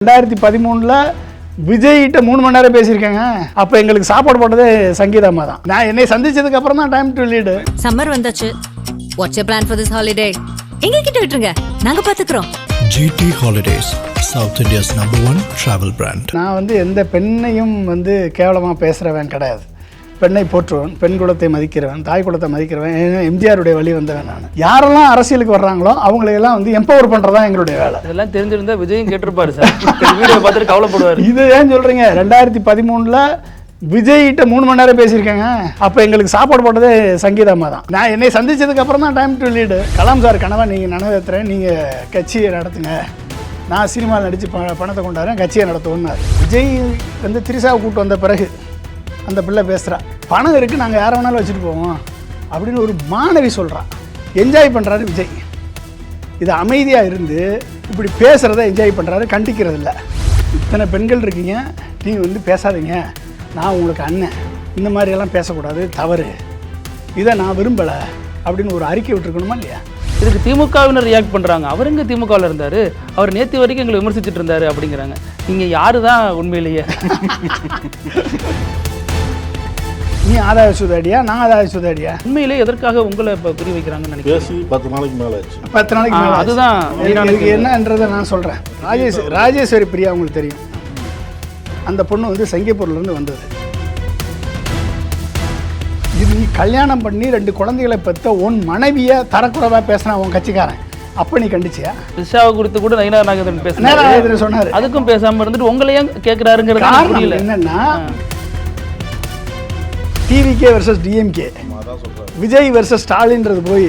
2013 விஜய்கிட்ட 3 மணி நேரம் பேசியிருக்கேங்க. அப்போ எங்களுக்கு சாப்பாடு போட்டதே சங்கீதம்மா தான். நான் என்னை சந்திச்சதுக்கு அப்புறம் தான் டைம் டு லீடு. சம்மர் வந்தாச்சு. What's your plan for this holiday? எங்க கிட்ட விட்டுருங்க, நாங்க பாத்துக்கிறோம். GT Holidays, South India's #1 travel brand. நான் எந்த பெண்ணையும் கேவலமாக பேசுகிறவன் கிடையாது. பெண்ணை போற்றுவன், பெண் குலத்தை மதிக்கிறவன், தாய் குலத்தை மதிக்கிறவன். எம்ஜிஆருடைய வழி வந்தவன் நான். யாரெல்லாம் அரசியலுக்கு வர்றாங்களோ அவங்களையெல்லாம் எம்பவர் பண்ணுறதா எங்களுடைய வேலை. இதெல்லாம் தெரிஞ்சிருந்தா விஜயும் கேட்டிருப்பாரு சார். வீடியோ பார்த்துட்டு கவலைப்படுவார். இது ஏன் சொல்கிறீங்க? 2013 விஜய்கிட்ட 3 மணி நேரம் பேசியிருக்கேங்க. அப்போ எங்களுக்கு சாப்பாடு போட்டதே சங்கீதம்மா தான். நான் என்னை சந்திச்சதுக்கு அப்புறம் தான் time to lead. Kalam sir கனவா நீங்கள் நிறைவேற்றுறேன், நீங்கள் கட்சியை நடத்துங்க, நான் சினிமாவில் நடித்து பணத்தை கொண்டாடுறேன், கட்சியை நடத்துவோன்னாரு. விஜய் திரிசாவை கூப்பிட்டு வந்த பிறகு அந்த பிள்ளை பேசுகிறா, பணம் இருக்குது, நாங்கள் யாரை வேணாலும் வச்சுட்டு போவோம் அப்படின்னு ஒரு மாணவி சொல்கிறா. என்ஜாய் பண்ணுறாரு விஜய். இது அமைதியாக இருந்து இப்படி பேசுகிறத என்ஜாய் பண்ணுறாரு, கண்டிக்கிறது இல்லை. இத்தனை பெண்கள் இருக்கீங்க, நீங்கள் பேசாதீங்க, நான் உங்களுக்கு அண்ணன், இந்த மாதிரியெல்லாம் பேசக்கூடாது, தவறு, இதை நான் விரும்பலை அப்படின்னு ஒரு அறிக்கை விட்டுருக்கணுமா இல்லையா? இதுக்கு திமுகவினர் ரியாக்ட் பண்ணுறாங்க. அவர் எங்கே திமுகவில் இருந்தார், அவர் நேற்று வரைக்கும் எங்களை விமர்சிச்சுட்டு இருந்தார் அப்படிங்கிறாங்க. நீங்கள் யாரு தான் உண்மையிலேயே? நீ ஆதாய சுதாடியா, நான் ஆதாய சுதாடியா? உண்மையிலே எதற்காக உங்களை இப்போ குறி வைக்கிறாங்கன்னு நினைக்கிறேன். 10 நாளைக்கு மேலே ஆச்சு. 10 நாளைக்கு மேலே. அதுதான் எனக்கு என்னன்றதை நான் சொல்கிறேன். ராஜேஸ்வரி பிரியா உங்களுக்கு தெரியும். அந்த பொண்ணு சங்கிப்பூர்லேருந்து வந்தது. இது நீ கல்யாணம் பண்ணி 2 குழந்தைகளை பெற்ற உன் மனைவியை தரக்குறைவாக பேசினா உன் கட்சிக்காரன், அப்போ நீ கண்டிச்சியா? ரிஷாவை குறித்து கூட நயினார் நாகேந்திரன் பேசினார், சொன்னார். அதுக்கும் பேசாமல் இருந்துட்டு உங்களையும் கேட்குறாருங்கிறது காரணம் என்னன்னா, டிவிகே வெர்சஸ் டிஎம்கே, விஜய் வெர்சஸ் ஸ்டாலின்றது போய்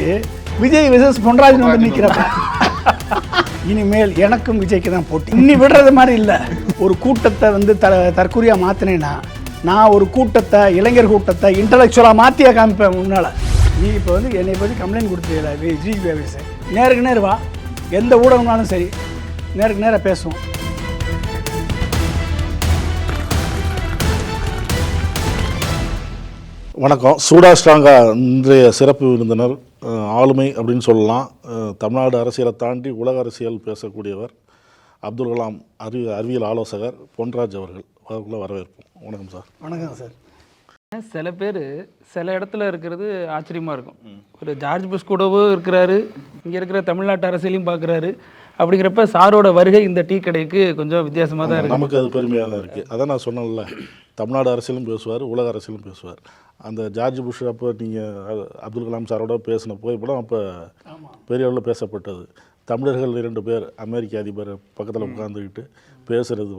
விஜய் வெர்சஸ் பொன்ராஜன் நிற்கிறப்ப இனிமேல் எனக்கும் விஜய்க்கு தான் போட்டி. இன்னி விடுறது மாதிரி இல்லை. ஒரு கூட்டத்தை தற்கொலையாக மாற்றினேன்னா நான் ஒரு கூட்டத்தை, இளைஞர் கூட்டத்தை இன்டலெக்சுவலாக மாற்றியாக காமிப்பேன் முன்னால். நீ இப்போ என்னை பற்றி கம்ப்ளைண்ட் கொடுத்தீங்களா ஜிஜி ஆஃபீஸ்? நேருக்கு நேர் வா, எந்த ஊடகம்னாலும் சரி, நேருக்கு நேராக பேசுவோம். வணக்கம். சூடா ஸ்ட்ராங்கா இன்றைய சிறப்பு விருந்தினர், ஆளுமை அப்படின்னு சொல்லலாம். தமிழ்நாடு அரசியலை தாண்டி உலக அரசியல் பேசக்கூடியவர் அப்துல் கலாம் அறிவியல் ஆலோசகர் பொன்ராஜ் அவர்கள். அதுக்குள்ளே வரவேற்போம். வணக்கம் சார். வணக்கம் சார். சில பேர் சில இடத்துல இருக்கிறது ஆச்சரியமாக இருக்கும். ஒரு ஜார்ஜ் புஷ் கூடவும் இருக்கிறாரு, இங்கே இருக்கிற தமிழ்நாட்டு அரசியலையும் பார்க்குறாரு. அப்படிங்கிறப்ப சாரோட வருகை இந்த டீ கடைக்கு கொஞ்சம் வித்தியாசமாக தான் இருக்குது. நமக்கு அது பெருமையாக தான் இருக்குது. அதான் நான் சொன்னேன்ல, தமிழ்நாடு அரசியலும் பேசுவார், உலக அரசியலும் பேசுவார். அந்த ஜார்ஜ் புஷ் அப்போ நீங்கள் அப்துல் கலாம் சாரோட பேசின புகைப்படம் அப்போ பெரிய அளவில் பேசப்பட்டது. தமிழர்கள் 2 பேர் அமெரிக்க அதிபர் பக்கத்தில் உட்காந்துக்கிட்டு பேசுகிறது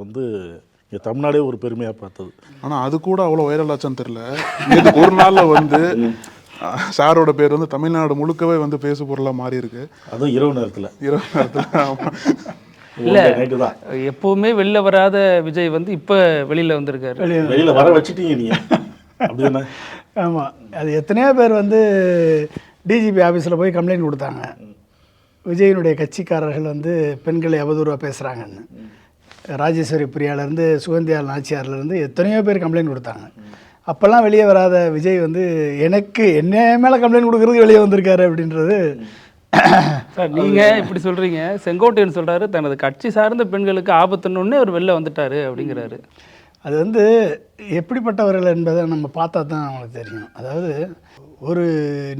இங்கே தமிழ்நாடே ஒரு பெருமையாக பார்த்தது. ஆனால் அது கூட அவ்வளோ வைரல் ஆச்சான்னு தெரில. ஒரு நாளில் சாரோட பேர் தமிழ்நாடு முழுக்கவே பேசு பொருளாக மாறி இருக்கு. அதுவும் இரவு நேரத்தில். இல்லை, எப்போவுமே வெளில வராத விஜய் இப்போ வெளியில் வந்திருக்காரு. வெளியில் வர வச்சுட்டீங்க நீங்கள். அப்படின்னா ஆமாம், அது எத்தனையோ பேர் டிஜிபி ஆஃபீஸில் போய் கம்ப்ளைண்ட் கொடுத்தாங்க. விஜயனுடைய கட்சிக்காரர்கள் பெண்களை அவதூறாக பேசுகிறாங்கன்னு. ராஜேஸ்வரி பிரியாவிலேருந்து சுகந்தியா நாச்சியார்லேருந்து எத்தனையோ பேர் கம்ப்ளைண்ட் கொடுத்தாங்க. அப்போல்லாம் வெளியே வராத விஜய் எனக்கு என்ன மேலே கம்ப்ளைண்ட் கொடுக்குறதுக்கு வெளியே வந்திருக்காரு அப்படின்றது. சார், நீங்கள் இப்படி சொல்கிறீங்க, செங்கோட்டையன் சொல்கிறாரு தனது கட்சி சார்ந்த பெண்களுக்கு ஆபத்துன்னு அவர் வெளில வந்துட்டார் அப்படிங்கிறாரு. அது எப்படிப்பட்டவர்கள் என்பதை நம்ம பார்த்தா தான் அவங்களுக்கு தெரியும். அதாவது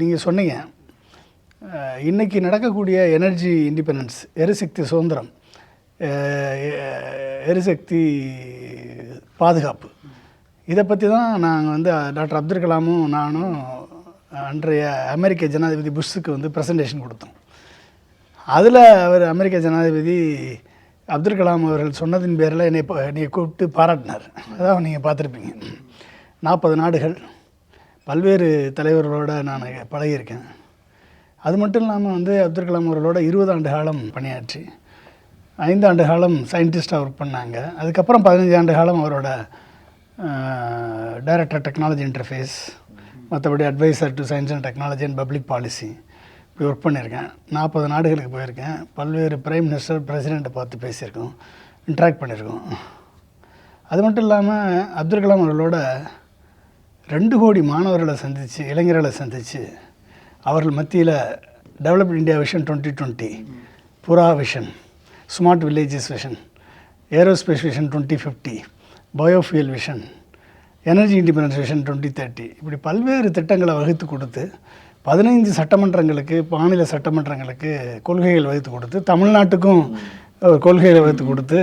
நீங்கள் சொன்னீங்க, இன்றைக்கி நடக்கக்கூடிய எனர்ஜி இண்டிபெண்டன்ஸ், எரிசக்தி சுதந்திரம், எரிசக்தி பாதுகாப்பு, இதை பற்றி தான் நாங்கள் டாக்டர் அப்துல் கலாமும் நானும் அன்றைய அமெரிக்க ஜனாதிபதி புஷ்ஷுக்கு ப்ரெசன்டேஷன் கொடுத்தோம். அதில் அவர் அமெரிக்க ஜனாதிபதி அப்துல் கலாம் அவர்கள் சொன்னதின் பேரில் என்னை கூப்பிட்டு பாராட்டினார். அதான் நீங்கள் பார்த்துருப்பீங்க. 40 நாடுகள், பல்வேறு தலைவர்களோடு நான் பழகியிருக்கேன். அது மட்டும் இல்லாமல் அப்துல் கலாம் அவர்களோட 20 ஆண்டு காலம் பணியாற்றி 5 ஆண்டு காலம் சயின்டிஸ்டாக ஒர்க் பண்ணாங்க. அதுக்கப்புறம் 15 ஆண்டு காலம் அவரோட டைரக்டர் டெக்னாலஜி இன்டர்ஃபேஸ், மற்றபடி advisor to science and technology and public policy இப்படி ஒர்க் பண்ணியிருக்கேன். 40 நாடுகளுக்கு போயிருக்கேன். பல்வேறு பிரைம் மினிஸ்டர், பிரசிடெண்ட்டை பார்த்து பேசியிருக்கோம், இன்ட்ராக்ட் பண்ணியிருக்கோம். அது மட்டும் இல்லாமல் அப்துல் கலாம் அவர்களோட 2 கோடி மாணவர்களை சந்தித்து, இளைஞர்களை சந்தித்து, அவர்கள் மத்தியில் developed India vision 2020, PURA vision, smart villages vision, aerospace vision 2050, biofuel vision, energy independence vision 2030, இப்படி பல்வேறு திட்டங்களை வகுத்து கொடுத்து 15 சட்டமன்றங்களுக்கு, மாநில சட்டமன்றங்களுக்கு கொள்கைகள் வகுத்து கொடுத்து, தமிழ்நாட்டுக்கும் கொள்கைகளை வகுத்து கொடுத்து,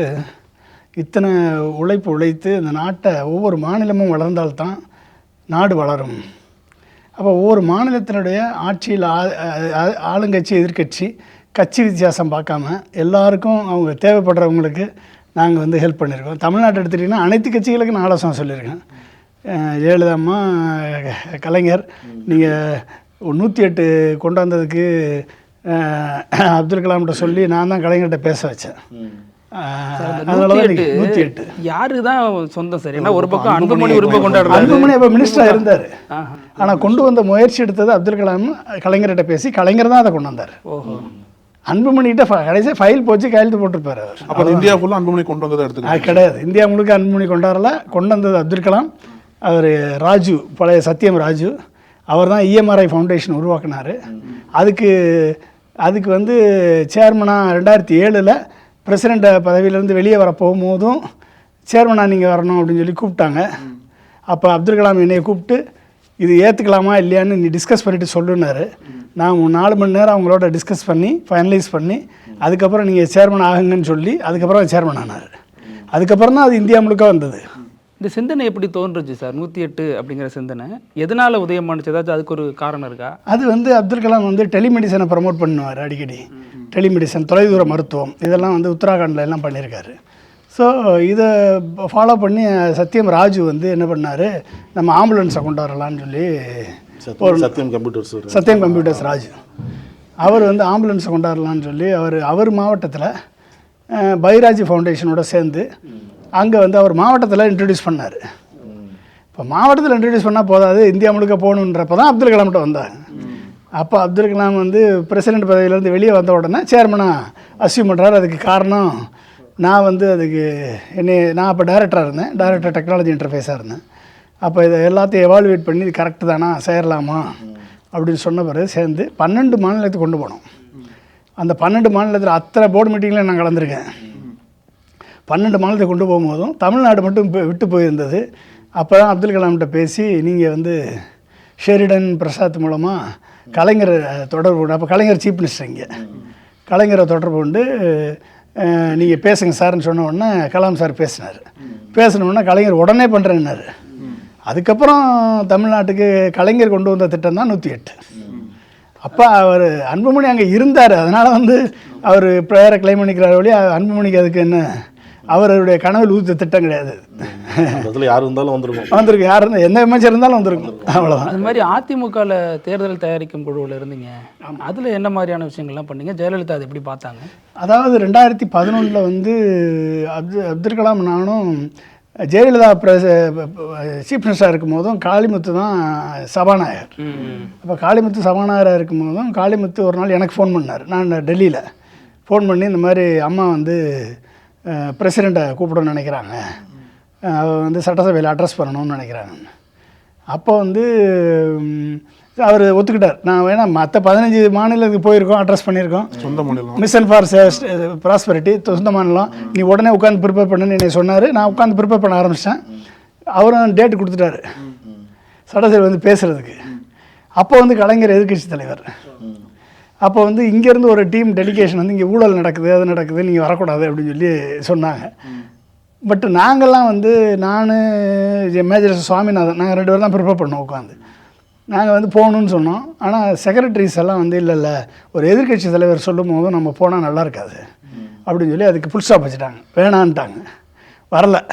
இத்தனை உழைத்து இந்த நாட்டை ஒவ்வொரு மாநிலமும் வளர்ந்தால்தான் நாடு வளரும். அப்போ ஒவ்வொரு மாநிலத்தினுடைய ஆட்சியில் ஆளுங்கட்சி எதிர்க்கட்சி கட்சி வித்தியாசம் பார்க்காம எல்லாருக்கும் அவங்க தேவைப்படுறவங்களுக்கு நாங்கள் வந்து ஹெல்ப் பண்ணியிருக்கோம். தமிழ்நாட்டை எடுத்துட்டிங்கன்னா அனைத்து கட்சிகளுக்கும் நான் ஆலோசனை சொல்லியிருக்கேன். ஜெயலலிதாம்மா, கலைஞர், நீங்கள் 108 கொண்டு வந்ததுக்கு அப்துல் கலாம்கிட்ட சொல்லி நான் தான் கலைஞர்கிட்ட பேச வச்சேன். அதனால தான் 108 யாரு தான் சொந்தம் சார்? ஏன்னா ஒரு பக்கம் அன்புமணி உரிமை கொண்டாடுறாரு. அன்புமணி அப்போ மினிஸ்டராக இருந்தார். ஆனால் கொண்டு வந்த முயற்சி எடுத்தது அப்துல் கலாம் கலைஞர்கிட்ட பேசி கலைஞர் தான் அதை கொண்டு வந்தார். ஓஹோ. அன்புமணிகிட்ட கடைசியாக ஃபைல் போச்சு, கையெழுத்து போட்டிருப்பார் அவர். அப்போ இந்தியா ஃபுல்லாக அன்புமணி கொண்டு வந்ததை எடுத்துக்கலாம்? கிடையாது, இந்தியா முழுக்க அன்புமணி கொண்டாடல. கொண்டு வந்தது அப்துல் கலாம். அவர் ராஜு, பழைய சத்தியம் ராஜு, அவர் தான் இஎம்ஆர்ஐ ஃபவுண்டேஷன் உருவாக்குனார். அதுக்கு வந்து சேர்மனாக 2007 பிரசிடெண்ட் பதவியிலேருந்து வெளியே வர போகும்போதும் சேர்மனாக நீங்கள் வரணும் அப்படின்னு சொல்லி கூப்பிட்டாங்க. அப்போ அப்துல் கலாம் என்னையை கூப்பிட்டு இது ஏற்றுக்கலாமா இல்லையான்னு நீ டிஸ்கஸ் பண்ணிவிட்டு சொல்லுன்னாரு. நான் 4 மணி நேரம் அவங்களோட டிஸ்கஸ் பண்ணி ஃபைனலைஸ் பண்ணி அதுக்கப்புறம் நீங்கள் சேர்மன் ஆகுங்கன்னு சொல்லி அதுக்கப்புறம் சேர்மன் ஆனார். அதுக்கப்புறம் தான் அது இந்தியா முழுக்க வந்தது. இந்த சிந்தனை எப்படி தோன்றுச்சு சார்? 108 அப்படிங்கிற சிந்தனை எதனால் உதயமானுச்சு? ஏதாச்சும் அதுக்கு ஒரு காரணம் இருக்கா? அது வந்து அப்துல் கலாம் வந்து டெலிமெடிசனை ப்ரமோட் பண்ணுவார் அடிக்கடி. டெலிமெடிசன், தொலைதூர மருத்துவம், இதெல்லாம் வந்து உத்தராகண்டில் எல்லாம் பண்ணியிருக்காரு. ஸோ இதை ஃபாலோ பண்ணி சத்தியம் ராஜு வந்து என்ன பண்ணார், நம்ம ஆம்புலன்ஸை கொண்டு வரலான்னு சொல்லி சத்தியம் கம்ப்யூட்டர்ஸ் ராஜு அவர் வந்து ஆம்புலன்ஸை கொண்டு வரலான்னு சொல்லி அவர் மாவட்டத்தில் பைராஜி ஃபவுண்டேஷனோட சேர்ந்து அங்கே வந்து அவர் மாவட்டத்தில் இன்ட்ரடியூஸ் பண்ணார். இப்போ மாவட்டத்தில் இன்ட்ரடியூஸ் பண்ணால் போதாது, இந்தியா முழுக்க போகணுன்றப்ப தான் அப்துல் கலாம்கிட்ட வந்தாங்க. அப்போ அப்துல் கலாம் வந்து பிரசிடெண்ட் பதவியிலேருந்து வெளியே வந்த உடனே சேர்மனாக அஸ்யூம் பண்ணுறாரு. அதுக்கு காரணம் நான் வந்து நான் அப்போ டைரக்டர் டெக்னாலஜி இன்டர்ஃபேஸாக இருந்தேன். அப்போ இதை எல்லாத்தையும் எவாலுவேட் பண்ணி இது கரெக்டு தானா, சேரலாமா அப்படின்னு சொன்ன பிறகு சேர்ந்து 12 மாநிலத்துக்கு கொண்டு போனோம். அந்த 12 மாநிலத்தில் அத்தனை போர்டு மீட்டிங்கில் நான் கலந்துருக்கேன். 12 மாநிலத்தை கொண்டு போகும்போதும் தமிழ்நாடு மட்டும் விட்டு போயிருந்தது. அப்போ தான் அப்துல் கலாம்கிட்ட பேசி நீங்கள் வந்து ஷெரிடன் பிரசாத் மூலமாக கலைஞர் தொடர்பு கொண்டு, அப்போ கலைஞர் சீஃப் மினிஸ்டர், இங்கே கலைஞரை தொடர்பு கொண்டு நீங்கள் பேசுங்க சார்ன்னு சொன்ன உடனே கலாம் சார் பேசினோடனே கலைஞர் உடனே பண்ணுறேன்னாரு. அதுக்கப்புறம் தமிழ்நாட்டுக்கு கலைஞர் கொண்டு வந்த திட்டம் தான் 108. அப்போ அவர் அன்புமணி அங்கே இருந்தார். அதனால் வந்து அவர் ப்ரேயரை கிளைம் பண்ணிக்கிறார் வழி. அன்புமணிக்கு அதுக்கு என்ன, அவருடைய கனவில் ஊத்த திட்டம் கிடையாது. யார் இருந்தாலும் வந்திருக்கு, யார் இருந்தால் எந்த அமைச்சர் இருந்தாலும் வந்திருக்கும், அவ்வளோதான். அது மாதிரி அதிமுகவில் தேர்தல் தயாரிக்கும் குழுவில் இருந்தீங்க, அதில் என்ன மாதிரியான விஷயங்கள்லாம் பண்ணீங்க? ஜெயலலிதா அதை எப்படி பார்த்தாங்க? அதாவது 2011 வந்து அப்துல் கலாம் நானும் ஜெயலலிதா சீஃப் மினிஸ்டராக இருக்கும் போதும் காளிமுத்து தான் சபாநாயகர். அப்போ காளிமுத்து சபாநாயகராக இருக்கும் போதும் காளிமுத்து ஒரு நாள் எனக்கு ஃபோன் பண்ணார். நான் டெல்லியில் ஃபோன் பண்ணி இந்த மாதிரி அம்மா வந்து பிரசிடெண்ட்டை கூப்பிடணும்னு நினைக்கிறாங்க, அவர் வந்து சட்டசபையில் அட்ரஸ் பண்ணணும்னு நினைக்கிறாங்க. அப்போ வந்து அவர் ஒத்துக்கிட்டார். நான் வேணா மற்ற 15 மாநிலத்துக்கு போயிருக்கோம், அட்ரஸ் பண்ணியிருக்கோம், சொந்த மாநிலம், மிஷன் ஃபார் ப்ராஸ்பரிட்டி, சொந்த மாநிலம், நீ உடனே உட்காந்து ப்ரிப்பேர் பண்ணுன்னு என்னை சொன்னார். நான் உட்காந்து ப்ரிப்பேர் பண்ண ஆரம்பிச்சிட்டேன். அவரும் டேட்டு கொடுத்துட்டாரு சட்டசபை வந்து பேசுகிறதுக்கு. அப்போ வந்து கலைஞர் எதிர்க்கட்சி தலைவர். அப்போ வந்து இங்கேருந்து ஒரு டீம் டெலிகேஷன் வந்து இங்கே ஊழல் நடக்குது, அது நடக்குது, நீங்கள் வரக்கூடாது அப்படின்னு சொல்லி சொன்னாங்க. பட் நாங்கள்லாம் வந்து நான் மேஜர் சுவாமிநாதன் நாங்கள் 2 பேர் தான் ப்ரிப்பேர் பண்ணோம் உட்காந்து. நாங்கள் வந்து போகணுன்னு சொன்னோம். ஆனால் செக்ரட்டரிஸ் எல்லாம் வந்து இல்லை ஒரு எதிர்க்கட்சி தலைவர் சொல்லும் போதும் நம்ம போனால் நல்லா இருக்காது அப்படின்னு சொல்லி அதுக்கு ஃபுல் ஸ்டாப் வச்சுட்டாங்க, வேணான்ட்டாங்க, வரலை.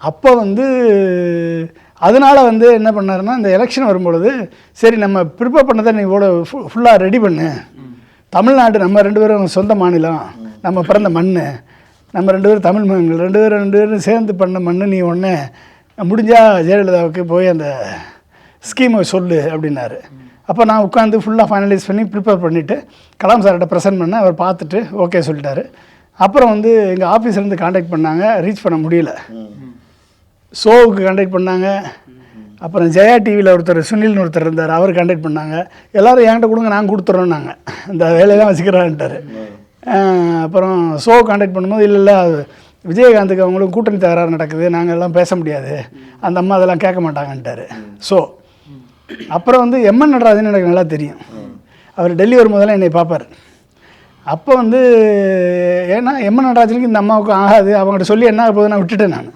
அப்போ வந்து அதனால் வந்து என்ன பண்ணாருன்னா, இந்த எலெக்ஷன் வரும்பொழுது சரி நம்ம ப்ரிப்பேர் பண்ணதை நீ இவ்வளோ ஃபுல்லாக ரெடி பண்ணு, தமிழ்நாடு நம்ம 2 பேரும் சொந்த மாநிலம், நம்ம பிறந்த மண், நம்ம 2 பேரும் தமிழ் மகன்கள், 2 பேரும் சேர்ந்து பண்ண மண், நீ ஒன்று முடிஞ்சால் ஜெயலலிதாவுக்கு போய் அந்த ஸ்கீமை சொல்லு அப்படின்னாரு. அப்போ நான் உட்காந்து ஃபுல்லாக ஃபைனலைஸ் பண்ணி ப்ரிப்பேர் பண்ணிவிட்டு கலாம் சார்கிட்ட ப்ரெசென்ட் பண்ணேன். அவர் பார்த்துட்டு ஓகே சொல்லிட்டாரு. அப்புறம் வந்து எங்கள் ஆஃபீஸ்லேருந்து காண்டாக்ட் பண்ணாங்க, ரீச் பண்ண முடியல. ஷோவுக்கு காண்டாக்ட் பண்ணாங்க. அப்புறம் ஜெயா டிவியில் சுனில்னு ஒருத்தர் இருந்தார், அவர் காண்டாக்ட் பண்ணாங்க. எல்லோரும் என்கிட்ட கொடுங்க, நாங்கள் கொடுத்துட்றோம், நாங்கள் இந்த வேலையெல்லாம் வச்சுக்கிறான்ட்டார். அப்புறம் ஷோ காண்டாக்ட் பண்ணும்போது இல்லை விஜயகாந்துக்கு அவங்களும் கூட்டணி தகராறு நடக்குது, நாங்கள் எல்லாம் பேச முடியாது, அந்த அம்மா அதெல்லாம் கேட்க மாட்டாங்கன்ட்டார். ஸோ அப்புறம் வந்து எம்என் நடராஜன் எனக்கு நல்லா தெரியும். அவர் டெல்லி வரும்போதெல்லாம் என்னை பார்ப்பார். அப்போ வந்து ஏன்னா எம்என் நடராஜனுக்கு இந்த அம்மாவுக்கு ஆகாது, அவங்கள்ட்ட சொல்லி என்ன போகுது நான் விட்டுட்டேன் நான்.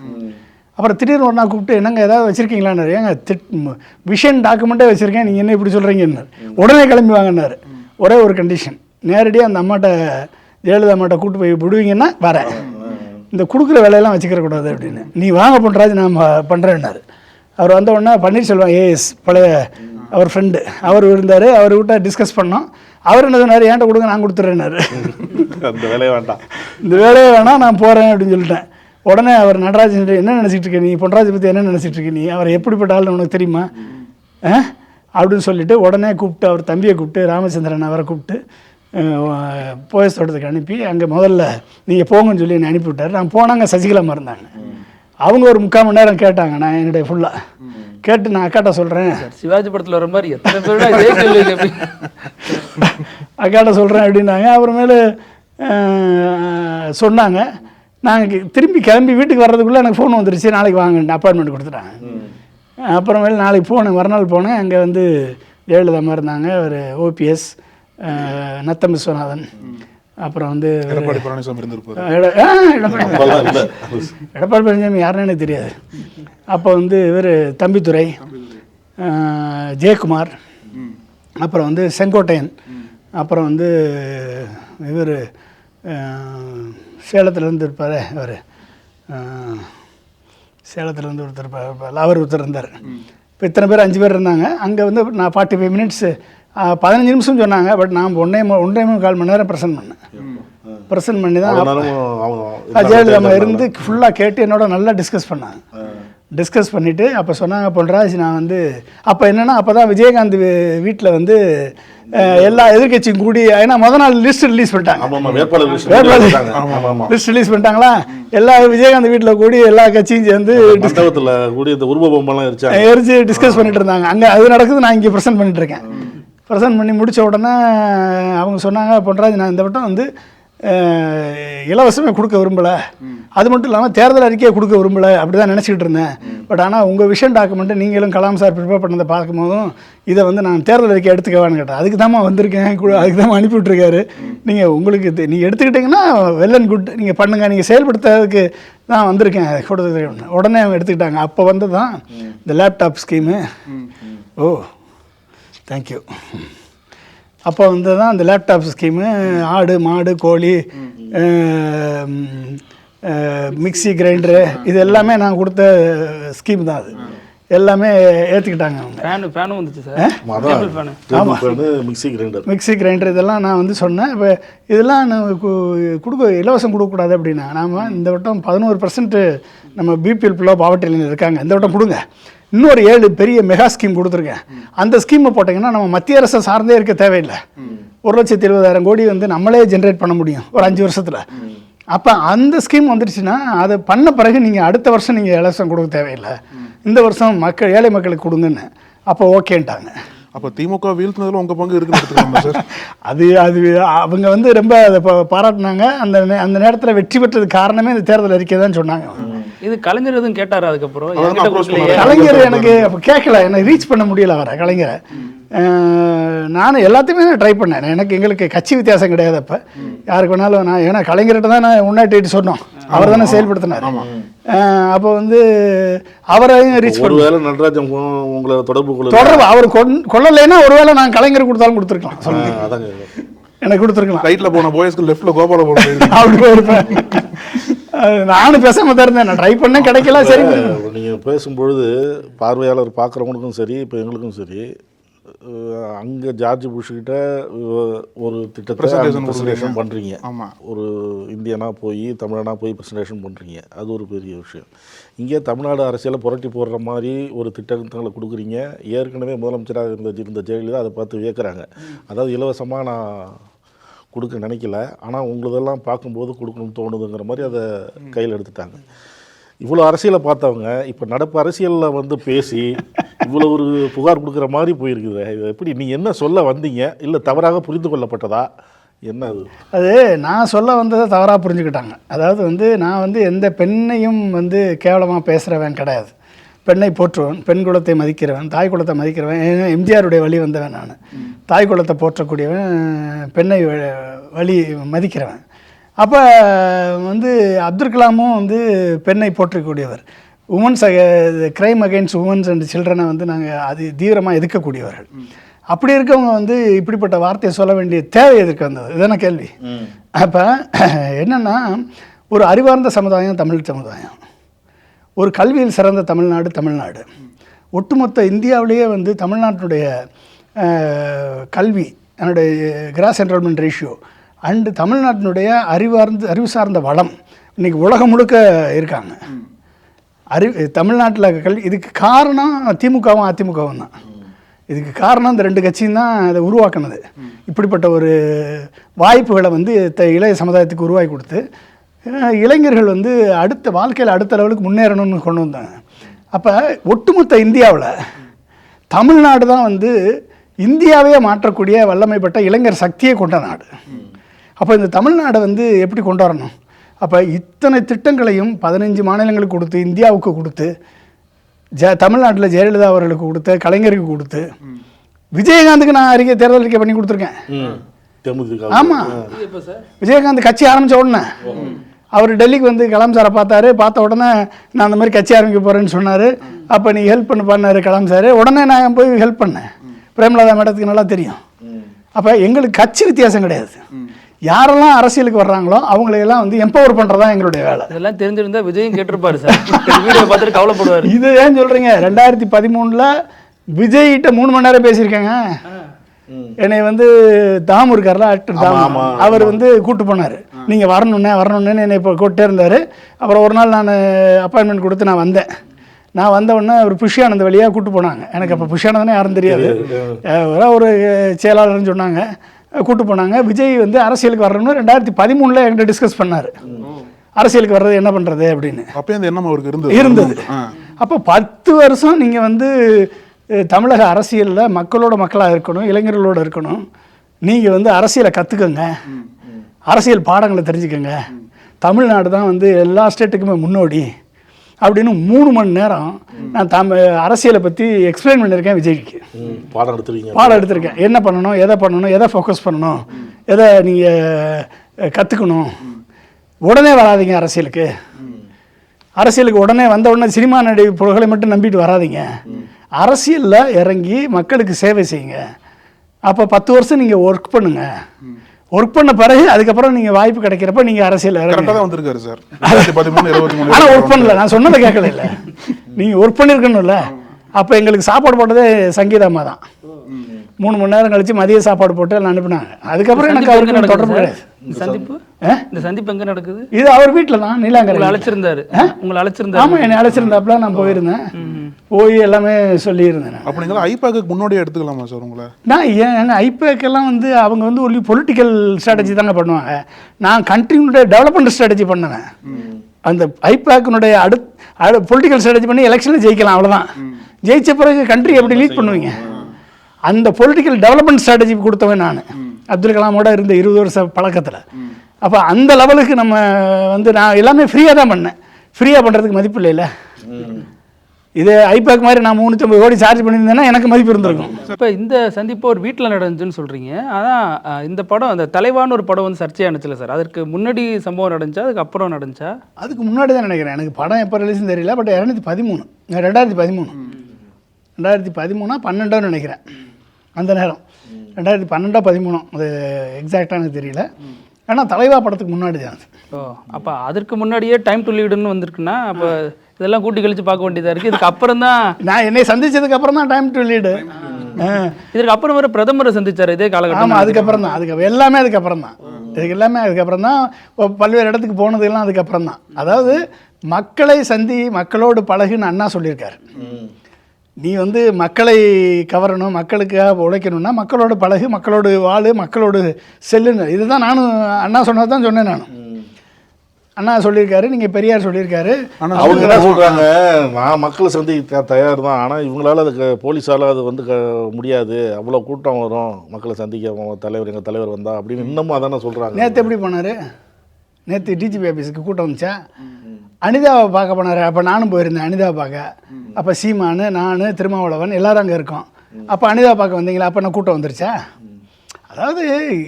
அப்புறம் திடீர்னு ஒரு நாள் கூப்பிட்டு என்னங்க ஏதாவது வச்சுருக்கீங்களான்னு, ஏங்க விஷன் டாக்குமெண்ட்டே வச்சுருக்கேன், நீங்கள் என்ன இப்படி சொல்கிறீங்கன்னு. உடனே கிளம்பி வாங்கினார். ஒரே ஒரு கண்டிஷன், நேரடியாக அந்த அம்மாட்ட ஜெயலலிதா அம்மாட்ட கூப்பிட்டு போய் விடுவீங்கன்னா வரேன், இந்த கொடுக்குற வேலையெல்லாம் வச்சுக்கிற கூடாது அப்படின்னு. நீ வாங்க பண்ணுறாது நான் பண்ணுறேன்னாரு. அவர் வந்த உடனே பன்னீர்செல்வம் ஏஎஸ் பழைய அவர் ஃப்ரெண்டு அவர் இருந்தார். அவர் கிட்ட டிஸ்கஸ் பண்ணோம். அவர் என்ன சொன்னார், ஏன்ட்ட கொடுங்க நான் கொடுத்துட்றேன்னாரு. அந்த வேலையை வேண்டாம், இந்த வேலையை வேணாம் நான் போகிறேன் அப்படின்னு சொல்லிட்டேன். உடனே அவர் நடராஜன் என்ன நினச்சிட்டு இருக்க நீ, பொன்ராஜை பற்றி என்ன நினச்சிட்டு இருக்க நீ, அவர் எப்படிப்பட்ட ஆள்னு உனக்கு தெரியுமா அப்படின்னு சொல்லிட்டு உடனே கூப்பிட்டு அவர் தம்பியை கூப்பிட்டு ராமச்சந்திரன் அவரை கூப்பிட்டு போயஸ் தோட்டத்துக்கு அனுப்பி அங்கே முதல்ல நீங்கள் போங்கன்னு சொல்லி என்னை அனுப்பிவிட்டார். நான் போனாங்க, சசிகலாமா இருந்தாங்க. அவங்க ஒரு 3/4 மணி நேரம் கேட்டாங்க. நான் என்னுடைய ஃபுல்லாக கேட்டு நான் அக்காட்ட சொல்கிறேன், சிவாஜி படத்தில் வர மாதிரி எத்தனை பேர் அக்காட்ட சொல்கிறேன் அப்படின்னாங்க. அப்புறமேலு சொன்னாங்க. நாங்கள் திரும்பி கிளம்பி வீட்டுக்கு வர்றதுக்குள்ளே எனக்கு ஃபோன் வந்துருச்சு, நாளைக்கு வாங்க அப்பாயின்மெண்ட் கொடுத்துட்டாங்க. அப்புறமேலு நாளைக்கு போனேன், மறுநாள் போனேன். அங்கே வந்து ஜெயலலிதா மாதிரி இருந்தாங்க, ஒரு ஓபிஎஸ், நத்தம் விஸ்வநாதன், அப்புறம் வந்து எடப்பாடி பழனிசாமி இருந்திருப்பாரு. எடப்பாடி பழனிசாமி யாருன்னு எனக்கு தெரியாது. அப்போ வந்து இவர் தம்பித்துரை, ஜெயக்குமார், அப்புறம் வந்து செங்கோட்டையன், அப்புறம் வந்து இவர் சேலத்துலேருந்து இருப்பார், அவர் சேலத்துலேருந்து ஒருத்தர் இருப்பார், அவர் ஒருத்தர் இருந்தார். இப்போ இத்தனை பேர் 5 பேர் இருந்தாங்க. அங்கே வந்து நான் 45 மினிட்ஸு 15 நிமிஷம் சொன்னாங்க. பட் நான் 1.25 மணி நேரம் ப்ரெசென்ட் பண்ணேன். ப்ரெசென்ட் பண்ணி தான் ஜெயலலிதா இருந்து ஃபுல்லாக கேட்டு என்னோட நல்லா டிஸ்கஸ் பண்ணாங்க. டிஸ்கஸ் பண்ணிவிட்டு அப்போ சொன்னாங்க, பொன்ராஜ் நான் வந்து அப்போ என்னென்னா அப்போ தான் விஜயகாந்த் வீட்டில் வந்து எல்லா எதிர்கட்சியும் கூடி, ஏன்னா முதல் நாள் லிஸ்ட் ரிலீஸ் பண்ணிட்டாங்க, லிஸ்ட் ரிலீஸ் பண்ணிட்டாங்களா, எல்லா விஜயகாந்த் வீட்டில் கூடி எல்லா கட்சியும் சேர்ந்து எரிச்சு டிஸ்கஸ் பண்ணிட்டு இருந்தாங்க. அங்கே அது நடக்குது, நான் இங்கே ப்ரெசென்ட் பண்ணிட்டு இருக்கேன். ப்ரெசென்ட் பண்ணி முடித்த உடனே அவங்க சொன்னாங்க, பொன்ராஜ் நான் இந்த வட்டம் வந்து இலவசமே கொடுக்க விரும்பலை, அது மட்டும் இல்லாமல் தேர்தல் அறிக்கையை கொடுக்க விரும்பலை, அப்படி தான் நினச்சிக்கிட்டு இருந்தேன். பட் ஆனால் உங்கள் விஷன் டாக்குமெண்ட்டை நீங்களும் கலாம் சார் ப்ரிப்பேர் பண்ணதை பார்க்கும்போதும் இதை வந்து நான் தேர்தல் அறிக்கை எடுத்துக்கவான்னு கேட்டேன். அதுக்கு தான் வந்திருக்கேன், அதுக்கு தான் அனுப்பி விட்ருக்காரு. நீங்கள் உங்களுக்கு நீங்கள் எடுத்துக்கிட்டிங்கன்னா வெல் அண்ட் குட், நீங்கள் பண்ணுங்கள், நீங்கள் செயல்படுத்துறதுக்கு தான் வந்திருக்கேன் கொடுத்தது. உடனே அவங்க எடுத்துக்கிட்டாங்க. அப்போ வந்து தான் இந்த லேப்டாப் ஸ்கீமு. ஓ தேங்க்யூ. அப்போ வந்து தான் இந்த லேப்டாப் ஸ்கீமு, ஆடு மாடு கோழி மிக்சி கிரைண்டரு, இது எல்லாமே நான் கொடுத்த ஸ்கீம் தான். அது எல்லாமே ஏற்றுக்கிட்டாங்க அவங்க. ஃபேனும் வந்துச்சு சார். மிக்சி கிரைண்டர் இதெல்லாம் நான் வந்து சொன்னேன். இப்போ இதெல்லாம் நான் இலவசம் கொடுக்கக்கூடாது அப்படின்னா, நாம் இந்த வட்டம் 11% நம்ம பிபிஎல் பிள்ளை பாவர்ட்டியில் இருக்காங்க, இந்த வட்டம் கொடுங்க. இன்னொரு 7 பெரிய மெகா ஸ்கீம் கொடுத்துருக்கேன். அந்த ஸ்கீமை போட்டிங்கன்னா நம்ம மத்திய அரசை சார்ந்தே இருக்க தேவையில்லை. 1,70,000 கோடி வந்து நம்மளே ஜென்ரேட் பண்ண முடியும் ஒரு 5 வருஷத்தில். அப்போ அந்த ஸ்கீம் வந்துடுச்சுன்னா அதை பண்ண பிறகு நீங்கள் அடுத்த வருஷம் நீங்கள் இலவசம் கொடுக்க தேவையில்லை, இந்த வருஷம் ஏழை மக்களுக்கு கொடுங்கன்னு. அப்போ ஓகேன்ட்டாங்க. அப்போ திமுக வீழ்த்தினதில் உங்கள் பங்கு இருக்குன்னு சார். அது அவங்க வந்து ரொம்ப அதை பாராட்டினாங்க. அந்த நேரத்தில் வெற்றி பெற்றது காரணமே இந்த தேர்தல் அறிக்கை தான் சொன்னாங்க. இது கலைஞர் எதுவும் கேட்டார் அதுக்கப்புறம்? கலைஞர் எனக்கு அப்போ கேட்கல, எனக்கு ரீச் பண்ண முடியல அவரை கலைஞரை. நானும் எல்லாத்தையுமே ட்ரை பண்ணேன். எங்களுக்கு கட்சி வித்தியாசம் கிடையாது. அப்போ யாருக்கு வேணாலும் நான், ஏன்னா கலைஞர்கிட்ட தான் நான் உன்னாட்டிட்டு சொன்னோம், அவர் தானே செயல்படுத்தினார். அப்போ வந்து அவரையும் ரீச் ஒருவேளை நடராஜன் உங்களை தொடர்பு அவர் கொள்ளலைன்னா ஒருவேளை நான் கலைஞர் கொடுத்தாலும் கொடுத்துருக்கலாம், சொல்லுங்க எனக்கு கொடுத்துருக்கலாம். ரைட்டில் போன போயஸ்க்கு லெஃப்டில் கோபால போன அப்படி போயிருப்பேன். நானும் பேசாம தான் இருந்தேன், நான் ட்ரை பண்ணேன், கிடைக்கல. சரி, நீங்கள் பேசும்பொழுது பார்வையாளர் பார்க்குறவங்களுக்கும் சரி இப்போ எங்களுக்கும் சரி, அங்கே ஜார்ஜ் புஷ்கிட்ட ஒரு திட்டத்தை ப்ரெசன்டேஷன் பண்ணுறீங்க. ஒரு இந்தியனாக போய் தமிழனாக போய் ப்ரெசன்டேஷன் பண்ணுறீங்க, அது ஒரு பெரிய விஷயம். இங்கே தமிழ்நாடு அரசியலை புரட்டி போடுற மாதிரி ஒரு திட்டங்களை கொடுக்குறீங்க. ஏற்கனவே முதலமைச்சராக இருந்த ஜெயலலிதா அதை பார்த்து வியக்கிறாங்க. அதாவது இலவசமாக நான் கொடுக்க நினைக்கல, ஆனால் உங்களதெல்லாம் பார்க்கும்போது கொடுக்கணும்னு தோணுதுங்கிற மாதிரி அதை கையில் எடுத்துட்டாங்க. இவ்வளோ அரசியலை பார்த்தவங்க இப்போ நடப்பு அரசியலில் வந்து பேசி இவ்வளோ ஒரு புகார் கொடுக்குற மாதிரி போயிருக்குது. இது எப்படி, நீங்கள் என்ன சொல்ல வந்தீங்க, இல்லை தவறாக புரிந்து கொள்ளப்பட்டதா, என்ன அது? அது நான் சொல்ல வந்ததை தவறாக புரிஞ்சுக்கிட்டாங்க. அதாவது வந்து நான் வந்து எந்த பெண்ணையும் வந்து கேவலமாக பேசுகிறவன் கிடையாது. பெண்ணை போற்றுவன், பெண் குலத்தை மதிக்கிறவன், தாய் குலத்தை மதிக்கிறவன். எம்ஜிஆருடைய வழி வந்தவன் நான். தாய் குலத்தை போற்றக்கூடியவன், பெண்ணை வழி மதிக்கிறவன். அப்போ வந்து அப்துல் கலாமும் வந்து பெண்ணை போற்றக்கூடியவர். Women's crime against women's and சில்ட்ரனை வந்து நாங்கள் அது தீவிரமாக எதிர்க்கக்கூடியவர்கள். அப்படி இருக்கவங்க வந்து இப்படிப்பட்ட வார்த்தையை சொல்ல வேண்டிய தேவை எதுக்கு வந்தது? இதான கேள்வி. அப்போ என்னென்னா, ஒரு அறிவார்ந்த சமுதாயம் தமிழ் சமுதாயம், ஒரு கல்வியில் சிறந்த தமிழ்நாடு. ஒட்டுமொத்த இந்தியாவிலேயே வந்து தமிழ்நாட்டினுடைய கல்வி, அதனுடைய கிராஸ் என்ரோல்மெண்ட் ரேஷியோ அண்டு தமிழ்நாட்டினுடைய அறிவு சார்ந்த வளம் இன்றைக்கி உலகம் முழுக்க இருக்காங்க. தமிழ்நாட்டில் கல்வி. இதுக்கு காரணம் திமுகவும் அதிமுகவும் தான். இதுக்கு காரணம் இந்த 2 கட்சியும் தான் அதை உருவாக்கினது. இப்படிப்பட்ட ஒரு வாய்ப்புகளை வந்து இளைய சமுதாயத்துக்கு உருவாக்கி கொடுத்து இளைஞர்கள் வந்து வாழ்க்கையில் அடுத்த லெவலுக்கு முன்னேறணும்னு கொண்டு வந்தாங்க. அப்போ ஒட்டுமொத்த இந்தியாவில் தமிழ்நாடு தான் வந்து இந்தியாவே மாற்றக்கூடிய வல்லமை பெற்ற இளைஞர் சக்தியை கொண்ட நாடு. அப்போ இந்த தமிழ்நாடை வந்து எப்படி கொண்டு வரணும்? அப்போ இத்தனை திட்டங்களையும் 15 மாநிலங்களுக்கு கொடுத்து, இந்தியாவுக்கு கொடுத்து, தமிழ்நாட்டில் ஜெயலலிதா அவர்களுக்கு கொடுத்து, கலைஞருக்கு கொடுத்து, விஜயகாந்துக்கு நான் தேர்தல் அறிக்கை பண்ணி கொடுத்துருக்கேன். ஆமாம், விஜயகாந்த் கட்சி ஆரம்பித்த உடனே அவர் டெல்லிக்கு வந்து கலாம் சாரை பார்த்த உடனே நான் அந்த மாதிரி கட்சி ஆரம்பிக்க போகிறேன்னு சொன்னார். அப்போ நீ ஹெல்ப் பண்ணார் கலாம் சார். உடனே நான் போய் ஹெல்ப் பண்ணேன். பிரேமலதா மேடத்துக்கு நல்லா தெரியும். அப்போ எங்களுக்கு கட்சி வித்தியாசம் கிடையாது. யாரெல்லாம் அரசியலுக்கு வர்றாங்களோ அவங்களையெல்லாம் வந்து எம்பவர் பண்ணுறதா எங்களுடைய வேலை. இதெல்லாம் தெரிஞ்சிருந்தா விஜயும் கேட்டிருப்பாரு சார். வீடியோ பார்த்துட்டு கவலைப்படுவார். இது ஏன் சொல்கிறீங்க? 2013 விஜய்கிட்ட 3 மணி நேரம் பேசியிருக்கேங்க. என்னை வந்து தாமு இருக்கார்ல, ஆக்டர் தாமு, அவர் வந்து கூப்பிட்டு போனார். நீங்கள் வரணுன்னு என்னை இப்போ கூப்பிட்டே இருந்தார். அப்புறம் ஒரு நாள் நான் அப்பாயின்மெண்ட் கொடுத்து நான் வந்தேன். நான் வந்த உடனே ஒரு புஷ்யானந்த வழியாக கூப்பிட்டு போனாங்க. எனக்கு அப்போ புஷ்யானந்தனே யாரும் தெரியாது, ஒரு செயலாளர்னு சொன்னாங்க. கூப்பிட்டு போனாங்க. விஜய் வந்து அரசியலுக்கு வரணும்னு 2013 என்கிட்ட டிஸ்கஸ் பண்ணார். அரசியலுக்கு வர்றது என்ன பண்ணுறது அப்படின்னு. அப்போ அந்த எண்ணம் அவருக்கு இருந்தது. அப்போ 10 வருஷம் நீங்கள் வந்து தமிழக அரசியலில் மக்களாக இருக்கணும், இளைஞர்களோடு இருக்கணும். நீங்கள் வந்து அரசியலை கற்றுக்கங்க, அரசியல் பாடங்களை தெரிஞ்சுக்கங்க. தமிழ்நாடு தான் வந்து எல்லா ஸ்டேட்டுக்குமே முன்னோடி அப்படின்னு 3 மணி நேரம் நான் அரசியலை பற்றி எக்ஸ்பிளைன் பண்ணியிருக்கேன். விஜய்க்கு பாடம் எடுத்திருக்கேன். என்ன பண்ணணும், எதை பண்ணணும், எதை ஃபோக்கஸ் பண்ணணும், எதை நீங்கள் கற்றுக்கணும். உடனே வராதிங்க அரசியலுக்கு உடனே வந்த உடனே சினிமா நடிகை புகழை மட்டும் நம்பிட்டு வராதிங்க. அரசியலில் இறங்கி மக்களுக்கு சேவை செய்யுங்க. அப்போ 10 வருஷம் நீங்கள் ஒர்க் பண்ணுங்க. ஒர்க் பண்ண பிறகு அதுக்கப்புறம் நீங்கள் வாய்ப்பு கிடைக்கிறப்ப நீங்கள் அரசியல் வந்திருக்காரு சார். 2013 ஆனால் ஒர்க் பண்ணல, நான் சொன்னதை கேட்கல. இல்லை, நீங்கள் ஒர்க் பண்ணியிருக்கணும்ல. அப்போ எங்களுக்கு சாப்பாடு போட்டதே சங்கீதாம்மா தான். 3 மணி நேரம் கழிச்சு மதிய சாப்பாடு போட்டு எல்லாம் அனுப்பினாங்க. அதுக்கப்புறம் எனக்கு அவருக்கு தொடர்பு கிடையாது. இந்த சந்திப்பு எங்கே நடக்குது? இது அவர் வீட்டில் தான், நீலாங்கரை அழைச்சிருந்தாரு. உங்களை அழைச்சிருந்தாரு? ஆமாம், என்னை அழைச்சிருந்தாப்புல. நான் போயிருந்தேன், போய் எல்லாமே சொல்லியிருந்தேன். அப்படிங்களா? ஐபேக்கு முன்னாடியே எடுத்துக்கலாமா சார் உங்களை? நான் எங்கள் ஐபேக்கெல்லாம் வந்து அவங்க வந்து ஒன்லி பொலிட்டிக்கல் ஸ்ட்ராட்டஜி தாங்க பண்ணுவாங்க. நான் கண்ட்ரினுடைய டெவலப்மெண்ட் ஸ்ட்ராட்டஜி பண்ணுவேன். அந்த ஐபேக்கினுடைய பொலிட்டிக்கல் ஸ்ட்ராட்டஜி பண்ணி எலெக்ஷனில் ஜெயிக்கலாம், அவ்வளோதான். ஜெயிச்ச பிறகு கண்ட்ரி எப்படி லீட் பண்ணுவீங்க? அந்த பொலிட்டிக்கல் டெவலப்மெண்ட் ஸ்ட்ராட்டஜி கொடுத்தவன் நான், அப்துல் கலாமோட இருந்த 20 வருஷ பழக்கத்தில். அப்போ அந்த லெவலுக்கு நம்ம வந்து நான் எல்லாமே ஃப்ரீயாக தான் பண்ணேன். ஃப்ரீயாக பண்ணுறதுக்கு மதிப்பு இல்லைல்ல. இது ஐபேக் மாதிரி நான் 350 கோடி சார்ஜ் பண்ணியிருந்தேன்னா எனக்கு மதிப்பு இருந்திருக்கும். இப்போ இந்த சந்திப்பு ஒரு வீட்டில் நடந்துச்சுன்னு சொல்கிறீங்க. அதான் இந்த படம், அந்த தலைவான்னு ஒரு படம் வந்து சர்ச்சையானுச்சுல சார், அதற்கு முன்னாடி சம்பவம் நடந்துச்சா அதுக்கு அப்புறம் நடந்துச்சா? அதுக்கு முன்னாடி தான் நினைக்கிறேன். எனக்கு படம் எப்போ ரிலீஸ்னு தெரியல. பட் 2013 12 நினைக்கிறேன். அந்த நேரம் 2012 13 அது எக்ஸாக்டாக எனக்கு தெரியல. ஆனால் தலைவா படத்துக்கு முன்னாடி தான். ஓ, அப்போ அதற்கு முன்னாடியே டைம் டு லீடுன்னு வந்திருக்குன்னா அப்போ இதெல்லாம் கூட்டி கழிச்சு பார்க்க வேண்டியதாக இருக்குது. இதுக்கு அப்புறம் தான் நான் என்னை சந்திச்சதுக்கு அப்புறம் தான் டைம் டு லீடு. இதற்கு அப்புறம் வர பிரதமரை சந்திச்சார் இதே காலகட்டம். ஆமாம், அதுக்கப்புறம் தான். எல்லாமே அதுக்கப்புறம் தான். இதுக்கு எல்லாமே அதுக்கப்புறம் தான். பல்வேறு இடத்துக்கு போனதெல்லாம் அதுக்கப்புறம் தான். அதாவது மக்களை மக்களோடு பழகுன்னு அண்ணா சொல்லியிருக்காரு. நீ வந்து மக்களை கவரணும், மக்களுக்காக உழைக்கணும்னா மக்களோடு பழகு, மக்களோடு வாழு, மக்களோடு செல்லுன்னு. இதுதான் நானும் அண்ணா சொன்னது தான் சொன்னேன். நான் அண்ணா சொல்லியிருக்காரு, நீங்கள் பெரியார் சொல்லியிருக்காரு. அவங்க என்ன சொல்கிறாங்க, நான் மக்களை சந்திக்க தயார் தான், ஆனால் இவங்களால அதுக்கு போலீஸால் அது வந்து முடியாது, அவ்வளோ கூட்டம் வரும் மக்களை சந்திக்க எங்கள் தலைவர் வந்தா அப்படின்னு இன்னமும் அதானே சொல்கிறாங்க. நேற்று எப்படி போனார்? நேற்று டிஜிபி ஆஃபீஸுக்கு கூட்டம் வந்துச்சா? அனிதாவை பார்க்க போனார். அப்போ நானும் போயிருந்தேன் அனிதாவை பார்க்க. அப்போ சீமானு, நான், திருமாவளவன் எல்லாரும் அங்கே இருக்கோம். அப்போ அனிதாவை பார்க்க வந்தீங்களா? அப்போ நான் கூட்டம் வந்துருச்சா? அதாவது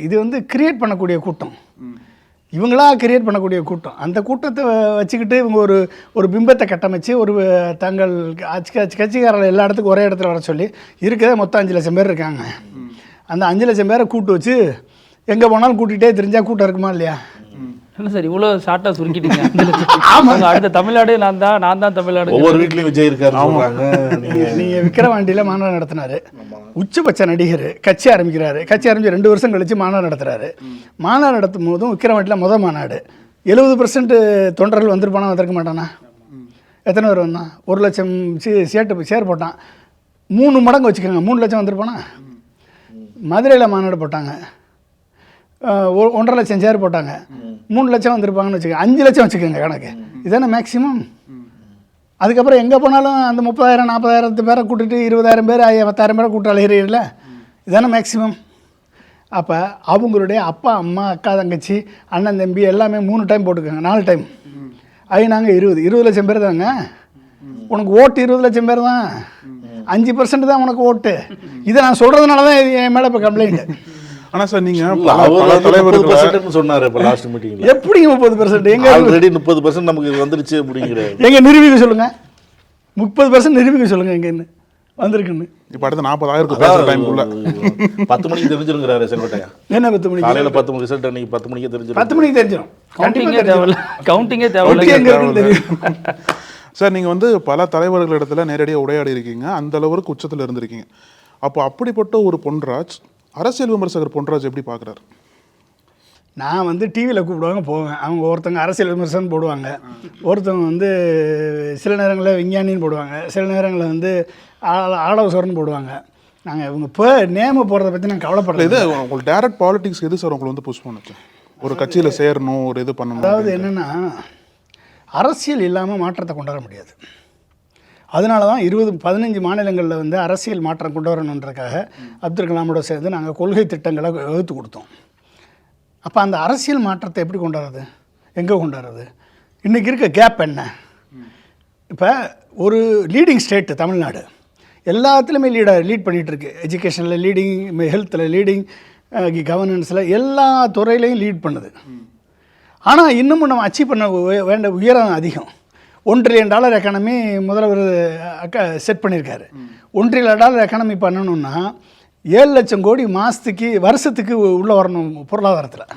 இது வந்து கிரியேட் பண்ணக்கூடிய கூட்டம், இவங்களா கிரியேட் பண்ணக்கூடிய கூட்டம். அந்த கூட்டத்தை வச்சுக்கிட்டு இவங்க ஒரு பிம்பத்தை கட்டமைச்சு ஒரு தங்கள் கட்சிக்காரர்கள் எல்லா இடத்துக்கும் ஒரே இடத்துல வர சொல்லி இருக்கிறதே மொத்தம் 5 லட்சம் பேர் இருக்காங்க. அந்த 5 லட்சம் பேரை கூட்டு வச்சு எங்கே போனாலும் கூட்டிகிட்டே தெரிஞ்சால் கூட்டம் இருக்குமா இல்லையா? என்ன சார் இவ்வளோ ஷார்ட்டாக சுருக்கிட்டீங்க? ஆமாங்க, அடுத்த தமிழ்நாடு நான் தான் தமிழ்நாடு. ஒவ்வொரு வீட்லையும் விஜய் இருக்காரு. நீங்கள் விக்கிரவாண்டியில் மாநாடு நடத்தினாரு, உச்சபட்ச நடிகர், கட்சி ஆரம்பிக்கிறாரு. கட்சி ஆரம்பிச்சு 2 வருஷம் கழிச்சு மாநாடு நடத்துகிறாரு. மாநாடு நடத்தும் போதும் விக்கிரவாண்டியில் முதல் மாநாடு 70% தொண்டர்கள் வந்திருப்பானா? வந்திருக்க மாட்டானா? எத்தனை பேர் வந்தான்? 1 லட்சம் ஷேர் போட்டான். 3 மடங்கு வச்சுக்கோங்க, 3 லட்சம் வந்திருப்பானா? மதுரையில் மாநாடு போட்டாங்க, 1.5 லட்சம் ஷேர் போட்டாங்க, 3 லட்சம் வந்திருப்பாங்கன்னு வச்சுக்கோங்க. 5 லட்சம் வச்சுக்கோங்க கணக்கு. இதானே மேக்ஸிமம். அதுக்கப்புறம் எங்கே போனாலும் அந்த 30,000 40,000 பேரை கூட்டிட்டு 20,000 பேர் 10,000 பேரை கூட்டு அலைகிறீர்கள, இதானே மேக்ஸிமம். அப்போ அவங்களுடைய அப்பா அம்மா அக்கா தங்கச்சி அண்ணன் தம்பி எல்லாமே 3 டைம் போட்டுக்கோங்க, 4 டைம். நாங்கள் 20 லட்சம் பேர் தாங்க. உனக்கு ஓட்டு 20 லட்சம் பேர் தான், 5% தான் உனக்கு ஓட்டு. இதை நான் சொல்கிறதுனால தான் என் மேலே இப்போ கம்ப்ளைண்ட். ஆனால் சார் நீங்கள் சொன்னார் இப்போ லாஸ்ட் மீட்டிங்கில். எப்படிங்க 30%? எங்க ஆல்ரெடி 30% நமக்கு வந்துருச்சு அப்படிங்கிற. எங்க நிரூபிக்க சொல்லுங்க, 30% நிரூபிக்க சொல்லுங்க எங்கன்னு வந்திருக்குன்னு. இப்போ அடுத்த 40,000 டைம்குள்ள 10 மணிக்கு தெரிஞ்சிருங்கிறாரு செல்வட்டையா. என்ன 10 மணிக்கு? காலையில் 10 மணி ரிசல்ட் அன்னைக்கு 10 மணிக்கு தெரிஞ்சிடும். 10 மணிக்கு தெரிஞ்சிடும். கவுண்டிங்கே தெரியும். சார் நீங்கள் வந்து பல தலைவர்களிடத்துல நேரடியாக உரையாடி இருக்கீங்க, அந்த அளவுக்கு உச்சத்தில் இருந்திருக்கீங்க. அப்போ அப்படிப்பட்ட ஒரு பொன்ராஜ், அரசியல் விமர்சகர் பொன்ராஜ் எப்படி பார்க்குறாரு? நான் வந்து டிவியில் கூப்பிடுவாங்க போவேன். அவங்க ஒருத்தவங்க அரசியல் விமர்சனம் போடுவாங்க, ஒருத்தவங்க வந்து சில நேரங்களில் விஞ்ஞானின்னு போடுவாங்க, சில நேரங்களில் வந்து ஆலோசகர்னு போடுவாங்க. நாங்கள் இவங்க இப்போ நேம போடுறத பற்றி நான் கவலைப்படல. இது உங்களுக்கு டேரக்ட் பாலிடிக்ஸ் எது சார் உங்களை வந்து புஷ் பண்ணுச்சு? ஒரு கட்சியில் சேரணும், ஒரு இது பண்ணணும். அதாவது என்னென்னா, அரசியல் இல்லாமல் மாற்றத்தை கொண்டு வர முடியாது. அதனால தான் 15 மாநிலங்களில் வந்து அரசியல் மாற்றம் கொண்டு வரணுன்றதுக்காக அப்துல் கலாமோட சேர்ந்து நாங்கள் கொள்கை திட்டங்களை வகுத்து கொடுத்தோம். அப்போ அந்த அரசியல் மாற்றத்தை எப்படி கொண்டு வர்றது, எங்கே கொண்டு வர்றது? இன்றைக்கி இருக்க கேப் என்ன? இப்போ ஒரு லீடிங் ஸ்டேட்டு தமிழ்நாடு, எல்லாத்துலேயுமே லீட் பண்ணிகிட்ருக்கு. எஜுகேஷனில் லீடிங், ஹெல்த்தில் லீடிங், கவர்னன்ஸில் எல்லா துறையிலையும் லீட் பண்ணுது. ஆனால் இன்னமும் நம்ம அச்சீவ் பண்ண வேண்ட உயரம் அதிகம். $1 trillion எக்கானமி முதல்வர் செட் பண்ணியிருக்காரு. $1 trillion எக்கானமி பண்ணணுன்னா 7 லட்சம் கோடி மாதத்துக்கு வருஷத்துக்கு உள்ளே வரணும் பொருளாதாரத்தில்.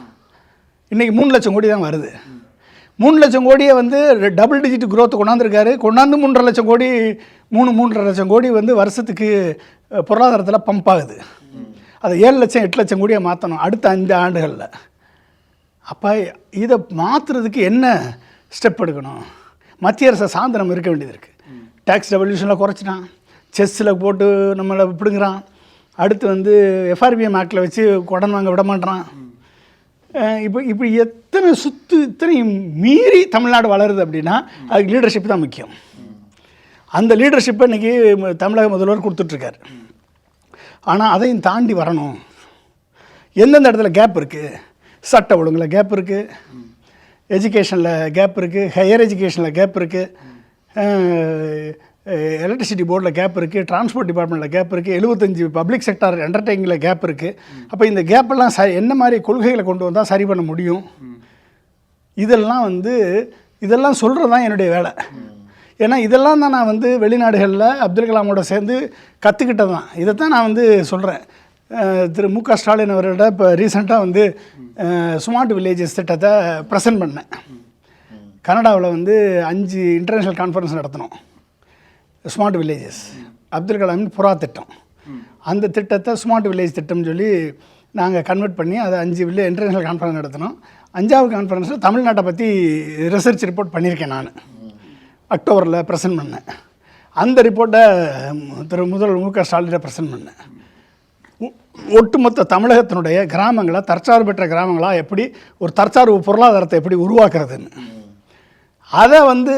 இன்றைக்கி 3 லட்சம் கோடி தான் வருது. 3 லட்சம் கோடியை வந்து டபுள் டிஜிட் குரோத் கொண்டாந்துருக்காரு. கொண்டாந்து 3.5 லட்சம் கோடி 3.5 லட்சம் கோடி வந்து வருஷத்துக்கு பொருளாதாரத்தில் பம்ப் ஆகுது. அதை 7 லட்சம் 8 லட்சம் கோடியை மாற்றணும் அடுத்த 5 ஆண்டுகளில். அப்போ இதை மாற்றுறதுக்கு என்ன ஸ்டெப் எடுக்கணும்? மத்திய அரசை சார்ந்து நம்ம இருக்க வேண்டியது இருக்குது. டேக்ஸ் ரெவல்யூஷனில் குறைச்சிட்டான், செஸ்ஸில் போட்டு நம்மளை பிடுங்குறான். அடுத்து வந்து எஃப்ஆர்பிஎம் ஆக்டில் வச்சு கடன் வாங்க விட மாட்டான். இப்போ இத்தனையும் மீறி தமிழ்நாடு வளருது அப்படின்னா அதுக்கு லீடர்ஷிப் தான் முக்கியம். அந்த லீடர்ஷிப்பை இன்றைக்கி தமிழக முதல்வர் கொடுத்துட்ருக்காரு. ஆனால் அதையும் தாண்டி வரணும். எந்தெந்த இடத்துல கேப் இருக்குது? சட்ட ஒழுங்கில் கேப் இருக்குது, எஜுகேஷனில் கேப் இருக்குது, ஹையர் எஜுகேஷனில் கேப் இருக்குது, எலக்ட்ரிசிட்டி போர்டில் கேப் இருக்குது, டிரான்ஸ்போர்ட் டிபார்ட்மெண்ட்டில் கேப் இருக்குது, 75 பப்ளிக் செக்டார் அண்டர்டேக்கிங்கில் கேப் இருக்குது. அப்போ இந்த கேப்பெல்லாம் என்ன மாதிரி கொள்கைகளை கொண்டு வந்தால் சரி பண்ண முடியும்? இதெல்லாம் சொல்கிறது தான் என்னுடைய வேலை. ஏன்னா இதெல்லாம் தான் நான் வந்து வெளிநாடுகளில் அப்துல் கலாமோட சேர்ந்து கற்றுக்கிட்டது தான். இதைத்தான் நான் வந்து சொல்கிறேன். திரு மு க ஸ்டாலின் அவரோட இப்போ ரீசெண்டாக வந்து ஸ்மார்ட் வில்லேஜஸ் திட்டத்தை ப்ரெசென்ட் பண்ணேன். கனடாவில் வந்து 5 இன்டர்நேஷ்னல் கான்ஃபரன்ஸ் நடத்தினோம். ஸ்மார்ட் வில்லேஜஸ் அப்துல் கலாமின் புறா திட்டம். அந்த திட்டத்தை ஸ்மார்ட் வில்லேஜ் திட்டம்னு சொல்லி நாங்கள் கன்வெர்ட் பண்ணி அதை 5 இன்டர்நேஷ்னல் கான்ஃபரன்ஸ் நடத்தினோம். 5வது கான்ஃபரன்ஸில் தமிழ்நாட்டை பற்றி ரிசர்ச் ரிப்போர்ட் பண்ணியிருக்கேன். நான் அக்டோபரில் ப்ரெசென்ட் பண்ணேன். அந்த ரிப்போர்ட்டை திரு முதல்வர் மு க ஸ்டாலினை ப்ரெசென்ட் பண்ணேன். ஒட்டுமொத்த தமிழகத்தினுடைய கிராமங்களை தற்சார்பு பெற்ற கிராமங்களாக எப்படி ஒரு தற்சார்பு பொருளாதாரத்தை எப்படி உருவாக்குறதுன்னு. அதை வந்து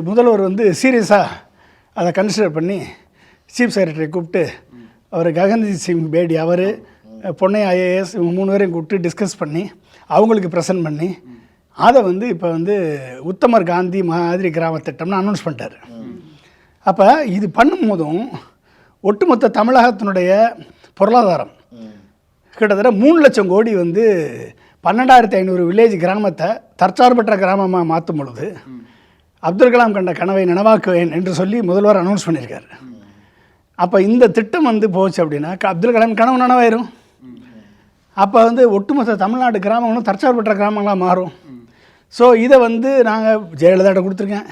முதல்வர் வந்து சீரியஸாக அதை கன்சிடர் பண்ணி சீஃப் செக்ரட்டரி கூப்பிட்டு அவர் ககன்தீப் சிங் பேடி, அவர் பொன்னையா ஐஏஎஸ், இவங்க 3 பேரையும் கூப்பிட்டு டிஸ்கஸ் பண்ணி அவங்களுக்கு ப்ரெசென்ட் பண்ணி அதை வந்து இப்போ வந்து உத்தமர் காந்தி மாதிரி கிராம திட்டம்னு அனௌன்ஸ் பண்ணிட்டார். அப்போ இது பண்ணும்போதும் ஒட்டுமொத்த தமிழகத்தினுடைய பொருளாதாரம் கிட்டத்தட்ட 3 லட்சம் கோடி வந்து 12,500 வில்லேஜ் கிராமத்தை தற்சார்பற்ற கிராமமாக மாற்றும் பொழுது அப்துல் கலாம் கண்ட கனவை நனவாக்குவேன் என்று சொல்லி முதல்வர் அனௌன்ஸ் பண்ணியிருக்காரு. அப்போ இந்த திட்டம் வந்து போச்சு அப்படின்னா அப்துல் கலாம் கனவு நனவாயிரும். அப்போ வந்து ஒட்டுமொத்த தமிழ்நாடு கிராமங்களும் தற்சார்பற்ற கிராமங்களாக மாறும். ஸோ இதை வந்து நாங்கள் ஜெயலலிதாட்ட கொடுத்துருக்கேன்,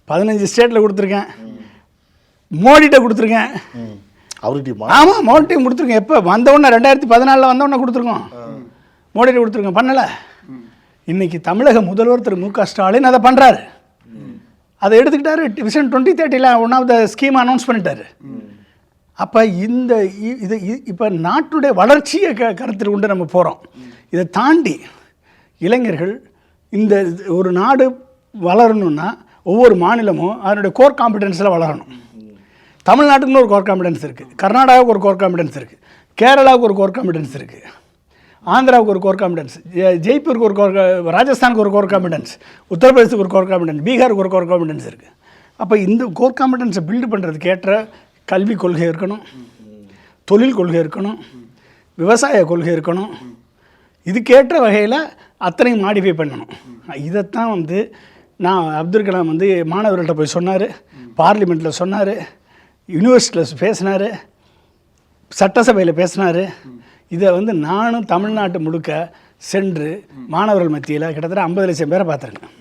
15 ஸ்டேட்டில் கொடுத்துருக்கேன், மோடிகிட்ட கொடுத்துருக்கேன். அவர்கிட்டயுமா? ஆமாம், மோடிட்டையும் கொடுத்துருக்கேன். எப்போ வந்தவுடனே 2014 வந்தவுடனே கொடுத்துருக்கோம், மோடிகிட்ட கொடுத்துருக்கோம். பண்ணலை. இன்றைக்கி தமிழக முதல்வர் திரு மு.க. ஸ்டாலின் அதை பண்ணுறாரு. அதை எடுத்துக்கிட்டாரு. Vision 2030 one of the scheme announce பண்ணிட்டாரு. அப்போ இந்த இது இப்போ நாட்டுடைய வளர்ச்சியை கருத்தில் கொண்டு நம்ம போகிறோம். இதை தாண்டி இளைஞர்கள் இந்த ஒரு நாடு வளரணுன்னா ஒவ்வொரு மாநிலமும் அதனுடைய கோர் காம்பிடன்ஸில் வளரணும். தமிழ்நாட்டுக்குன்னு ஒரு கோர் காம்பிடன்ஸ் இருக்குது, கர்நாடகாவுக்கு ஒரு கோர் காம்பிடன்ஸ் இருக்குது, கேரளாவுக்கு ஒரு கோர் காம்பிடன்ஸ் இருக்குது, ஆந்திராவுக்கு ஒரு கோர் காம்பிடன்ஸ், ஜெய்ப்பூருக்கு ஒரு கோர், ராஜஸ்தானுக்கு ஒரு கோர் காம்பிடன்ஸ், உத்தரப்பிரதேசத்துக்கு ஒரு கோர் காம்பிடன்ஸ், பீகாருக்கு ஒரு கோர் காம்பிடன்ஸ் இருக்குது. அப்போ இந்த கோர் காம்பிடன்ஸை பில்டு பண்ணுறதுக்கு ஏற்ற கல்வி கொள்கை இருக்கணும், தொழில் கொள்கை இருக்கணும், விவசாய கொள்கை இருக்கணும். இதுக்கேற்ற வகையில் அத்தனையும் மாடிஃபை பண்ணணும். இதைத்தான் வந்து நான் அப்துல் கலாம் வந்து மாணவர்கள்ட்ட போய் சொன்னார், பார்லிமெண்ட்டில் சொன்னார், யூனிவர்சிட்டியில் பேசினார், சட்டசபையில் பேசினார். இதை வந்து நானும் தமிழ்நாட்டு முழுக்க சென்று மாணவர்கள் மத்தியில் கிட்டத்தட்ட 50 லட்சம் பேரை பார்த்துருக்கேன்.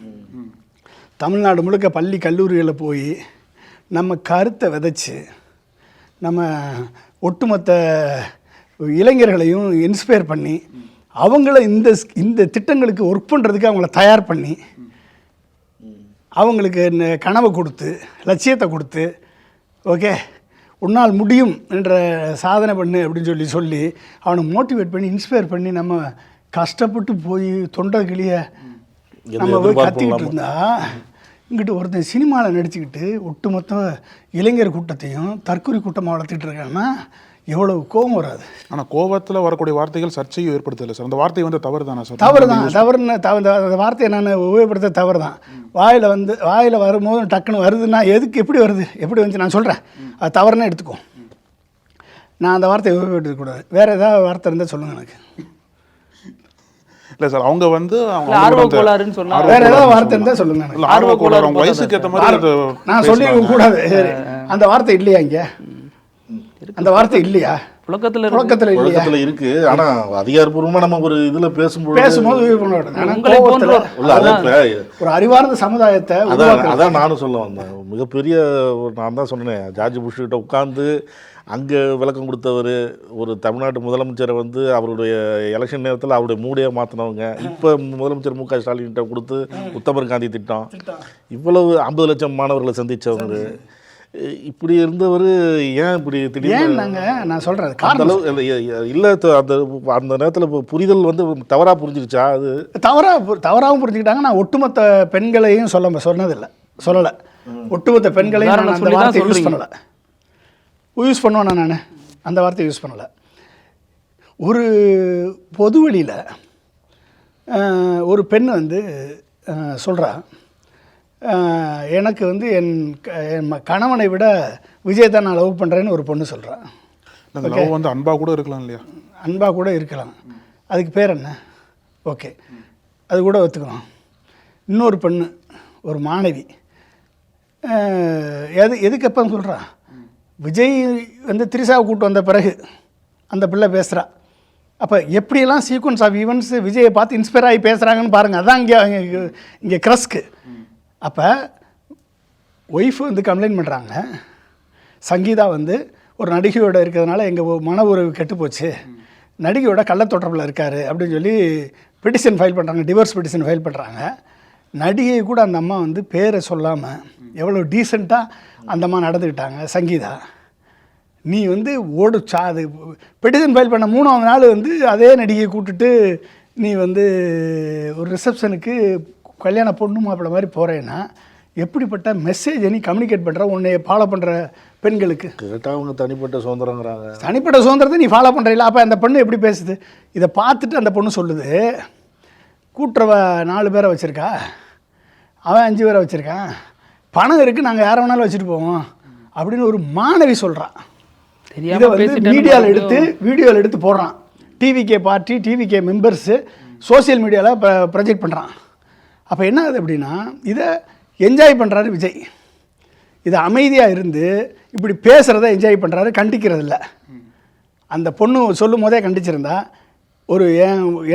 தமிழ்நாடு முழுக்க பள்ளி கல்லூரிகளில் போய் நம்ம கருத்தை விதைச்சி நம்ம ஒட்டுமொத்த இளைஞர்களையும் இன்ஸ்பயர் பண்ணி அவங்கள இந்த திட்டங்களுக்கு ஒர்க் பண்ணுறதுக்கு அவங்கள தயார் பண்ணி அவங்களுக்கு கனவை கொடுத்து லட்சியத்தை கொடுத்து ஓகே உன்னால் முடியும் என்ற சாதனை பண்ணு அப்படின்னு சொல்லி அவனை மோட்டிவேட் பண்ணி இன்ஸ்பயர் பண்ணி நம்ம கஷ்டப்பட்டு போய் தொண்டை கிளிய நம்ம போய் கத்திக்கிட்டு இருந்தா இங்கிட்டு ஒருத்தன் சினிமாவில் நடிச்சுக்கிட்டு ஒட்டுமொத்த இளைஞர் கூட்டத்தையும் தற்கொலை கூட்டமாக வளர்த்துட்டு இருக்காங்கன்னா எவ்வளவு கோபம் வராது. ஆனால் கோபத்தில் வரக்கூடிய வார்த்தைகள் சர்ச்சையும் ஏற்படுத்தலை சார். அந்த வார்த்தை வந்து தவறு தானே சார்? தவறு தான். அந்த வார்த்தையை நான் உபயோகப்படுத்த தவறு தான். வாயில் வரும்போது டக்குன்னு வருதுன்னா எதுக்கு எப்படி வருது எப்படி வந்து நான் சொல்கிறேன், அது தவறுன்னு எடுத்துக்கோ. நான் அந்த வார்த்தையை உபயோகப்படுத்தக்கூடாது. வேறு ஏதாவது வார்த்தை இருந்தால் சொல்லுங்கள் எனக்கு. இல்லை சார், அவங்க வந்து ஆர்வக்கோளாறுன்னு சொன்னாங்க. வேறு ஏதாவது வார்த்தை இருந்தால் சொல்லுங்கள் எனக்கு. ஆர்வக்கோளாறு அவங்க வயசுக்கு ஏற்ற மாதிரி நான் சொல்லியிருக்க கூடாது. அந்த வார்த்தை இல்லையா இங்கே? அந்த வார்த்தை இல்லையா? புழக்கத்தில் இருக்கு. ஆனா அதிகாரப்பூர்வமா நம்ம ஒரு இதுல பேசும்போது ஒரு அறிவார்ந்த சமுதாயத்தை அதான் நானும் சொல்ல வந்தேன். மிகப்பெரிய நான் தான் சொன்னேன், ஜார்ஜ் புஷ் கிட்ட உட்கார்ந்து அங்கே விளக்கம் கொடுத்தவர், ஒரு தமிழ்நாட்டு முதலமைச்சரை வந்து அவருடைய எலெக்ஷன் நேரத்தில் அவருடைய மூடையை மாற்றினவங்க, இப்போ முதலமைச்சர் மு.க. ஸ்டாலின்கிட்ட கொடுத்து உத்தமர் காந்தி திட்டம், இவ்வளவு 50 லட்சம் மாணவர்களை சந்தித்தவங்க, இப்படி இருந்தவர் ஏன் இப்படி திடீர்னு நான் சொல்கிறேன் இல்லை அந்த நேரத்தில் புரிதல் வந்து தவறாக புரிஞ்சிருச்சா? அது தவறாகவும் புரிஞ்சுக்கிட்டாங்க. நான் ஒட்டுமொத்த பெண்களையும் சொல்லலை. ஒட்டுமொத்த பெண்களையும் நான் அந்த வார்த்தையை யூஸ் பண்ணலை. யூஸ் பண்ணுவேன் நான் அந்த வார்த்தையை யூஸ் பண்ணலை. ஒரு பொது வழியில் ஒரு பெண் வந்து சொல்கிறா, எனக்கு வந்து என் கணவனை விட விஜய் தான் நான் லவ் பண்ணுறேன்னு ஒரு பொண்ணு சொல்கிறான். லவ் வந்து அன்பாக கூட இருக்கலாம் இல்லையா? அன்பாக கூட இருக்கலாம். அதுக்கு பேர் என்ன? ஓகே, அது கூட ஒத்துக்கலாம். இன்னொரு பெண்ணு, ஒரு மாணவி, எதுக்கு எப்போ சொல்கிறா, விஜய் வந்து திரிசாவை கூப்பிட்டு வந்த பிறகு அந்த பிள்ளை பேசுகிறா. அப்போ எப்படியெல்லாம் சீக்வன்ஸ் ஆஃப் ஈவெண்ட்ஸ் விஜயை பார்த்து இன்ஸ்பயர் ஆகி பேசுகிறாங்கன்னு பாருங்கள். அதுதான் இங்கே க்ரஸ்க்கு. அப்போ ஒய்ஃபு வந்து கம்ப்ளைண்ட் பண்ணுறாங்க, சங்கீதா வந்து ஒரு நடிகையோட இருக்கிறதுனால எங்கள் மன உறவு கெட்டு போச்சு, நடிகையோட கள்ளத்தொடர்பில் இருக்கார் அப்படின்னு சொல்லி பெட்டிஷன் ஃபைல் பண்ணுறாங்க, டிவோர்ஸ் பெட்டிஷன் ஃபைல் பண்ணுறாங்க. நடிகை கூட அந்த அம்மா வந்து பேரை சொல்லாமல் எவ்வளோ டீசெண்டாக அந்த அம்மா நடந்துக்கிட்டாங்க. சங்கீதா, நீ வந்து அது பெட்டிஷன் ஃபைல் பண்ண 3ஆவது நாள் வந்து அதே நடிகையை கூப்பிட்டுட்டு நீ வந்து ஒரு ரிசப்ஷனுக்கு கல்யாண பொண்ணு மாப்பிள்ளை மாதிரி போகிறேன்னா எப்படிப்பட்ட மெசேஜை நீ கம்யூனிகேட் பண்ணுற உன்னை ஃபாலோ பண்ணுற பெண்களுக்கு? கேட்டால் அவங்க தனிப்பட்ட சுதந்திரங்கிறாங்க. தனிப்பட்ட சுதந்திரத்தை நீ ஃபாலோ பண்ணுறீங்களா? அப்போ அந்த பொண்ணு எப்படி பேசுது? இதை பார்த்துட்டு அந்த பொண்ணு சொல்லுது, கூட்டுறவ 4 பேரை வச்சுருக்கா, அவன் 5 பேரை வச்சுருக்கான், பணம் இருக்குது, நாங்கள் யாரை வேணாலும் வச்சுட்டு போவோம் அப்படின்னு ஒரு மாணவி சொல்கிறான். இதை வந்து வீடியோவில் எடுத்து போடுறான். TVK party, TVK members social மீடியாவில் ப்ரொஜெக்ட் பண்ணுறான். அப்போ என்ன ஆகுது அப்படின்னா, இதை என்ஜாய் பண்ணுறாரு விஜய். இதை அமைதியாக இருந்து இப்படி பேசுகிறத என்ஜாய் பண்ணுறாரு, கண்டிக்கிறது இல்லை. அந்த பொண்ணு சொல்லும் போதே கண்டிச்சிருந்தா,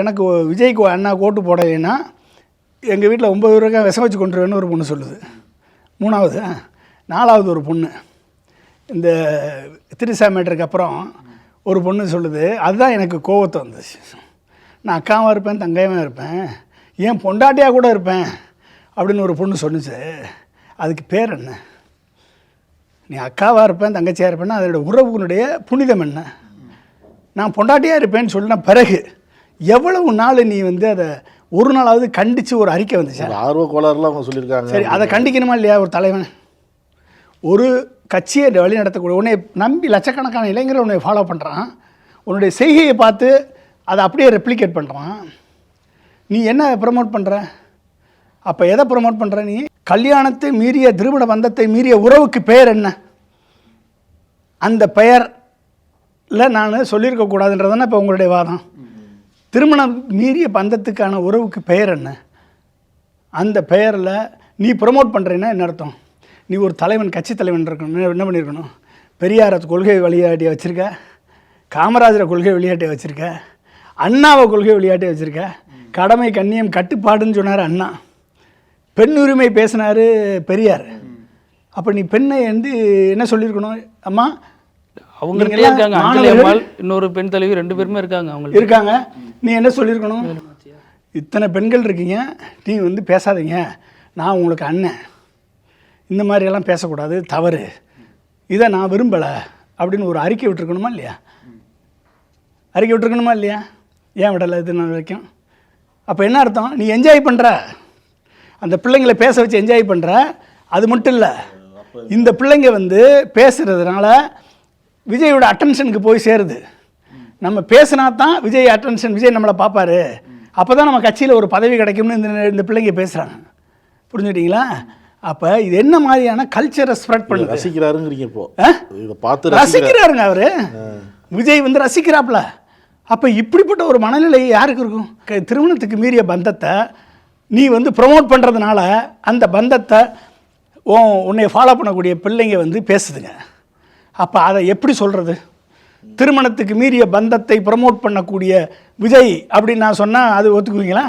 எனக்கு விஜய்க்கு அண்ணா ஓட்டு போடலைன்னா எங்கள் வீட்டில் 9 ரூபாய் விஷம் வச்சு கொண்டுருவேன்னு ஒரு பொண்ணு சொல்லுது. 3வது 4வது ஒரு பொண்ணு இந்த திரிசா மேட்டருக்கு அப்புறம் ஒரு பொண்ணு சொல்லுது, அதுதான் எனக்கு கோவத்தை வந்துச்சு. நான் அக்காவாக இருப்பேன், தங்கையமாக இருப்பேன், ஏன் பொண்டாட்டியாக கூட இருப்பேன் அப்படின்னு ஒரு பொண்ணு சொன்னிச்சு. அதுக்கு பேர் என்ன? நீ அக்காவாக இருப்பேன், தங்கச்சியாக இருப்பேன்னா அதோட உறவுகளுடைய புனிதம் என்ன? நான் பொண்டாட்டியாக இருப்பேன்னு சொன்ன பிறகு எவ்வளவு நாள் நீ வந்து அதை ஒரு நாளாவது கண்டித்து ஒரு அறிக்கை வந்துச்சு? ஆர்வ கோளாறுலாம் அவங்க சொல்லியிருக்காங்க. சரி, அதை கண்டிக்கணுமா இல்லையா? ஒரு தலைவன் ஒரு கட்சியை வழி நடத்தக்கூடிய உன்னை நம்பி லட்சக்கணக்கான இளைஞர்கள் உன்னை ஃபாலோ பண்ணுறான், உன்னுடைய செய்கையை பார்த்து அதை அப்படியே ரெப்ளிகேட் பண்ணுறான். நீ என்ன ப்ரமோட் பண்ணுற? அப்போ எதை ப்ரமோட் பண்ணுற? நீ கல்யாணத்தை மீறிய, திருமண பந்தத்தை மீறிய உறவுக்கு பெயர் என்ன? அந்த பெயரில் நான் சொல்லியிருக்கக்கூடாதுன்றதானே இப்போ உங்களுடைய வாதம். திருமணம் மீறிய பந்தத்துக்கான உறவுக்கு பெயர் என்ன? அந்த பெயரில் நீ ப்ரமோட் பண்ணுறேன்னா என்ன அர்த்தம்? நீ ஒரு தலைவன், கட்சி தலைவன் இருக்கணும், என்ன பண்ணியிருக்கணும்? பெரியாரை கொள்கை வழிகாட்டியை வச்சுருக்க, காமராஜரை கொள்கை வழிகாட்டியை வச்சுருக்க, அண்ணாவை கொள்கை வழிகாட்டியை வச்சுருக்க, கடமை கண்ணியம் கட்டுப்பாடுன்னு சொன்னார் அண்ணா, பெண் உரிமை பேசினார் பெரியார். அப்போ நீ பெண்ணை வந்து என்ன சொல்லியிருக்கணும்? அம்மா அவங்க இருக்காங்க, அஞ்சலி அம்மாள், இன்னொரு பெண் தலைவி, 2 பேருமே இருக்காங்க, அவங்க இருக்காங்க. நீ என்ன சொல்லியிருக்கணும்? இத்தனை பெண்கள் இருக்கீங்க, நீ வந்து பேசாதீங்க, நான் உங்களுக்கு அண்ணன், இந்த மாதிரியெல்லாம் பேசக்கூடாது, தவறு, இதை நான் விரும்பலை அப்படின்னு ஒரு அறிக்கை விட்டுருக்கணுமா இல்லையா? அறிக்கை விட்டுருக்கணுமா இல்லையா? ஏன் விடலை இது நாள் வரைக்கும்? அப்போ என்ன அர்த்தம்? நீ என்ஜாய் பண்ணுற, அந்த பிள்ளைங்களை பேச வச்சு என்ஜாய் பண்ணுற. அது மட்டும் இல்லை, இந்த பிள்ளைங்க வந்து பேசுகிறதுனால விஜயோட அட்டென்ஷனுக்கு போய் சேருது. நம்ம பேசினா தான் விஜய் அட்டென்ஷன், விஜய் நம்மளை பார்ப்பாரு, அப்போ தான் நம்ம கட்சியில் ஒரு பதவி கிடைக்கும்னு இந்த பிள்ளைங்க பேசுகிறாங்க. புரிஞ்சுக்கிட்டீங்களா? அப்போ இது என்ன மாதிரியான கல்ச்சரை ஸ்ப்ரெட் பண்ணுது? ரசிக்கிறாருங்கிறீங்க. இப்போ இதை பார்த்து ரசிக்கிறாருங்க அவர், விஜய் வந்து ரசிக்கிறாப்புல. அப்போ இப்படிப்பட்ட ஒரு மனநிலை யாருக்கு இருக்கும்? திருமணத்துக்கு மீறிய பந்தத்தை நீ வந்து ப்ரொமோட் பண்ணுறதுனால அந்த பந்தத்தை உன்னை ஃபாலோ பண்ணக்கூடிய பிள்ளைங்க வந்து பேசுதுங்க. அப்போ அதை எப்படி சொல்கிறது? திருமணத்துக்கு மீறிய பந்தத்தை ப்ரமோட் பண்ணக்கூடிய விஜய் அப்படின்னு நான் சொன்னால் அது ஒத்துக்குவீங்களா?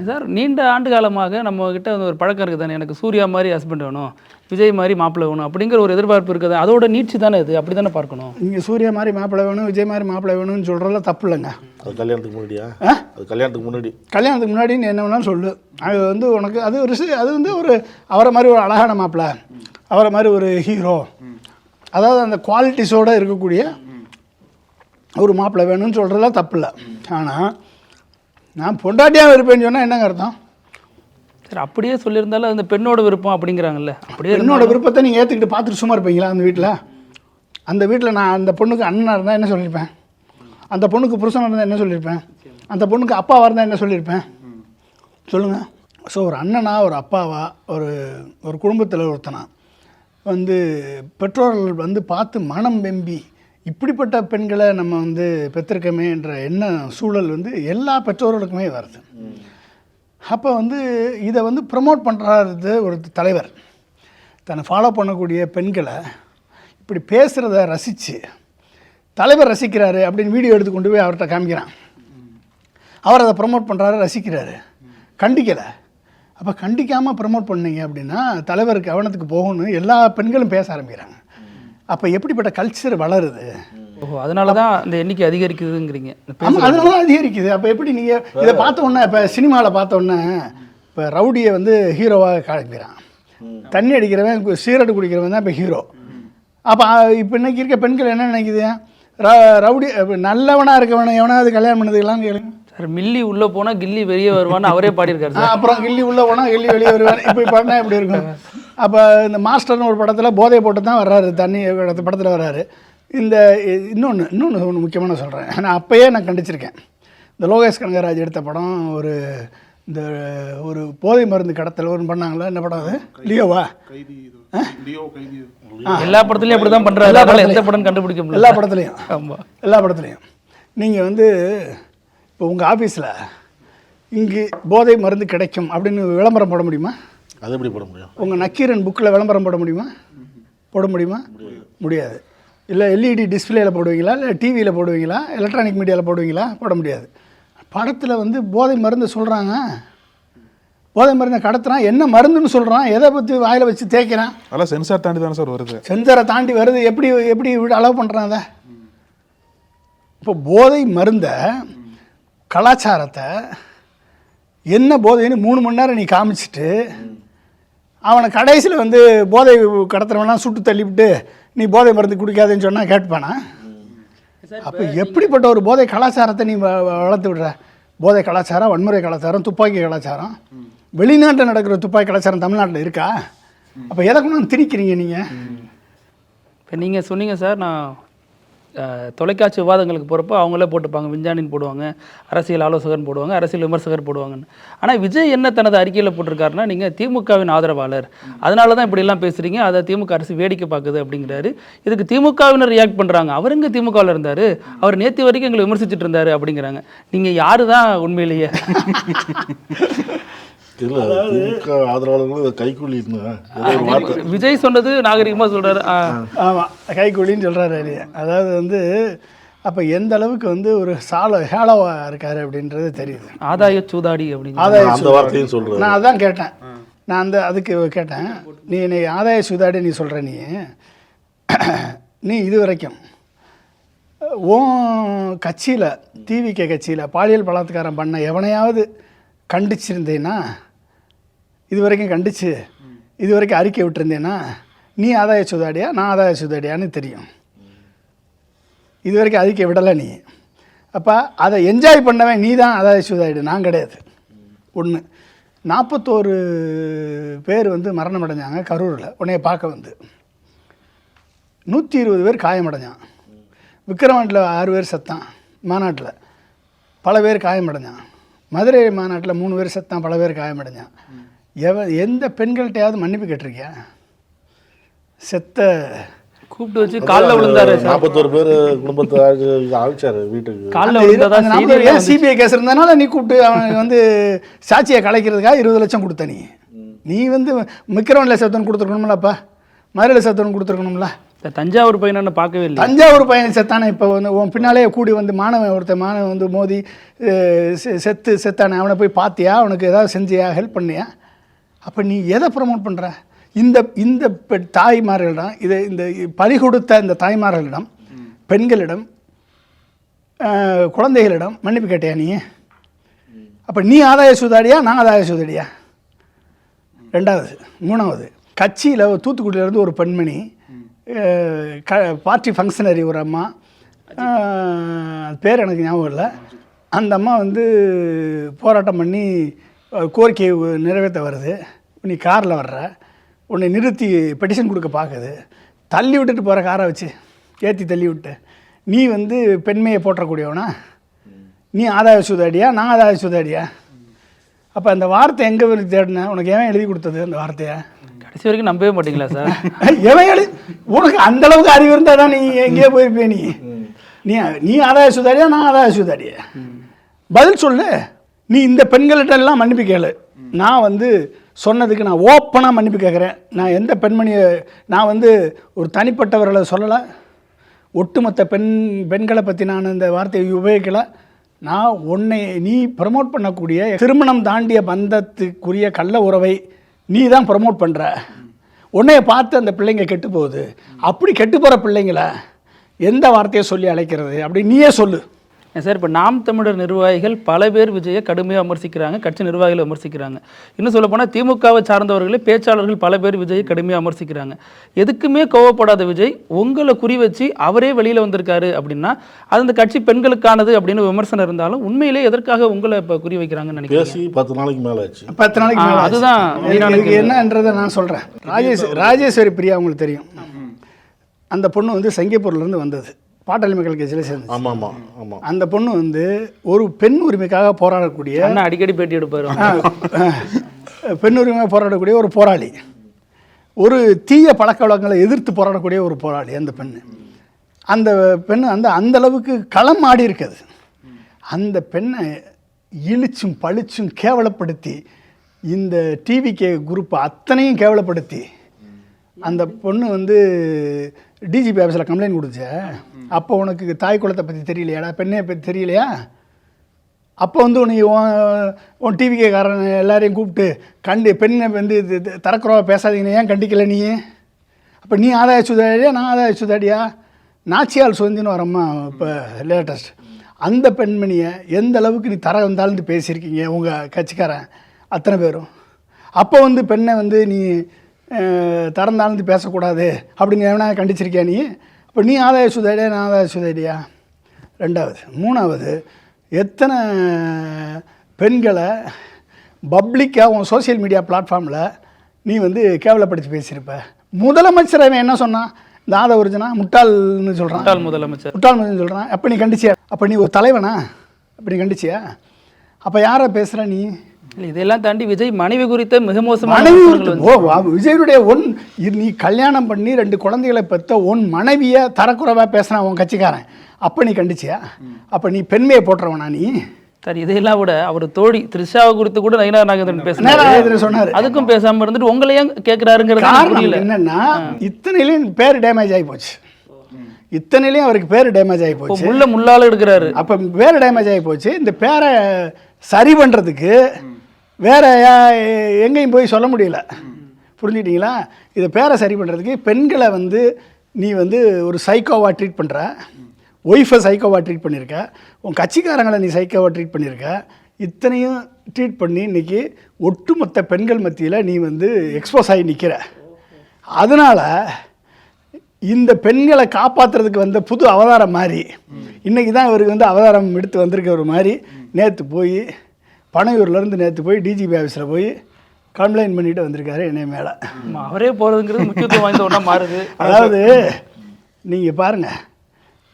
சார், நீண்ட ஆண்டு காலமாக நம்ம கிட்ட வந்து ஒரு பழக்கம் இருக்குது தானே, எனக்கு சூர்யா மாதிரி ஹஸ்பண்ட் வேணும், விஜய் மாதிரி மாப்பிள்ளை வேணும் அப்படிங்கிற ஒரு எதிர்பார்ப்பு இருக்குது. அதோட நீட்சி தானே இது, அப்படி தானே பார்க்கணும். நீங்கள் சூர்யா மாதிரி மாப்பிள்ளை வேணும், விஜய் மாதிரி மாப்பிள்ளை வேணும்னு சொல்கிறதுல தப்பு இல்லைங்க. அது கல்யாணத்துக்கு முன்னாடியா? அது கல்யாணத்துக்கு முன்னாடி நீ என்ன வேணாலும் சொல்லு. அது வந்து உனக்கு அது ஒரு அது வந்து ஒரு அவரை மாதிரி ஒரு அழகான மாப்பிள்ளை, அவரை மாதிரி ஒரு ஹீரோ, அதாவது அந்த குவாலிட்டிஸோடு இருக்கக்கூடிய ஒரு மாப்பிள்ளை வேணும்னு சொல்கிறதுல தப்பு இல்லை. ஆனால் நான் பொண்டாட்டியாக இருப்பேன்னு சொன்னால் என்னங்க அர்த்தம்? சார், அப்படியே சொல்லியிருந்தாலும் அந்த பெண்ணோட விருப்பம் அப்படிங்கிறாங்கல்ல, அப்படியே பெண்ணோட விருப்பத்தை நீங்கள் ஏற்றுக்கிட்டு பார்த்துட்டு சும்மா இருப்பீங்களா? அந்த வீட்டில் நான் அந்த பொண்ணுக்கு அண்ணனாக இருந்தால் என்ன சொல்லியிருப்பேன்? அந்த பொண்ணுக்கு புருஷனாக இருந்தால் என்ன சொல்லியிருப்பேன்? அந்த பொண்ணுக்கு அப்பாவாக இருந்தால் என்ன சொல்லியிருப்பேன்? சொல்லுங்கள். ஸோ ஒரு அண்ணனா, ஒரு அப்பாவா, ஒரு குடும்பத்தில் ஒருத்தனா வந்து பெற்றோர்கள் வந்து பார்த்து மனம் வெம்பி இப்படிப்பட்ட பெண்களை நம்ம வந்து பெற்றிருக்கமே என்ற எண்ண சூழல் வந்து எல்லா பெற்றோர்களுக்குமே வருது. அப்போ வந்து இதை வந்து ப்ரமோட் பண்ணுறது ஒரு தலைவர் தன்னை ஃபாலோ பண்ணக்கூடிய பெண்களை இப்படி பேசுகிறத ரசித்து தலைவர் ரசிக்கிறாரு அப்படின்னு வீடியோ எடுத்து கொண்டு போய் அவர்கிட்ட காமிக்கிறான். அவர் அதை ப்ரமோட் பண்ணுறாரு, ரசிக்கிறாரு, கண்டிக்கலை. அப்போ கண்டிக்காமல் ப்ரமோட் பண்ணீங்க அப்படின்னா தலைவருக்கு கவனத்துக்கு போகணும்னு எல்லா பெண்களும் பேச ஆரம்பிக்கிறாங்க. அப்போ எப்படிப்பட்ட கல்ச்சர் வளருது? அதனால தான் இந்த எண்ணிக்கை அதிகரிக்குதுங்கிறீங்க. அதனால தான் அதிகரிக்குது. அப்போ எப்படி நீங்கள் இதை பார்த்த உடனே, இப்போ சினிமாவில் பார்த்த உடனே இப்போ ரவுடியை வந்து ஹீரோவாக காமிக்கிறான், தண்ணி அடிக்கிறவன் சீரட்டு குடிக்கிறவன் தான் இப்போ ஹீரோ. அப்போ இப்போ இன்றைக்கி இருக்க பெண்கள் என்ன நினைக்குது? ரவுடி நல்லவனாக இருக்கவனை எவனாவது கல்யாணம் பண்ணதுக்கெல்லாம் கேளுங்க. சார் மில்லி உள்ளே போனால் கில்லி வெளியே வருவான்னு அவரே பாடியிருக்காரு சார். அப்புறம் கில்லி உள்ளே போனால் கில்லி வெளியே வருவார். இப்போ பாடினா எப்படி இருக்கும்? அப்போ இந்த மாஸ்டர்னு ஒரு படத்தில் போதை போட்டு தான் வர்றாரு, தண்ணி படத்தில் வர்றாரு. இந்த இன்னொன்று முக்கியமான சொல்கிறேன். நான் அப்போயே நான் கண்டிச்சிருக்கேன். இந்த லோகேஷ் கனகராஜ் எடுத்த படம் ஒரு போதை மருந்து கடத்தல் ஒன்று பண்ணாங்களா, என்ன படம் அது? லியோவா? எல்லா படத்துலையும் அப்படி தான் பண்ணுறாரு. எந்த படம் கண்டுபிடிக்க முடியல. எல்லா படத்துலையும். ஆமாம், எல்லா படத்துலையும். நீங்கள் இப்போ உங்கள் ஆஃபீஸில் இங்கு போதை மருந்து கிடைக்கும் அப்படின்னு விளம்பரம் போட முடியுமா? அது எப்படி போட முடியும்? உங்கள் நக்கீரன் புக்கில் விளம்பரம் போட முடியுமா? போட முடியுமா? முடியாது. இல்லை எல்இடி டிஸ்பிளேயில் போடுவீங்களா, இல்லை டிவியில் போடுவீங்களா, எலக்ட்ரானிக் மீடியாவில் போடுவீங்களா? போட முடியாது. படத்தில் போதை மருந்து சொல்கிறாங்க, போதை மருந்தை கடத்துறான், என்ன மருந்துன்னு சொல்கிறான், எதை பற்றி வாயில் வச்சு தேய்க்கிறான், அதெல்லாம் சென்சார் தாண்டி தானே சார் வருது. சென்சாரை தாண்டி வருது. எப்படி அலோவ் பண்ணுறான் அதை? இப்போ போதை மருந்தை, கலாச்சாரத்தை, என்ன போதைன்னு 3 மணி நேரம் நீ காமிச்சிட்டு அவனை கடைசியில் போதை கடத்துறவனா சுட்டு தள்ளிவிட்டு நீ போதை மருந்து குடிக்காதுன்னு சொன்னால் கேட்பானா? அப்போ எப்படிப்பட்ட ஒரு போதை கலாச்சாரத்தை நீ வளர்த்து விடுற? போதை கலாச்சாரம், வன்முறை கலாச்சாரம், துப்பாக்கி கலாச்சாரம். வெளிநாட்டில் நடக்கிற துப்பாக்கி கலாச்சாரம் தமிழ்நாட்டில் இருக்கா? அப்போ எதை கொண்டு திணிக்கிறீங்க நீங்கள்? இப்போ நீங்கள் சொன்னீங்க சார், நான் தொலைக்காட்சி விவாதங்களுக்கு போகிறப்போ அவங்களே போட்டுப்பாங்க, விஞ்ஞானின்னு போடுவாங்க, அரசியல் ஆலோசகர்னு போடுவாங்க, அரசியல் விமர்சகர் போடுவாங்கன்னு. ஆனால் விஜய் என்ன தனது அறிக்கையில் போட்டிருக்காருன்னா, நீங்கள் திமுகவின் ஆதரவாளர், அதனால தான் இப்படிலாம் பேசுகிறீங்க, அதை திமுக அரசு வேடிக்கை பார்க்குது அப்படிங்கிறாரு. இதுக்கு திமுகவினர் ரியாக்ட் பண்ணுறாங்க. அவர் எங்கே திமுகவில் இருந்தார்? அவர் நேற்று வரைக்கும் எங்களை விமர்சிச்சுட்டு இருந்தார் அப்படிங்கிறாங்க. நீங்கள் யாரு தான் உண்மையிலேயே? இல்லை, திமுக ஆதரவாளர்களும் கைக்கூலி விஜய் சொன்னது நாகரிகமாக சொல்கிறாரு. ஆமாம், கைக்கூலின்னு சொல்கிறாரு. அதாவது அப்போ எந்த அளவுக்கு ஒரு ஹேளவாக இருக்காரு அப்படின்றது தெரியுது. ஆதாய சூதாடி அப்படின்னு அந்த வார்த்தையும் சொல்கிறேன். நான் அதான் கேட்டேன். நான் அதுக்கு கேட்டேன், நீ என்னை ஆதாய சூதாடி நீ சொல்கிற, நீ இது வரைக்கும் கட்சியில், டிவிகே கட்சியில் பாலியல் பலாத்காரம் பண்ண எவனையாவது கண்டிச்சிருந்தேன்னா, இது வரைக்கும் கண்டிச்சு இது வரைக்கும் அறிக்கை விட்டுருந்தேன்னா, நீ ஆதாய சூதாடியா நான் ஆதாய சூதாடியான்னு தெரியும். இது வரைக்கும் அறிக்கை விடலை நீ. அப்போ அதை என்ஜாய் பண்ணவன் நீ தான் ஆதாய சூதாடி, நான் கிடையாது. 41 பேர் மரணம் அடைஞ்சாங்க கரூரில் உன்னைய பார்க்க 120 பேர் காயமடைஞ்சான். விக்கிரவாண்டில் 6 பேர் செத்தான், மாநாட்டில் பல பேர் காயமடைஞ்சான். மதுரை மாநாட்டில் 3 பேர் செத்தான், பல பேர் காயமடைஞ்சான். எந்த பெண்கள்கிட்டையாவது மன்னிப்பு கேட்டிருக்கியா? செத்த கூப்பிட்டு வச்சு காலில் விழுந்தாரு. 41 பேர் குடும்பத்தை அழைச்சாரு வீட்டுக்கு. காலில் விழுந்ததா சிபிஐ கேஸ் இருந்ததுனால நீ கூப்பிட்டு அவனுக்கு சாட்சியை கலைக்கிறதுக்காக 20 லட்சம் கொடுத்த நீ மிக்கிறவனில் செத்தவன் கொடுத்துருக்கணும்லப்பா, மதுரையில் செத்தவன் கொடுத்துருக்கணும்ல. தஞ்சாவூர் பையனை பார்க்கவே இல்லை. தஞ்சாவூர் பையன் செத்தானே. இப்போ உன் பின்னாலே கூடி மாணவன் மோதி செத்தானே, அவனை போய் பார்த்தியா? அவனுக்கு ஏதாவது செஞ்சியா? ஹெல்ப் பண்ணியா? அப்போ நீ எதை ப்ரமோட் பண்ணுற? இந்த தாய்மார்களிடம், இந்த பறி கொடுத்த இந்த தாய்மார்களிடம், பெண்களிடம், குழந்தைகளிடம் மன்னிப்பு கேட்டியா நீ? அப்போ நீ ஆதாய சூதாடியா நான் ஆதாய சூதாடியா? 2வது. 3வது, கட்சியில் தூத்துக்குடியிலேருந்து ஒரு பெண்மணி, பார்ட்டி ஃபங்க்ஷனரி ஒரு அம்மா, பேர் எனக்கு ஞாபகம் இல்லை, அந்த அம்மா போராட்டம் பண்ணி கோரிக்கையை நிறைவேற்ற வருது. நீ காரில் வர்ற, உன்னை நிறுத்தி பெட்டிஷன் கொடுக்க பார்க்குது, தள்ளி விட்டுட்டு போகிற காரை வச்சு ஏற்றி தள்ளி விட்டு நீ பெண்மையை போற்றக்கூடியவனா? நீ ஆதாய சூதாடியா நான் ஆதாய சூதாடியா? அப்போ அந்த வார்த்தை எங்கே தேடின? உனக்கு எவன் எழுதி கொடுத்தது அந்த வார்த்தையை? கடைசி வரைக்கும் நம்பவே மாட்டீங்களா சார்? எவன் உனக்கு அந்தளவுக்கு அறிவு இருந்தால் தான் நீ எங்கேயோ போயிருப்பே. நீ ஆதாய சூதாடியா நான் ஆதாய சூதாடியா? பதில் சொல்லு. நீ இந்த பெண்கள்கிட்ட எல்லாம் மன்னிப்பு கேளு. நான் சொன்னதுக்கு நான் ஓப்பனாக மன்னிப்பு கேட்குறேன். நான் எந்த பெண்மணியை நான் ஒரு தனிப்பட்டவர்களை சொல்லலை, ஒட்டுமொத்த பெண்களை பற்றி நான் இந்த வார்த்தையை உபயோகிக்கலை. நான் நீ ப்ரமோட் பண்ணக்கூடிய திருமணம் தாண்டிய பந்தத்துக்குரிய கள்ள உறவை நீ தான் ப்ரமோட் பண்ணுற. உன்னைய பார்த்து அந்த பிள்ளைங்க கெட்டு போகுது. அப்படி கெட்டு போகிற பிள்ளைங்கள எந்த வார்த்தையை சொல்லி அழைக்கிறது? அப்படி நீயே சொல்லு. சார் இப்போ நாம் தமிழர் நிர்வாகிகள் பல பேர் விஜயை கடுமையாக விமர்சிக்கிறாங்க, கட்சி நிர்வாகிகளை விமர்சிக்கிறாங்க. இன்னும் சொல்ல போனால் திமுகவை சார்ந்தவர்களே பேச்சாளர்கள் பல பேர் விஜயை கடுமையாக விமர்சிக்கிறாங்க. எதுக்குமே கோவப்படாத விஜய் உங்களை குறி வச்சு அவரே வெளியில் வந்திருக்காரு அப்படின்னா அது அந்த கட்சி பெண்களுக்கானது அப்படின்னு விமர்சனம் இருந்தாலும் உண்மையிலே எதற்காக உங்களை இப்போ குறி வைக்கிறாங்கன்னு நினைக்கிறேன். பேசி 10 நாளைக்கு மேலே ஆச்சு. 10 நாளைக்கு மேலே அதுதான் இதுக்கு என்னன்றதை நான் சொல்கிறேன். ராஜேஸ்வரி பிரியா உங்களுக்கு தெரியும். அந்த பொண்ணு வந்து சிங்கப்பூர்லேருந்து வந்தது, பாட்டாளி மக்கள் கட்சியில் சேர்ந்து. ஆமாம் ஆமாம் ஆமாம். அந்த பொண்ணு வந்து ஒரு பெண் உரிமைக்காக போராடக்கூடிய, அண்ணா அடிக்கடி பேட்டி எடுப்பார், பெண் உரிமையாக போராடக்கூடிய ஒரு போராளி, ஒரு தீய பழக்க வழக்கங்களை எதிர்த்து போராடக்கூடிய ஒரு போராளி அந்த பெண். அந்த பெண் அந்த அளவுக்கு களம் ஆடி இருக்குது. அந்த பெண்ணை இழிச்சும் பழிச்சும் கேவலப்படுத்தி இந்த டிவிகே குரூப் அத்தனையும் கேவலப்படுத்தி அந்த பொண்ணு வந்து டிஜிபி ஆஃபீஸில் கம்ப்ளைண்ட் கொடுத்த. அப்போ உனக்கு தாய் குலத்தை பற்றி தெரியலையாடா, பெண்ணை பற்றி தெரியலையா? அப்போ வந்து உன் டிவிகேக்காரன் எல்லாரையும் கூப்பிட்டு பெண்ணை வந்து தரக்குறவா பேசாதீங்கன்னு ஏன் கண்டிக்கலை நீ? அப்போ நீ ஆதாய சுதாடியா, நான் ஆதாய சுதாடியா? நாச்சியால் சுதந்தின்னு வரம்மா இப்போ லேட்டஸ்ட். அந்த பெண்மணியை எந்த அளவுக்கு நீ தர வந்தாலும் பேசியிருக்கீங்க உங்கள் கட்சிக்காரன் அத்தனை பேரும். அப்போ வந்து பெண்ணை வந்து நீ திறந்தாழ்ந்து பேசக்கூடாது அப்படின்னு எவனா கண்டிச்சிருக்கியா நீ? அப்போ நீ ஆதாய சுதாடியா, நான் ஆதாய சுதாடியா? 2வது. 3வது, எத்தனை பெண்களை பப்ளிக்காக உன் சோசியல் மீடியா பிளாட்ஃபார்மில் நீ வந்து கேவலப்படுத்தி பேசியிருப்ப? முதலமைச்சர் அவன் என்ன சொன்னான்? இந்த ஆதவர்ஜனா முட்டாள்னு சொல்கிறான், முட்டாள் முதலமைச்சர் சொல்கிறான். அப்போ நீ கண்டிச்சியா? அப்போ நீ ஒரு தலைவனா? அப்படி கண்டிச்சியா? அப்போ யாரை பேசுகிற நீ? இதெல்லாம் தாண்டி விஜய் மனைவி குறித்த மிக மோசமான விஜயனுடைய நீ கல்யாணம் பண்ணி 2 குழந்தைகளை பெற்ற மனைவியை தரக்குறைவாக பேசுனா உன் கட்சிக்காரன், அப்போ நீ கண்டிச்சியா? அப்போ நீ பெண்மையை போட்டுறவனா நீ? சார் இதையெல்லாம் விட அவர் தோழி த்ரிஷாவை குறித்து கூட நயினார் நாகேந்திரன் பேசினார், சொன்னார். அதுக்கும் பேசாமல் இருந்துட்டு உங்களையும் கேட்குறாருங்கிறது என்னன்னா இத்தனையிலையும் பேர் டேமேஜ் ஆகி போச்சு. இத்தனையிலையும் அவருக்கு பேர் டேமேஜ் ஆகி போச்சு. முள்ளால் எடுக்கிறாரு. அப்போ பேர் டேமேஜ் ஆகி போச்சு. இந்த பேரை சரி பண்ணுறதுக்கு வேற எங்கேயும் போய் சொல்ல முடியல. புரிஞ்சுக்கிட்டீங்களா? இதை பேரை சரி பண்ணுறதுக்கு பெண்களை வந்து நீ வந்து ஒரு சைக்கோவாக ட்ரீட் பண்ணுற, ஒய்ஃபை சைக்கோவாக ட்ரீட் பண்ணியிருக்க, உன் கட்சிக்காரங்களை நீ சைக்கோவாக ட்ரீட் பண்ணியிருக்க. இத்தனையும் ட்ரீட் பண்ணி இன்றைக்கி ஒட்டுமொத்த பெண்கள் மத்தியில் நீ வந்து எக்ஸ்போஸ் ஆகி நிற்கிற. அதனால் இந்த பெண்களை காப்பாற்றுறதுக்கு வந்த புது அவதாரம் மாதிரி இன்றைக்கி தான் இவருக்கு வந்து அவதாரம் எடுத்து வந்திருக்க ஒரு மாதிரி நேற்று போய் பனையூர்லேருந்து நேற்று போய் டிஜிபி ஆஃபீஸில் போய் கம்ப்ளைண்ட் பண்ணிட்டு வந்திருக்காரு என்னை மேலே. அவரே போகிறதுங்கிறது முக்கியத்துவம் வாய்ந்த ஒன்றா மாறுது. அதாவது நீங்கள் பாருங்கள்,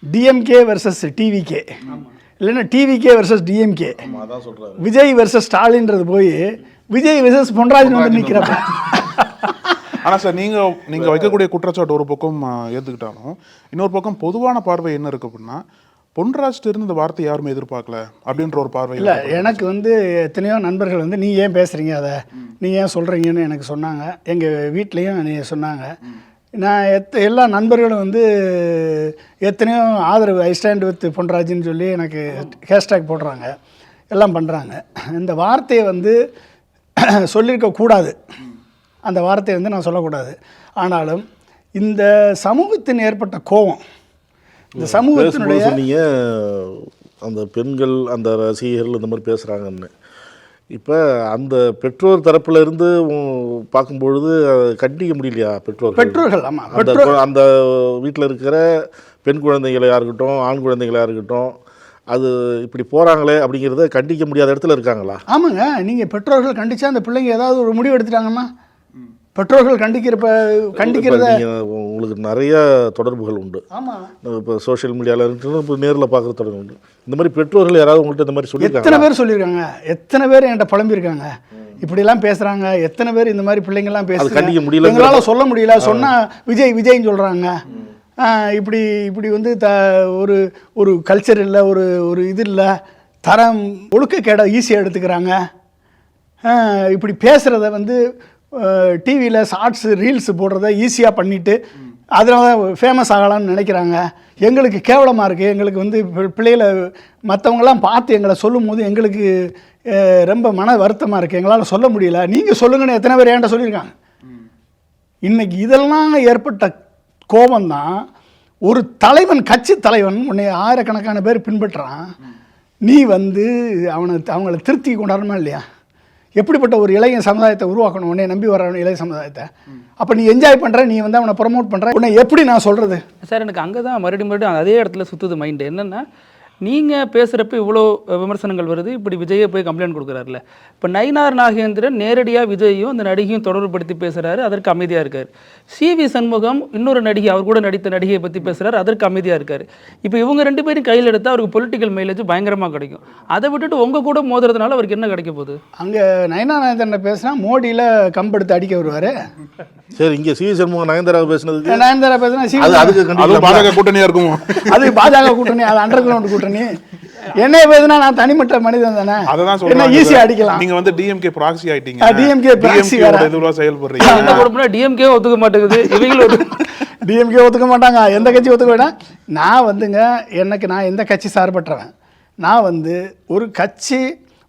டிஎம்கே வெர்சஸ் டிவிகே, இல்லைன்னா டிவிகே வெர்சஸ் டிஎம்கே, விஜய் வெர்சஸ் ஸ்டாலின்றது போய் விஜய் வெர்சஸ் பொன்ராஜன் வந்து நிற்கிறப்ப. ஆனால் சார் நீங்கள் வைக்கக்கூடிய குற்றச்சாட்டு ஒரு பக்கம் ஏற்றுக்கிட்டாலும் இன்னொரு பக்கம் பொதுவான பார்வை என்ன இருக்குது அப்படின்னா பொன்ராஜ்ட்டு இருந்து இந்த வார்த்தை யாருமே எதிர்பார்க்கல அப்படின்ற ஒரு பார்வை. இல்லை, எனக்கு வந்து எத்தனையோ நண்பர்கள் வந்து நீ ஏன் பேசுகிறீங்க, அதை நீ ஏன் சொல்கிறீங்கன்னு எனக்கு சொன்னாங்க. எங்கள் வீட்லேயும் நீ சொன்னாங்க. நான் எல்லா நண்பர்களும் வந்து எத்தனையோ ஆதரவு ஐ ஸ்டாண்ட் வித் பொன்ராஜின்னு சொல்லி எனக்கு ஹேஷ்டேக் போடுறாங்க, எல்லாம் பண்ணுறாங்க. இந்த வார்த்தையை வந்து சொல்லியிருக்கக்கூடாது, அந்த வார்த்தையை வந்து நான் சொல்லக்கூடாது. ஆனாலும் இந்த சமூகத்தின் ஏற்பட்ட கோபம், இந்த சமூகத்தினுடைய அந்த பெண்கள் அந்த ரசிகர்கள் இந்த மாதிரி பேசுகிறாங்கன்னு இப்போ அந்த பெற்றோர் தரப்புல இருந்து பார்க்கும்பொழுது கண்டிக்க முடியலையா? பெற்றோர்கள் ஆமாம், அந்த வீட்டில் இருக்கிற பெண் குழந்தைகளாக இருக்கட்டும், ஆண் குழந்தைகளாக இருக்கட்டும், அது இப்படி போகிறாங்களே அப்படிங்கிறத கண்டிக்க முடியாத இடத்துல இருக்காங்களா? ஆமாங்க, நீங்கள் பெற்றோர்கள் கண்டிச்சா அந்த பிள்ளைங்க ஏதாவது ஒரு முடிவு எடுத்துட்டாங்கன்னா பெற்றோர்கள் கண்டிக்கிறத உங்களுக்கு நிறைய தொடர்புகள் உண்டு. ஆமாம், இப்போ சோஷியல் மீடியாவில் இருந்து இப்போ நேரில் பார்க்குற தொடர்பு உண்டு. இந்த மாதிரி பெற்றோர்கள் யாராவது உங்கள்கிட்ட இந்த மாதிரி சொல்லியிருக்காங்க? எத்தனை பேர் சொல்லியிருக்காங்க, எத்தனை பேர் என்கிட்ட புலம்பியிருக்காங்க, இப்படிலாம் பேசுகிறாங்க. எத்தனை பேர் இந்த மாதிரி பிள்ளைங்கள்லாம் கண்டிக்க முடியல, எங்களால் சொல்ல முடியல, சொன்னால் விஜய்ன்னு சொல்கிறாங்க. இப்படி வந்து ஒரு ஒரு கல்ச்சர் இல்லை, ஒரு இது இல்லை, தரம் ஒழுக்கக்கேடை ஈஸியாக எடுத்துக்கிறாங்க. இப்படி பேசுகிறத வந்து டிவியில் ஷார்ட்ஸு ரீல்ஸு போடுறத ஈஸியாக பண்ணிவிட்டு அதனால ஃபேமஸ் ஆகலாம்னு நினைக்கிறாங்க. எங்களுக்கு கேவலமாக இருக்குது. எங்களுக்கு வந்து பிள்ளைகளை மற்றவங்களாம் பார்த்து எங்களை சொல்லும் போது எங்களுக்கு ரொம்ப மன வருத்தமாக இருக்குது, எங்களால் சொல்ல முடியல, நீங்கள் சொல்லுங்கன்னு எத்தனை பேர் ஏன்ட்ட சொல்லியிருக்காங்க. இன்றைக்கி இதெல்லாம் ஏற்பட்ட கோபந்தான் ஒரு தலைவன், கட்சி தலைவன் உன்னை ஆயிரக்கணக்கான பேர் பின்பற்றுறான், நீ வந்து அவங்கள திருத்தி கொண்டாடணுமா இல்லையா? எப்படிப்பட்ட ஒரு இளைய சமுதாயத்தை உருவாக்கணும் உன்னை நம்பி வர இளைய சமுதாயத்தை? அப்போ நீ என்ஜாய் பண்ணுற, நீ வந்து அவனை ப்ரொமோட் பண்ணுற, உன்னை எப்படி நான் சொல்கிறது? சார் எனக்கு அங்கே தான் மறுபடியும் அதே இடத்துல சுற்றுது மைண்டு. என்னென்னா நீங்கள் பேசுகிறப்ப இவ்வளோ விமர்சனங்கள் வருது, இப்படி விஜயை போய் கம்ப்ளைண்ட் கொடுக்குறாருல. இப்போ நயினார் நாகேந்திரன் நேரடியாக விஜயையும் அந்த நடிகையும் தொடர்புபடுத்தி பேசுகிறாரு, அதற்கு அமைதியாக இருக்கார். CV சண்முகம் இன்னொரு நடிகை, அவர் கூட நடித்த நடிகையை பற்றி பேசுகிறார், அதற்கு அமைதியாக இருக்கார். இப்போ இவங்க 2 பேரும் கையில் எடுத்தால் அவருக்கு பொலிட்டிக்கல் மைலேஜ் பயங்கரமாக கிடைக்கும். அதை விட்டுட்டு உங்கள் கூட மோதுறதுனால அவருக்கு என்ன கிடைக்க போகுது? அங்கே நயினார் நாகேந்திரனை பேசினா மோடியில் கம்பெடுத்து அடிக்க வருவார். சரி, இங்கே CV சண்முகம் நயன்தாரா பேசுனதுக்கு நயன்தாரா பேசினா அது பாஜக கூட்டணியா இருக்கும். அது பாஜக கூட்டணி, அது அண்டர் கிரவுண்ட் கூட்டணி. என்ன பேசுனா நான் தனிமட்ட மனிதன் தானே, அதான் என்ன ஈஸியா அடிக்கலாம். நீங்க வந்து DMK ப்ராக்ஸி ஆயிட்டீங்க. DMK ப்ராக்ஸி வேற இதுவா செயல்படுறீங்க. என்ன கொடுப்பா DMK ஒத்துக்க மாட்டேங்குது, இவங்களும் DMK ஒத்துக்க மாட்டாங்க, எந்த கட்சி ஒத்துக்க வேண்டாம். நான் வந்துங்க, நான் எந்த கட்சி சார்பற்றவன். நான் வந்து ஒரு கட்சி,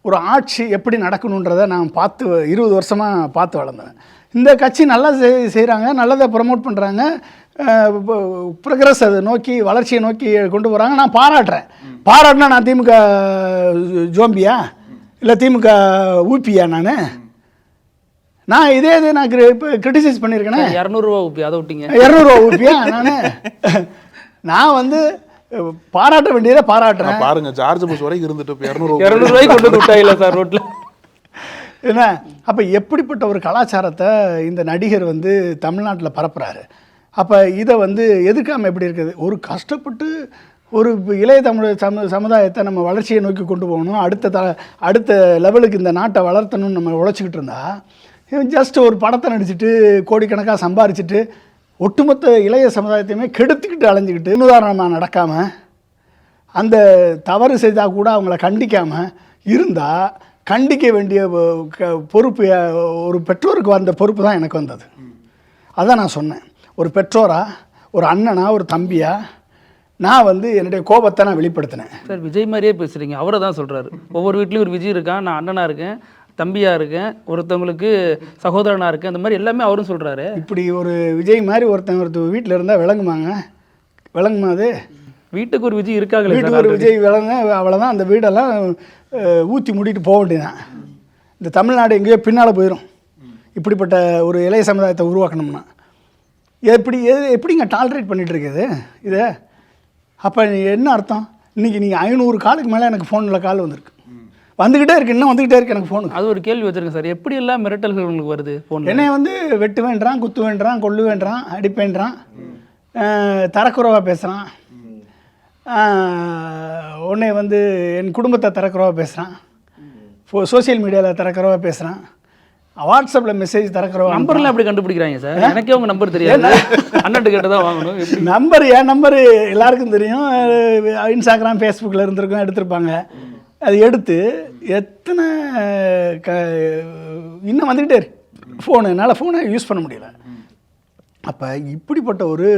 ஒரு ஆட்சி எப்படி நடக்கணுன்றதை நான் 20 வருஷமாக பார்த்து வளர்ந்தேன். இந்த கட்சி நல்லா செய்கிறாங்க, நல்லதை ப்ரமோட் பண்ணுறாங்க, ப்ரோக்ரஸ் அதை நோக்கி, வளர்ச்சியை நோக்கி கொண்டு போகிறாங்க, நான் பாராட்டுறேன். பாராட்டினா நான் திமுக ஜோம்பியா இல்லை திமுக ஊப்பியா? நான் இதே நான் இப்போ கிரிட்டிசைஸ் பண்ணியிருக்கேனே. 200 ரூபா ஊப்பி, அதை விட்டீங்க. 200 ரூபா ஊப்பியா? நான் வந்து பாராட்ட வேண்டியதை பாராட்டுறேன். பாருங்க, ஜார்ஜ் புஷ் வரைக்கும் இருந்துட்டு 200 ரூபாய்க்கு கொண்டு வந்து விட்டாயில்ல சார் ரோட்டில். என்ன அப்போ எப்படிப்பட்ட ஒரு கலாச்சாரத்தை இந்த நடிகர் வந்து தமிழ்நாட்டில் பரப்புகிறாரு. அப்போ இதை வந்து எதிர்க்காமல் எப்படி இருக்குது? ஒரு கஷ்டப்பட்டு ஒரு இளைய தமிழ் சமுதாயத்தை நம்ம வளர்ச்சியை நோக்கி கொண்டு போகணும், அடுத்த லெவலுக்கு இந்த நாட்டை வளர்த்தணும்னு நம்ம உழைச்சிக்கிட்டு இருந்தா, ஜஸ்ட் ஒரு படத்தை நடிச்சுட்டு கோடிக்கணக்காக சம்பாரிச்சிட்டு ஒட்டுமொத்த இளைய சமுதாயத்தையுமே கெடுத்துக்கிட்டு அலைஞ்சிக்கிட்டு உதாரணமாக நடக்காமல், அந்த தவறு செய்தால் கூட அவங்கள கண்டிக்காமல் இருந்தால், கண்டிக்க வேண்டிய பொறுப்பு ஒரு பெற்றோருக்கு வந்த பொறுப்பு தான் எனக்கு வந்தது. அதான் நான் சொன்னேன், ஒரு பெற்றோரா, ஒரு அண்ணனா, ஒரு தம்பியா நான் வந்து என்னுடைய கோபத்தை நான் வெளிப்படுத்தினேன். சார் விஜய் மாதிரியே பேசுகிறீங்க, அவரை தான் சொல்கிறாரு. ஒவ்வொரு வீட்லேயும் ஒரு விஜய் இருக்கான், நான் அண்ணனாக இருக்கேன், தம்பியாக இருக்கேன், ஒருத்தவங்களுக்கு சகோதரனாக இருக்கேன், அந்த மாதிரி எல்லாமே அவரும் சொல்கிறாரு. இப்படி ஒரு விஜய் மாதிரி ஒருத்தர் வீட்டில் இருந்தால் விளங்குமா? அது வீட்டுக்கு ஒரு விஜய் இருக்காங்களே, வீட்டுக்கு ஒரு விஜய் விளங்க, அவ்வளோதான். அந்த வீடெல்லாம் ஊற்றி மூடிட்டு போக வேண்டியதான். இந்த தமிழ்நாடு எங்கேயோ பின்னால் போயிடும் இப்படிப்பட்ட ஒரு இளைய சமுதாயத்தை உருவாக்கணும்னா. எப்படிங்க டாலரேட் பண்ணிகிட்டு இருக்குது இதை? அப்போ என்ன அர்த்தம்? இன்றைக்கி நீங்கள் 500 காலுக்கு மேலே எனக்கு ஃபோனில் கால் வந்துக்கிட்டே இருக்கு, இன்னும் வந்துக்கிட்டே இருக்கு எனக்கு ஃபோனுக்கு. அது ஒரு கேள்வி வச்சுருக்கேன் சார், எப்படி எல்லாம் மிரட்டல்கள் உங்களுக்கு வருது ஃபோன்? என்னை வந்து வெட்டு வேண்டாம், குத்து வேண்டாம், கொள்ளு வேண்டாம், அடிப்பேன்றான், தரக்குறவாக பேசுகிறான், உன்னை வந்து என் குடும்பத்தை தரக்குறவாக பேசுகிறான், சோசியல் மீடியாவில் தரக்குறவாக பேசுகிறான், வாட்ஸ்அப்பில் மெசேஜ் தரக்குறவா. நம்பர்லாம் எப்படி கண்டுபிடிக்கிறாங்க சார்? எனக்கே உங்கள் நம்பர் தெரியாது, அண்ணன் கேட்டு தான் வாங்கணும். நம்பர் என் நம்பரு எல்லாருக்கும் தெரியும். இன்ஸ்டாகிராம், ஃபேஸ்புக்கில் இருந்திருக்கோம், எடுத்திருப்பாங்க. அது எடுத்து எத்தனை இன்னும் வந்துக்கிட்டே இருக்கு ஃபோனு. என்னால் ஃபோனை யூஸ் பண்ண முடியல. அப்போ இப்படிப்பட்ட ஒரு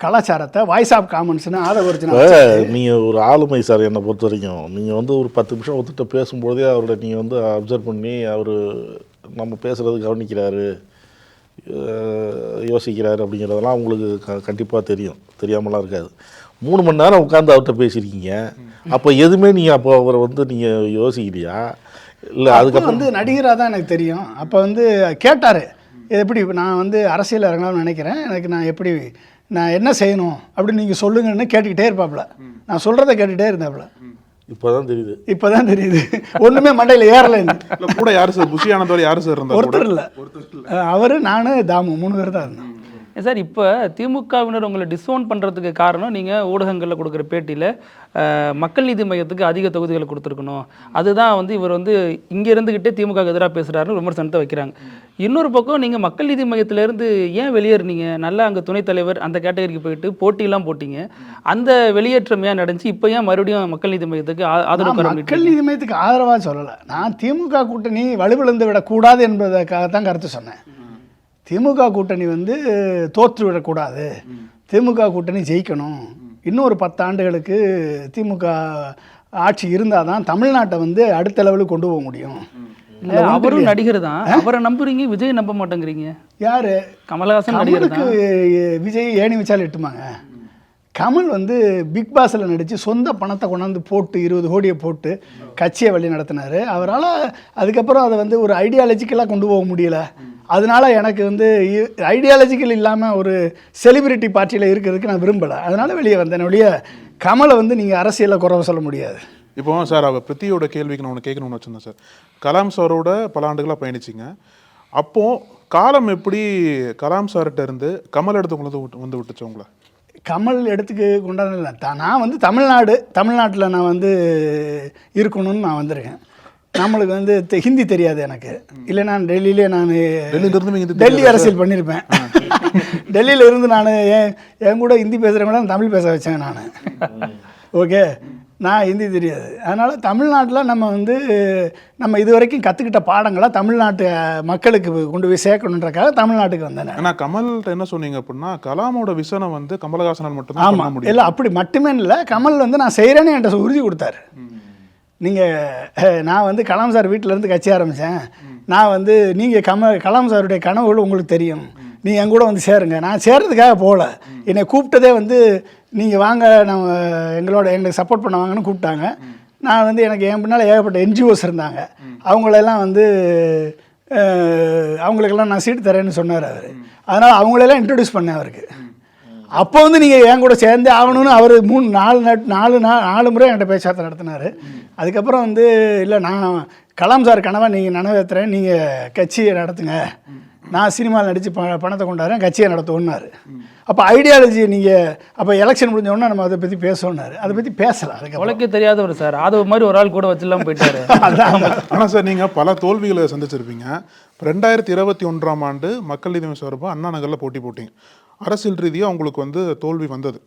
கலாச்சாரத்தை வாய்ஸ் ஆஃப் காமன்ஸ்னு ஆதரவரிச்சுனா நீங்கள் ஒரு ஆளுமை சார். என்னை பொறுத்த வரைக்கும் நீங்கள் வந்து ஒரு 10 நிமிஷம் ஒத்துட்டு பேசும்போதே அவரோட நீங்கள் வந்து அப்சர்வ் பண்ணி அவர் நம்ம பேசுகிறது கவனிக்கிறாரு, யோசிக்கிறாரு அப்படிங்கிறதெல்லாம் உங்களுக்கு கண்டிப்பாக தெரியும், தெரியாமலாம் இருக்காது. 3 மணி நேரம் உட்காந்து அவர்கிட்ட பேசியிருக்கீங்க. அப்போ எதுவுமே நீங்கள் அப்போ அவரை வந்து நீங்கள் யோசிக்கலையா? இல்லை அதுக்கப்புறம் வந்து நடிகராக தான் எனக்கு தெரியும். அப்போ வந்து கேட்டார், எப்படி நான் வந்து அரசியல் இறங்கலாம்னு நினைக்கிறேன், நான் என்ன செய்யணும் அப்படின்னு நீங்கள் சொல்லுங்கன்னு கேட்டுக்கிட்டே இருப்பாப்புல. நான் சொல்கிறத கேட்டுகிட்டே இருந்தாப்புல. இப்போ தான் தெரியுது ஒன்றுமே மண்டையில் ஏறலைன்னு. கூட யார் சார்? புஷி ஆனந்தோட யார் சார் இருந்தார்? ஒருத்தர் இல்லை, அவர், நான், தாமு 3 பேர் தான் இருந்தோம். சார் இப்போ திமுகவினர் உங்களை டிஸ்ஓன் பண்ணுறதுக்கு காரணம் நீங்கள் ஊடகங்களில் கொடுக்குற பேட்டியில் மக்கள் நீதி மையத்துக்கு அதிக தொகுதிகளை கொடுத்துருக்கணும், அதுதான் வந்து இவர் வந்து இங்கே இருந்துக்கிட்டே திமுக எதிராக பேசுகிறாருன்னு விமர்சனத்தை வைக்கிறாங்க. இன்னொரு பக்கம் நீங்கள் மக்கள் நீதி மையத்திலேருந்து ஏன் வெளியேறினீங்க? நல்லா அங்கே துணைத் தலைவர் அந்த கேட்டகரிக்கு போயிட்டு போட்டியெல்லாம் போட்டிங்க, அந்த வெளியேற்றம் ஏன் நடந்துச்சு? இப்போ ஏன் மறுபடியும் மக்கள் நீதி மையத்துக்கு ஆதரவு? மக்கள் நீதி மையத்துக்கு ஆதரவாக சொல்லலை, நான் திமுக கூட்டணி வலுவிழந்து விடக்கூடாது என்பதற்காக தான் கருத்து சொன்னேன். திமுக கூட்டணி வந்து தோற்று விடக்கூடாது, திமுக கூட்டணி ஜெயிக்கணும், இன்னொரு 10 ஆண்டுகளுக்கு திமுக ஆட்சி இருந்தால் தான் தமிழ்நாட்டை வந்து அடுத்த லெவலுக்கு கொண்டு போக முடியும். அவரும் நடிகர் தான், அவரை நம்புறீங்க, விஜய் நம்ப மாட்டேங்கிறீங்க. யாரு? கமலஹாசன் நடிகர் தான். விஜய் ஏணி வச்சாலும் எட்டுமாங்க. கமல் வந்து பிக் பாஸில் நடித்து சொந்த பணத்தை கொண்டாந்து போட்டு 20 கோடியை போட்டு கட்சியை வழி நடத்தினார். அவரால் அதுக்கப்புறம் அதை வந்து ஒரு ஐடியாலஜிக்கலாக கொண்டு போக முடியல. அதனால எனக்கு வந்து ஐடியாலஜிக்கல் இல்லாமல் ஒரு செலிபிரிட்டி பார்ட்டியில் இருக்கிறதுக்கு நான் விரும்பலை. அதனால் வெளியே வந்தேன். ஒழிய கமலை வந்து நீங்கள் அரசியலில் குறைவ சொல்ல முடியாது. இப்போ சார் அவர் பிருத்தியோட கேள்விக்கு நான் ஒன்று கேட்கணும்னு வச்சுருந்தேன் சார். கலாம் சாரோட பல ஆண்டுகளாக பயணிச்சிங்க. அப்போது காலம் எப்படி கலாம் சார்கிட்ட இருந்து கமல் இடத்துக்கு வந்து விட்டுச்சு உங்களை? கமல் இடத்துக்கு கொண்டாடல. நான் வந்து தமிழ்நாட்டில் நான் வந்து இருக்கணும்னு நான் வந்திருக்கேன். நம்மளுக்கு வந்து ஹிந்தி தெரியாது எனக்கு. இல்லை நான் டெல்லியிலே டெல்லி அரசியல் பண்ணியிருப்பேன். டெல்லியில் இருந்து நான் என் கூட ஹிந்தி பேசுகிறவங்க தமிழ் பேச வச்சேன் நான். ஓகே, நான் ஹிந்தி தெரியாது. அதனால் தமிழ்நாட்டில் நம்ம இது வரைக்கும் கற்றுக்கிட்ட பாடங்களை தமிழ்நாட்டு மக்களுக்கு கொண்டு போய் சேர்க்கணுன்றக்காக தமிழ்நாட்டுக்கு வந்தேன். ஆனால் கமல்கிட்ட என்ன சொன்னீங்க அப்படின்னா, கலாமோட விசனம் வந்து கமலஹாசனால் மட்டும்தான். ஆமாம், இல்லை அப்படி மட்டுமே இல்லை. கமல் வந்து நான் செய்கிறேன்னு என்கிட்ட உறுதி கொடுத்தாரு. நான் வந்து கலாம் சார் வீட்டிலேருந்து கட்சி ஆரம்பித்தேன். நான் வந்து நீங்கள் கலாம் சாருடைய கனவுகள் உங்களுக்கு தெரியும், நீ என் கூட வந்து சேருங்க. நான் சேர்றதுக்காக போகல. என்னை கூப்பிட்டதே வந்து நீங்கள் வாங்க, நம்ம எங்களுக்கு சப்போர்ட் பண்ண வாங்கன்னு கூப்பிட்டாங்க. நான் வந்து எனக்கு என் பின்னால் ஏகப்பட்ட என்ஜிஓஸ் இருந்தாங்க. அவங்களெல்லாம் வந்து அவங்களுக்கெல்லாம் நான் சீட்டு தரேன்னு சொன்னார் அவர். அதனால் அவங்களெல்லாம் இன்ட்ரடியூஸ் பண்ணேன் அவருக்கு. அப்போ வந்து நீங்கள் என் கூட சேர்ந்தே ஆகணும்னு அவர் 4 முறை என்கிட்ட பேச்சுவார்த்தை நடத்தினார். அதுக்கப்புறம் வந்து இல்லை, நான் கலாம் சார் கனவா நீங்கள் நினைவேற்றுறேன், நீங்கள் கட்சியை நடத்துங்க, நான் சினிமாவில் நடித்து பணத்தை கொண்டாடுறேன், கட்சியை நடத்துவோன்னாரு. அப்போ ஐடியாலஜி நீங்கள் அப்போ எலெக்ஷன் முடிஞ்சோடனே நம்ம அதை பற்றி பேசணுன்னாரு. அதை பற்றி பேசலாம். அதுக்கு உலகே தெரியாதவர் சார், அது மாதிரி ஒரு ஆள் கூட வச்சுலாம் போயிட்டாரு. ஆனால் சார் நீங்கள் பல தோல்விகளை சந்திச்சிருப்பீங்க. 2021ஆம் ஆண்டு மக்கள் நீதி சார்பாக அண்ணா நகரில் போட்டி போட்டிங்க. அரசியல் ரீதியாக உங்களுக்கு வந்து தோல்வி வந்தது.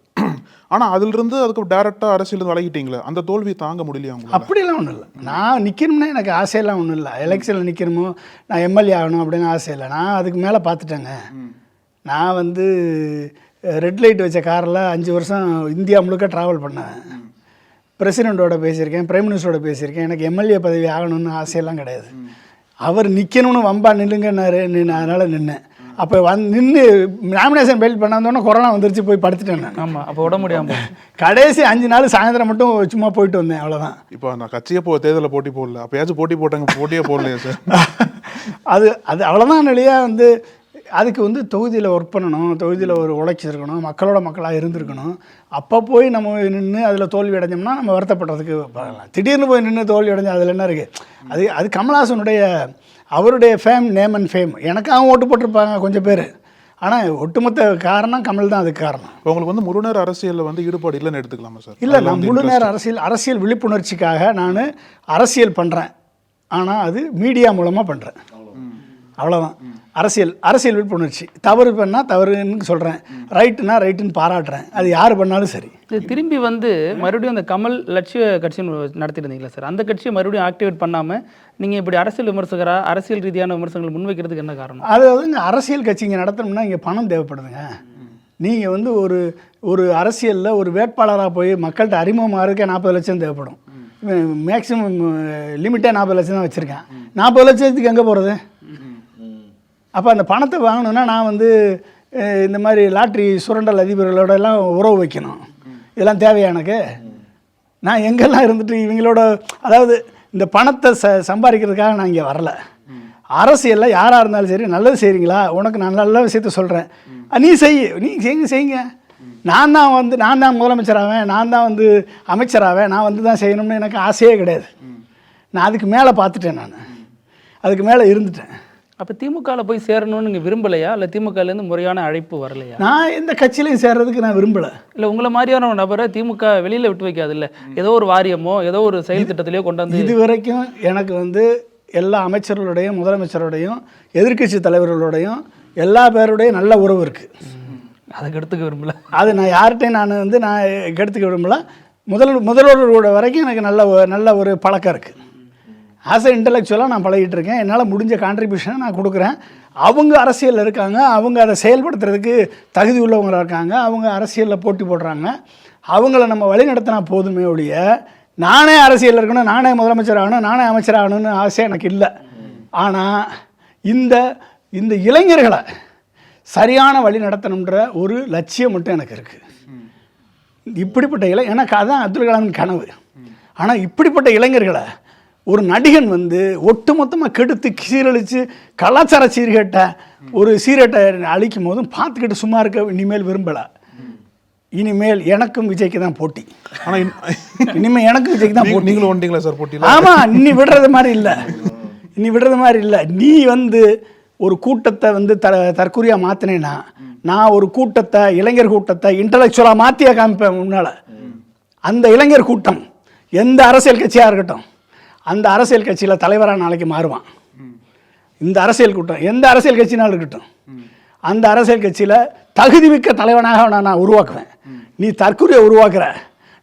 ஆனால் அதிலிருந்து அதுக்கு டேரெக்டாக அரசியல் விலகிட்டீங்களே, அந்த தோல்வி தாங்க முடியலையா உங்களுக்கு? அப்படிலாம் ஒன்றும் இல்லை. நான் நிற்கணும்னா எனக்கு ஆசையெல்லாம் ஒன்றும் இல்லை. எலெக்ஷனில் நிற்கணுமோ, நான் எம்எல்ஏ ஆகணும் அப்படின்னு ஆசை இல்லை. நான் அதுக்கு மேலே பார்த்துட்டேங்க. நான் வந்து ரெட் லைட் வச்ச காரில் 5 வருஷம் இந்தியா முழுக்க ட்ராவல் பண்ணேன். பிரசிடெண்ட்டோட பேசியிருக்கேன், பிரைம் மினிஸ்டரோட பேசியிருக்கேன். எனக்கு எம்எல்ஏ பதவி ஆகணும்னு ஆசையெல்லாம் கிடையாது. அவர் நிற்கணும்னு வம்பா நில்லுங்கன்னாரு, அதனால் நின்னேன். அப்போ நின்று நாமினேஷன் ஃபைல் பண்ணாதோன்னே கொரோனா வந்துருச்சு, போய் படுத்துட்டேன் நான். ஆமாம், அப்போ விட முடியாமல் கடைசி 5 நாள் சாயந்தரம் மட்டும் சும்மா போயிட்டு வந்தேன், அவ்வளோதான். இப்போ நான் கட்சியை தேர்தலில் போட்டி போடல, அப்போயாச்சும் போட்டி போட்டாங்க, போட்டியே போடலையா சார்? அது அவ்வளோதான் நிலையா. வந்து அதுக்கு வந்து தொகுதியில் ஒர்க் பண்ணணும், தொகுதியில் ஒரு உழைச்சிருக்கணும், மக்களோட மக்களாக இருந்திருக்கணும். அப்போ போய் நம்ம நின்று அதில் தோல்வி அடைஞ்சோம்னா நம்ம வருத்தப்படுறதுக்கு பார்க்கலாம். திடீர்னு போய் நின்று தோல்வி அடைஞ்சு அதில் என்ன இருக்குது? அது கமல்ஹாசனுடைய அவருடைய ஃபேம், நேம் அண்ட் ஃபேம். எனக்காகவும் ஓட்டு போட்டிருப்பாங்க கொஞ்சம் பேர். ஆனால் ஒட்டுமொத்த காரணம் கமல் தான் அதுக்கு காரணம். உங்களுக்கு வந்து முழு நேர அரசியலில் வந்து ஈடுபாடு இல்லைன்னு எடுத்துக்கலாமா சார்? இல்லை, நான் முழு நேர அரசியல் விழிப்புணர்ச்சிக்காக நான் அரசியல் பண்ணுறேன். ஆனால் அது மீடியா மூலமாக பண்ணுறேன், அவ்வளோதான். அரசியல் விழிப்புணர்ச்சி. தவறு பண்ணால் தவறுன்னு சொல்கிறேன், ரைட்டுன்னு பாராட்டுறேன். அது யார் பண்ணாலும் சரி. திரும்பி வந்து மறுபடியும் அந்த கமல் லட்சிய கட்சின்னு நடத்திருந்தீங்களா சார்? அந்த கட்சியை மறுபடியும் ஆக்டிவேட் பண்ணாமல் நீங்கள் இப்படி அரசியல் விமர்சகராக அரசியல் ரீதியான விமர்சனங்கள் முன்வைக்கிறதுக்கு என்ன காரணம்? அதாவது இங்கே அரசியல் கட்சிங்க நடத்தணும்னா இங்கே பணம் தேவைப்படுதுங்க. நீங்கள் வந்து ஒரு அரசியலில் ஒரு வேட்பாளராக போய் மக்கள்கிட்ட அறிமுகமாக இருக்க 40 லட்சம் தேவைப்படும். மேக்ஸிமம் லிமிட்டே 40 லட்சம் தான் வச்சுருக்கேன். 40 லட்சத்துக்கு எங்கே போகிறது? அப்போ அந்த பணத்தை வாங்கணுன்னா நான் வந்து இந்த மாதிரி லாட்ரி சுரண்டல் அதிபர்களோட எல்லாம் உறவு வைக்கணும். இதெல்லாம் தேவையா எனக்கு? நான் எங்கெல்லாம் இருந்துட்டு இவங்களோட, அதாவது இந்த பணத்தை சம்பாதிக்கிறதுக்காக நான் இங்கே வரல. அரசியலில் யாராக இருந்தாலும் சரி, நல்லது செய்கிறீங்களா, உனக்கு நான் நல்ல விஷயத்த சொல்கிறேன், நீ செய்யுங்க. நான் தான் முதலமைச்சராவேன், நான் தான் வந்து அமைச்சராவேன், நான் வந்து தான் செய்யணும்னு எனக்கு ஆசையே கிடையாது. நான் அதுக்கு மேலே பார்த்துட்டேன், நான் அதுக்கு மேலே இருந்துட்டேன். அப்போ திமுகவில் போய் சேரணும்னு நீங்கள் விரும்பலையா? இல்லை திமுகலேருந்து முறையான அழைப்பு வரலையா? நான் எந்த கட்சியிலையும் சேர்றதுக்கு நான் விரும்பலை. இல்லை, உங்களை மாதிரியான ஒரு நபரை திமுக வெளியில் விட்டு வைக்காது இல்லை? ஏதோ ஒரு வாரியமோ ஏதோ ஒரு செயல் திட்டத்திலையோ கொண்டாந்து இது வரைக்கும் எனக்கு வந்து எல்லா அமைச்சர்களுடையும் முதலமைச்சரோடையும் எதிர்க்கட்சி தலைவர்களோடையும் எல்லா பேருடையும் நல்ல உறவு இருக்குது. அதை கெடுத்துக்க விரும்பல. அது நான் யார்கிட்டையும் நான் கெடுத்துக்க விரும்பலை. முதல்வர்களோட வரைக்கும் எனக்கு நல்ல ஒரு பழக்கம் இருக்குது. ஆஸ் அ இன்டலெக்சுவலாக நான் பழகிட்டு இருக்கேன். என்னால் முடிஞ்ச கான்ட்ரிபியூஷனை நான் கொடுக்குறேன். அவங்க அரசியலில் இருக்காங்க, அவங்க அதை செயல்படுத்துறதுக்கு தகுதி உள்ளவங்களாக இருக்காங்க, அவங்க அரசியலில் போட்டி போடுறாங்க. அவங்கள நம்ம வழி நடத்தினா போதுமே ஒழிய நானே அரசியலில் இருக்கணும், நானே முதலமைச்சர் ஆகணும், நானே அமைச்சர் ஆகணும்னு ஆசை எனக்கு இல்லை. ஆனால் இந்த இளைஞர்களை சரியான வழி நடத்தணுன்ற ஒரு லட்சியம் மட்டும் எனக்கு இருக்குது. இப்படிப்பட்ட எனக்கு அதான் அப்துல் கலாமின் கனவு. ஆனால் இப்படிப்பட்ட இளைஞர்களை ஒரு நடிகன் வந்து ஒட்டுமொத்தமாக கெடுத்து சீரழித்து கலாச்சார சீர்கேட்டை ஒரு சீரட்டை அழிக்கும் போதும் பார்த்துக்கிட்டு சும்மா இருக்க இனிமேல் விரும்பலை. இனிமேல் எனக்கும் விஜய்க்கு தான் போட்டி. ஆனால் இனிமேல் எனக்கும் விஜய்க்கு தான் போட்டி. நீங்களும் வந்துட்டீங்களா சார் போட்டியில்? ஆமாம், இனி விடுறது மாதிரி இல்லை. நீ வந்து ஒரு கூட்டத்தை வந்து தற்கொலையாக மாற்றினேன்னா நான் ஒரு கூட்டத்தை, இளைஞர் கூட்டத்தை இன்டலெக்சுவலாக மாற்றியா காமிப்பேன் முன்னால். அந்த இளைஞர் கூட்டம் எந்த அரசியல் கட்சியாக இருக்கட்டும், அந்த அரசியல் கட்சியில் தலைவராக நாளைக்கு மாறுவான். இந்த அரசியல் கூட்டம் எந்த அரசியல் கட்சினாலும் இருக்கட்டும், அந்த அரசியல் கட்சியில் தகுதிமிக்க தலைவனாக நான் உருவாக்குவேன். நீ தற்கொலையை உருவாக்குற,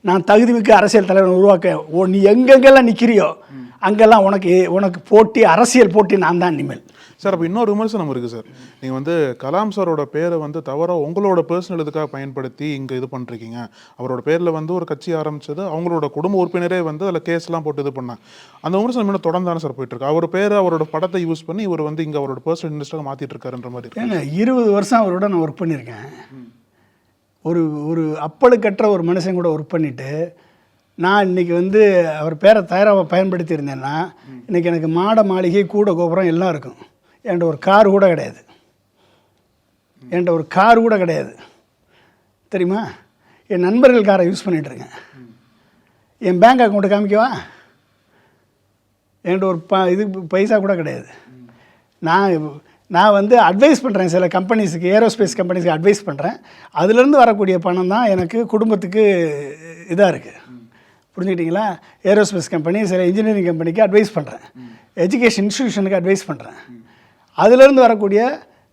நான் தகுதிமிக்க அரசியல் தலைவனை உருவாக்க. நீ எங்கெங்கெல்லாம் நிற்கிறியோ அங்கெல்லாம் உனக்கு போட்டி, அரசியல் போட்டி நான் தான் இனிமேல். சார், அப்போ இன்னொரு விமர்சனம் இருக்குது சார். நீங்கள் வந்து கலாம் சாரோட பேரை வந்து தவறாக உங்களோட பர்சனல் இதுக்காக பயன்படுத்தி இங்கே இது பண்ணிருக்கீங்க. அவரோட பேரில் வந்து ஒரு கட்சி ஆரம்பிச்சது, அவங்களோட குடும்ப உறுப்பினரே வந்து அதில் கேஸ்லாம் போட்டு இது பண்ணாங்க. அந்த விமர்சனம் இன்னும் தொடர்ந்து தானே சார் போயிட்டு இருக்கு. அவர் பேரை, அவரோட படத்தை யூஸ் பண்ணி இவர் வந்து இங்கே அவரோட பர்சனல் இன்ட்ரெஸ்ட்டாக மாற்றிட்டு இருக்காருன்ற மாதிரி. ஏங்க 20 வருஷம் அவரோட நான் ஒர்க் பண்ணியிருக்கேன். ஒரு அப்பழுக்கற்ற ஒரு மனுஷன் கூட ஒர்க் பண்ணிவிட்டு நான் இன்றைக்கி வந்து அவர் பேரை தயாராக பயன்படுத்தியிருந்தேன்னா இன்றைக்கி எனக்கு மாட மாளிகை கூட கோபுரம் எல்லாம் இருக்கும். என்கிட்ட ஒரு கார் கூட கிடையாது. தெரியுமா? என் நண்பர்கள் காரை யூஸ் பண்ணிகிட்ருக்கேன். என் பேங்க் அக்கௌண்ட்டு காமிக்கவா? என்கிட்ட ஒரு பைசா கூட கிடையாது. நான் வந்து அட்வைஸ் பண்ணுறேன் சில கம்பெனிஸுக்கு, ஏரோஸ்பேஸ் கம்பெனிஸுக்கு அட்வைஸ் பண்ணுறேன். அதுலேருந்து வரக்கூடிய பணம் தான் எனக்கு குடும்பத்துக்கு இதாக இருக்குது. புரிஞ்சுக்கிட்டிங்களா? ஏரோஸ்பேஸ் கம்பெனி, சில இன்ஜினியரிங் கம்பெனிக்கு அட்வைஸ் பண்ணுறேன், எஜுகேஷன் இன்ஸ்டியூஷனுக்கு அட்வைஸ் பண்ணுறேன். அதுலேருந்து வரக்கூடிய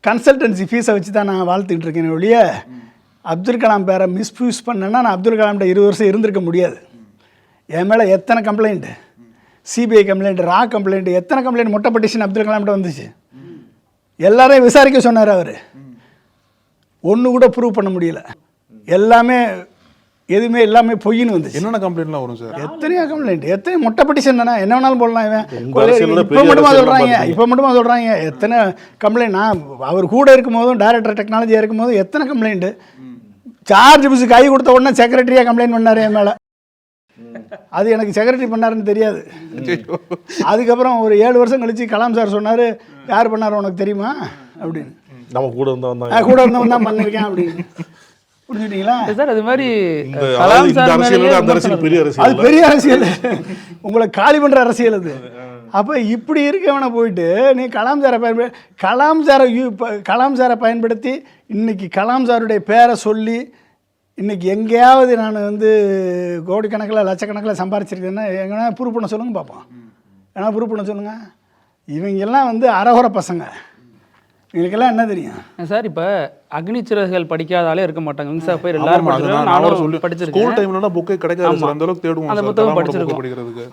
கன்சல்டன்சி ஃபீஸை வச்சு தான் நான் வாழ்த்துக்கிட்டு இருக்கேன் ஒழிய அப்துல் கலாம் பேரை மிஸ்யூஸ் பண்ணேன்னா நான் அப்துல் கலாம்கிட்ட 20 வருஷம் இருந்திருக்க முடியாது. என் மேலே எத்தனை கம்ப்ளைண்ட்டு, சிபிஐ கம்ப்ளைண்ட், ரா கம்ப்ளைண்ட், எத்தனை கம்ப்ளைண்ட், மொட்டை பெட்டிஷன் அப்துல் கலாம்கிட்ட வந்துச்சு. எல்லாரையும் விசாரிக்க சொன்னார் அவர். ஒன்று கூட ப்ரூவ் பண்ண முடியல. எல்லாமே பொய்ன்னு வந்துச்சு. என்னென்ன கம்ப்ளைண்ட்லாம் வரும் சார்? எத்தனையோ கம்ப்ளைண்ட், எத்தனை மொட்டை பெட்டிஷன் தானே, என்ன வேணாலும் போடலாம். இவன் இப்போ மட்டுமா சொல்கிறாங்க எத்தனை கம்ப்ளைண்ட். நான் அவர் கூட இருக்கும் போதும், டைரக்டர் டெக்னாலஜியாக இருக்கும் போதும் எத்தனை கம்ப்ளைண்ட்டு. ஜார்ஜ் புஷ் கை கொடுத்த உடனே செக்ரட்டரியாக கம்ப்ளைண்ட் பண்ணார் என் மேலே. அது எனக்கு செக்ரட்டரி பண்ணாருன்னு தெரியாது. அதுக்கப்புறம் ஒரு 7 வருஷம் கழிச்சு கலாம் சார் சொன்னார், யார் பண்ணார் உனக்கு தெரியுமா அப்படின்னு. நம்ம கூட இருந்தவன் தான் பண்ணியிருக்கேன் அப்படின்னு. புரிஞ்சுட்டீங்களா சார்? அது மாதிரி அது பெரிய அரசியல், உங்களை காலி பண்ணுற அரசியல் அது. அப்போ இப்படி இருக்கவனை போயிட்டு நீ கலாம் சாரை பயன்படுத்தி இன்னைக்கு கலாம் சாருடைய பேரை சொல்லி இன்னைக்கு எங்கேயாவது நான் வந்து கோடிக்கணக்கில் லட்சக்கணக்கில் சம்பாரிச்சிருக்கேன்னா எங்கன்னா ப்ரூவ் பண்ண சொல்லுங்கள் பார்ப்போம். ஏன்னா ப்ரூவ் பண்ண சொல்லுங்கள். இவங்கெல்லாம் வந்து அரகுற பசங்க, இவங்களுக்கெல்லாம் என்ன தெரியும் சார்? இப்போ அக்னிச்சிறகுகள் படிக்காதாலே இருக்க மாட்டாங்க. மின்சா போய் எல்லாரும் படிச்சிருக்கோம்.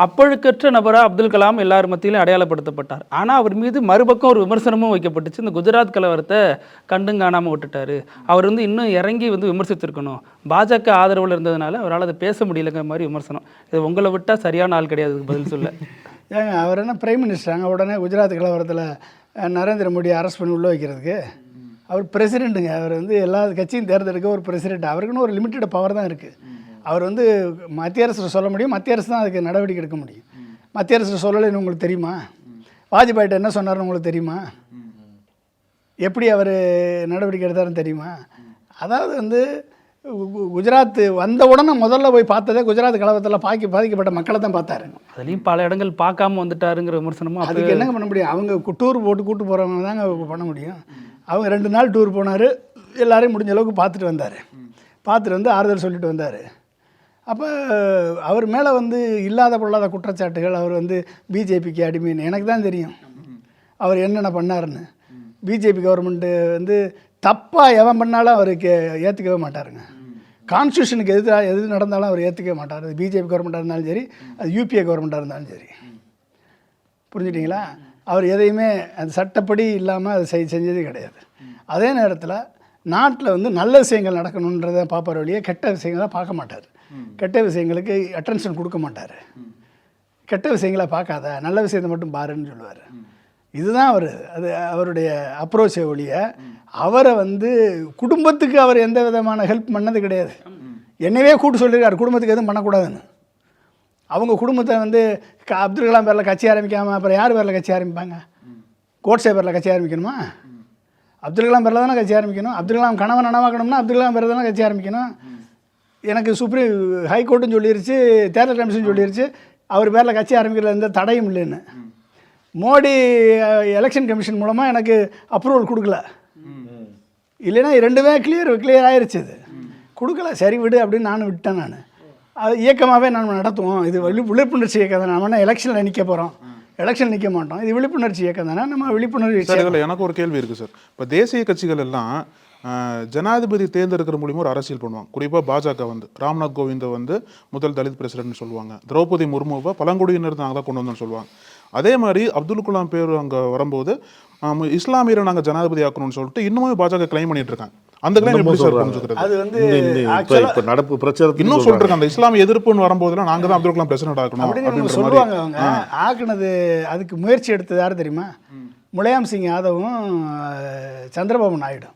அப்பழுக்கற்ற நபரா அப்துல் கலாம் எல்லார் மத்தியிலும் அடையாளப்படுத்தப்பட்டார். ஆனால் அவர் மீது மறுபக்கம் ஒரு விமர்சனமும் வைக்கப்பட்டுச்சு. இந்த குஜராத் கலவரத்தை கண்டும் காணாமல் விட்டுட்டாரு. அவர் வந்து இன்னும் இறங்கி வந்து விமர்சித்திருக்கணும். பாஜக ஆதரவில் இருந்ததுனால அவரால் அதை பேச முடியலங்கிற மாதிரி விமர்சனம். இது உங்களை விட்டால் சரியான ஆள் கிடையாது பதில் சொல்ல. ஏங்க அவர் என்ன பிரைம் மினிஸ்டராங்க, உடனே குஜராத் கலவரத்தில் நரேந்திர மோடியை அரெஸ்ட் பண்ணி உள்ளே வைக்கிறதுக்கு? அவர் பிரசிடெண்ட்டுங்க. அவர் வந்து எல்லா கட்சியும் தேர்ந்தெடுக்க ஒரு பிரசிடெண்ட். அவருக்குன்னு ஒரு லிமிட்டட் பவர் தான் இருக்குது. அவர் வந்து மத்திய அரசு சொல்ல முடியும், மத்திய அரசு தான் அதுக்கு நடவடிக்கை எடுக்க முடியும். மத்திய அரசு சொல்லலைன்னு உங்களுக்கு தெரியுமா? வாஜ்பாயிட்ட என்ன சொன்னார்னு உங்களுக்கு தெரியுமா? எப்படி அவர் நடவடிக்கை எடுத்தாருன்னு தெரியுமா? அதாவது வந்து குஜராத் வந்த உடனே முதல்ல போய் பார்த்ததே குஜராத் கலவரத்தில் பாதிக்கப்பட்ட மக்களை தான் பார்த்தாரு. அதுலேயும் பல இடங்கள் பார்க்காம வந்துட்டாருங்கிற விமர்சனமும். அதுக்கு என்ன பண்ண முடியும்? அவங்க டூர் போட்டு கூட்டு போகிறவங்க தாங்க பண்ண முடியும். அவங்க 2 நாள் டூர் போனார், எல்லோரையும் முடிஞ்ச அளவுக்கு பார்த்துட்டு வந்து ஆறுதல் சொல்லிட்டு வந்தார். அப்போ அவர் மேலே வந்து இல்லாத பொல்லாத குற்றச்சாட்டுகள், அவர் வந்து பிஜேபிக்கு அடிமைன்னு எனக்கு தான் தெரியும் அவர் என்னென்ன பண்ணாருன்னு. பிஜேபி கவர்மெண்ட்டு வந்து தப்பாக எவன் பண்ணாலும் அவருக்கு ஏற்றுக்கவே மாட்டாருங்க. கான்ஸ்டியூஷனுக்கு எது நடந்தாலும் அவர் ஏற்றுக்கவே மாட்டார். அது பிஜேபி கவர்மெண்ட்டாக இருந்தாலும் சரி, அது யூபிஏ கவர்மெண்ட்டாக இருந்தாலும் சரி. புரிஞ்சுட்டிங்களா? அவர் எதையுமே அது சட்டப்படி இல்லாமல் அது செஞ்சதே கிடையாது. அதே நேரத்தில் நாட்டில் வந்து நல்ல விஷயங்கள் நடக்கணுன்றதை பார்ப்பார் வழியே கெட்ட விஷயங்களை பார்க்க மாட்டார். கெட்ட விஷயங்களுக்கு அட்டென்ஷன் கொடுக்க மாட்டார். கெட்ட விஷயங்களை பார்க்காத, நல்ல விஷயத்தை மட்டும் பாருன்னு சொல்லுவார். இதுதான் அது அவருடைய அப்ரோச்சை ஒழிய அவரை வந்து குடும்பத்துக்கு அவர் எந்த விதமான ஹெல்ப் பண்ணது கிடையாது. என்னவே கூட்டு சொல்லியிருக்காரு குடும்பத்துக்கு எதுவும் பண்ணக்கூடாதுன்னு. அவங்க குடும்பத்தை வந்து அப்துல் கலாம் பேரில் கட்சி ஆரம்பிக்காமல் அப்புறம் யார் பேரில் கட்சி ஆரம்பிப்பாங்க? கோட்ஸே பேரில் கட்சி ஆரம்பிக்கணுமா? அப்துல் கலாம் பேரில் தானே கட்சி ஆரம்பிக்கணும். அப்துல் கலாம் கனவை நனவாக்கணும்னா அப்துல் கலாம் பேரில் தானே கட்சி ஆரம்பிக்கணும். எனக்கு சுப்ரீம் ஹைகோர்ட்டும் சொல்லிருச்சு, தேர்தல் கமிஷன் சொல்லிருச்சு அவர் பேரில் கட்சி ஆரம்பிக்கிற எந்த தடையும் இல்லைன்னு. மோடி எலெக்ஷன் கமிஷன் மூலமாக எனக்கு அப்ரூவல் கொடுக்கல. இல்லைன்னா ரெண்டுமே கிளியர் ஆயிடுச்சு. இது கொடுக்கல, சரி விடு அப்படின்னு நான் விட்டேன். நான் அது இயக்கமாகவே நான் நடத்துவோம். இது விழிப்புணர்ச்சி இயக்கம் தானே. நம்ம எலெக்ஷனில் நிற்க போகிறோம், எலெக்ஷன் நிற்க மாட்டோம். இது விழிப்புணர்ச்சி இயக்கம் தானே. நம்ம விழிப்புணர்வு. சார் இதில் எனக்கு ஒரு கேள்வி இருக்குது சார். இப்போ தேசிய கட்சிகள் எல்லாம் ஜனாதிபதி தேர்ந்தெடுக்கிற மூலியமாக ஒரு அரசியல் பண்ணுவாங்க. குறிப்பாக பாஜக வந்து ராம்நாத் கோவிந்தை வந்து முதல் தலித் பிரசிடென்ட்னு சொல்லுவாங்க. திரௌபதி முர்முவை பழங்குடியினர் நாங்கள் தான் கொண்டு வந்தோம்னு சொல்லுவாங்க. அதே மாதிரி அப்துல் கலாம் பேர் அங்கே வரும்போது இஸ்லாமியரை நாங்கள் ஜனாதிபதி ஆக்கணும்னு சொல்லிட்டு இன்னுமே பாஜக கிளைம் பண்ணிட்டு இருக்காங்க. அந்த கிளைம் எப்படி சார் புரிஞ்சுக்கிறது? அது வந்து இப்போ நடப்பு பிரச்சாரத்துக்கு இன்னும் சொல்றாங்க அந்த இஸ்லாமிய எதிர்ப்புன்னு வரும்போதெல்லாம் நாங்கள் தான் அப்துல் கலாம் பிரசிடென்ட் ஆக்கணும் அப்படின்னு சொல்லுவாங்க. அவங்க ஆக்குனது அதுக்கு முயற்சி எடுத்தது யார் தெரியுமா? முலாயம் சிங் யாதவும் சந்திரபாபு நாயுடு.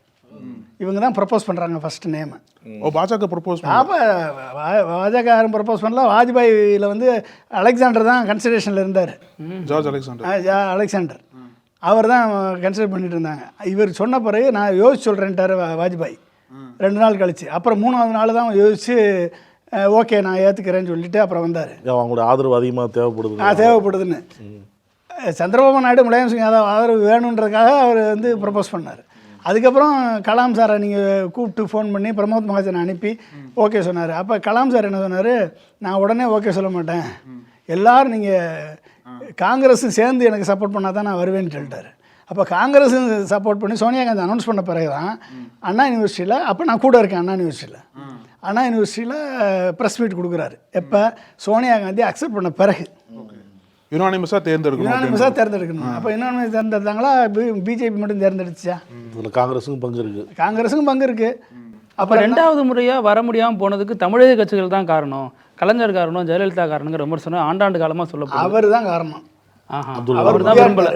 இவங்க தான் ப்ரப்போஸ் பண்ணுறாங்க ஃபர்ஸ்ட் நேம். பாஜக ப்ரப்போஸ் அப்போ பாஜக யாரும் ப்ரப்போஸ் பண்ணல. வாஜ்பாயில் வந்து அலெக்சாண்டர் தான் கன்சிடரேஷனில் இருந்தார். ஜார்ஜ் அலெக்சாண்டர் அவர் தான் கன்சிடர் பண்ணிட்டு இருந்தாங்க. இவர் சொன்ன பிறகு நான் யோசிச்சு சொல்கிறேன்ட்டார் வாஜ்பாய் 2 நாள் கழிச்சு. அப்புறம் 3ஆவது நாள் தான் யோசிச்சு ஓகே நான் ஏற்றுக்கிறேன்னு சொல்லிட்டு அப்புறம் வந்தார். அவங்களோட ஆதரவு அதிகமாக தேவைப்படுதுன்னு சந்திரபாபு நாயுடு முலாயம் சிங் யாதவ் ஆதரவு வேணுன்றதுக்காக அவர் வந்து ப்ரப்போஸ் பண்ணார். அதுக்கப்புறம் கலாம் சாரை நீங்கள் கூப்பிட்டு ஃபோன் பண்ணி பிரமோத் மகாஜனை அனுப்பி ஓகே சொன்னார். அப்போ கலாம் சார் என்ன சொன்னார்? நான் உடனே ஓகே சொல்ல மாட்டேன், எல்லோரும் நீங்கள் காங்கிரஸும் சேர்ந்து எனக்கு சப்போர்ட் பண்ணால் தான் நான் வருவேன்னு சொல்லிட்டார். அப்போ காங்கிரஸும் சப்போர்ட் பண்ணி சோனியா காந்தி அனௌன்ஸ் பண்ண பிறகு தான் அண்ணா யூனிவர்சிட்டியில், அப்போ நான் கூட இருக்கேன் அண்ணா யூனிவர்சிட்டியில் ப்ரெஸ் மீட் கொடுக்குறாரு. எப்போ சோனியா காந்தி அக்செப்ட் பண்ண பிறகு யுனானிமஸாக தேர்ந்தெடுக்கணும். அப்போ யுனானிமஸ் தேர்ந்தெடுத்தாங்களா? பிஜேபி மட்டும் தேர்ந்தெடுத்துச்சா? காங்கிரஸுக்கும் பங்கு இருக்குது. அப்போ 2வது முறையாக வர முடியாமல் போனதுக்கு தமிழக கட்சிகள் தான் காரணம், கலைஞர் காரணம், ஜெயலலிதா காரணங்கிற விமர்சனம் ஆண்டாண்டு காலமாக சொல்லப்படுது. அவர் தான் காரணம். அவர் தான் விரும்பலை.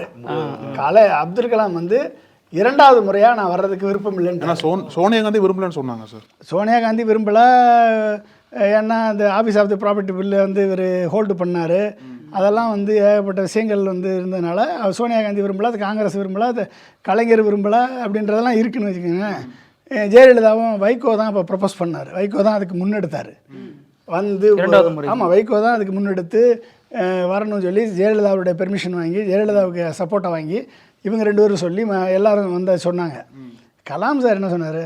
அப்துல் கலாம் வந்து 2வது முறையாக நான் வர்றதுக்கு விருப்பம் இல்லைன்னு சோனியா காந்தி விரும்பலன்னு சொன்னாங்க சார். சோனியா காந்தி விரும்பலை. ஏன்னா அந்த office of the property bill வந்து இவர் ஹோல்டு பண்ணார். அதெல்லாம் வந்து ஏகப்பட்ட விஷயங்கள் வந்து இருந்ததுனால சோனியா காந்தி விரும்பலை, அது காங்கிரஸ் விரும்பலை, அது கலைஞர் விரும்பலை அப்படின்றதெல்லாம் இருக்குதுன்னு வச்சுக்கோங்க. ஜெயலலிதாவும் வைகோ தான் இப்போ ப்ரப்போஸ் பண்ணார். வைகோ தான் அதுக்கு முன்னெடுத்தார். வந்து ஆமாம், வைகோ தான் அதுக்கு முன்னெடுத்து வரணும்னு சொல்லி ஜெயலலிதாவுடைய பெர்மிஷன் வாங்கி ஜெயலலிதாவுக்கு சப்போர்ட்டை வாங்கி இவங்க 2 பேரும் சொல்லி எல்லோரும் வந்து சொன்னாங்க. கலாம் சார் என்ன சொன்னார்?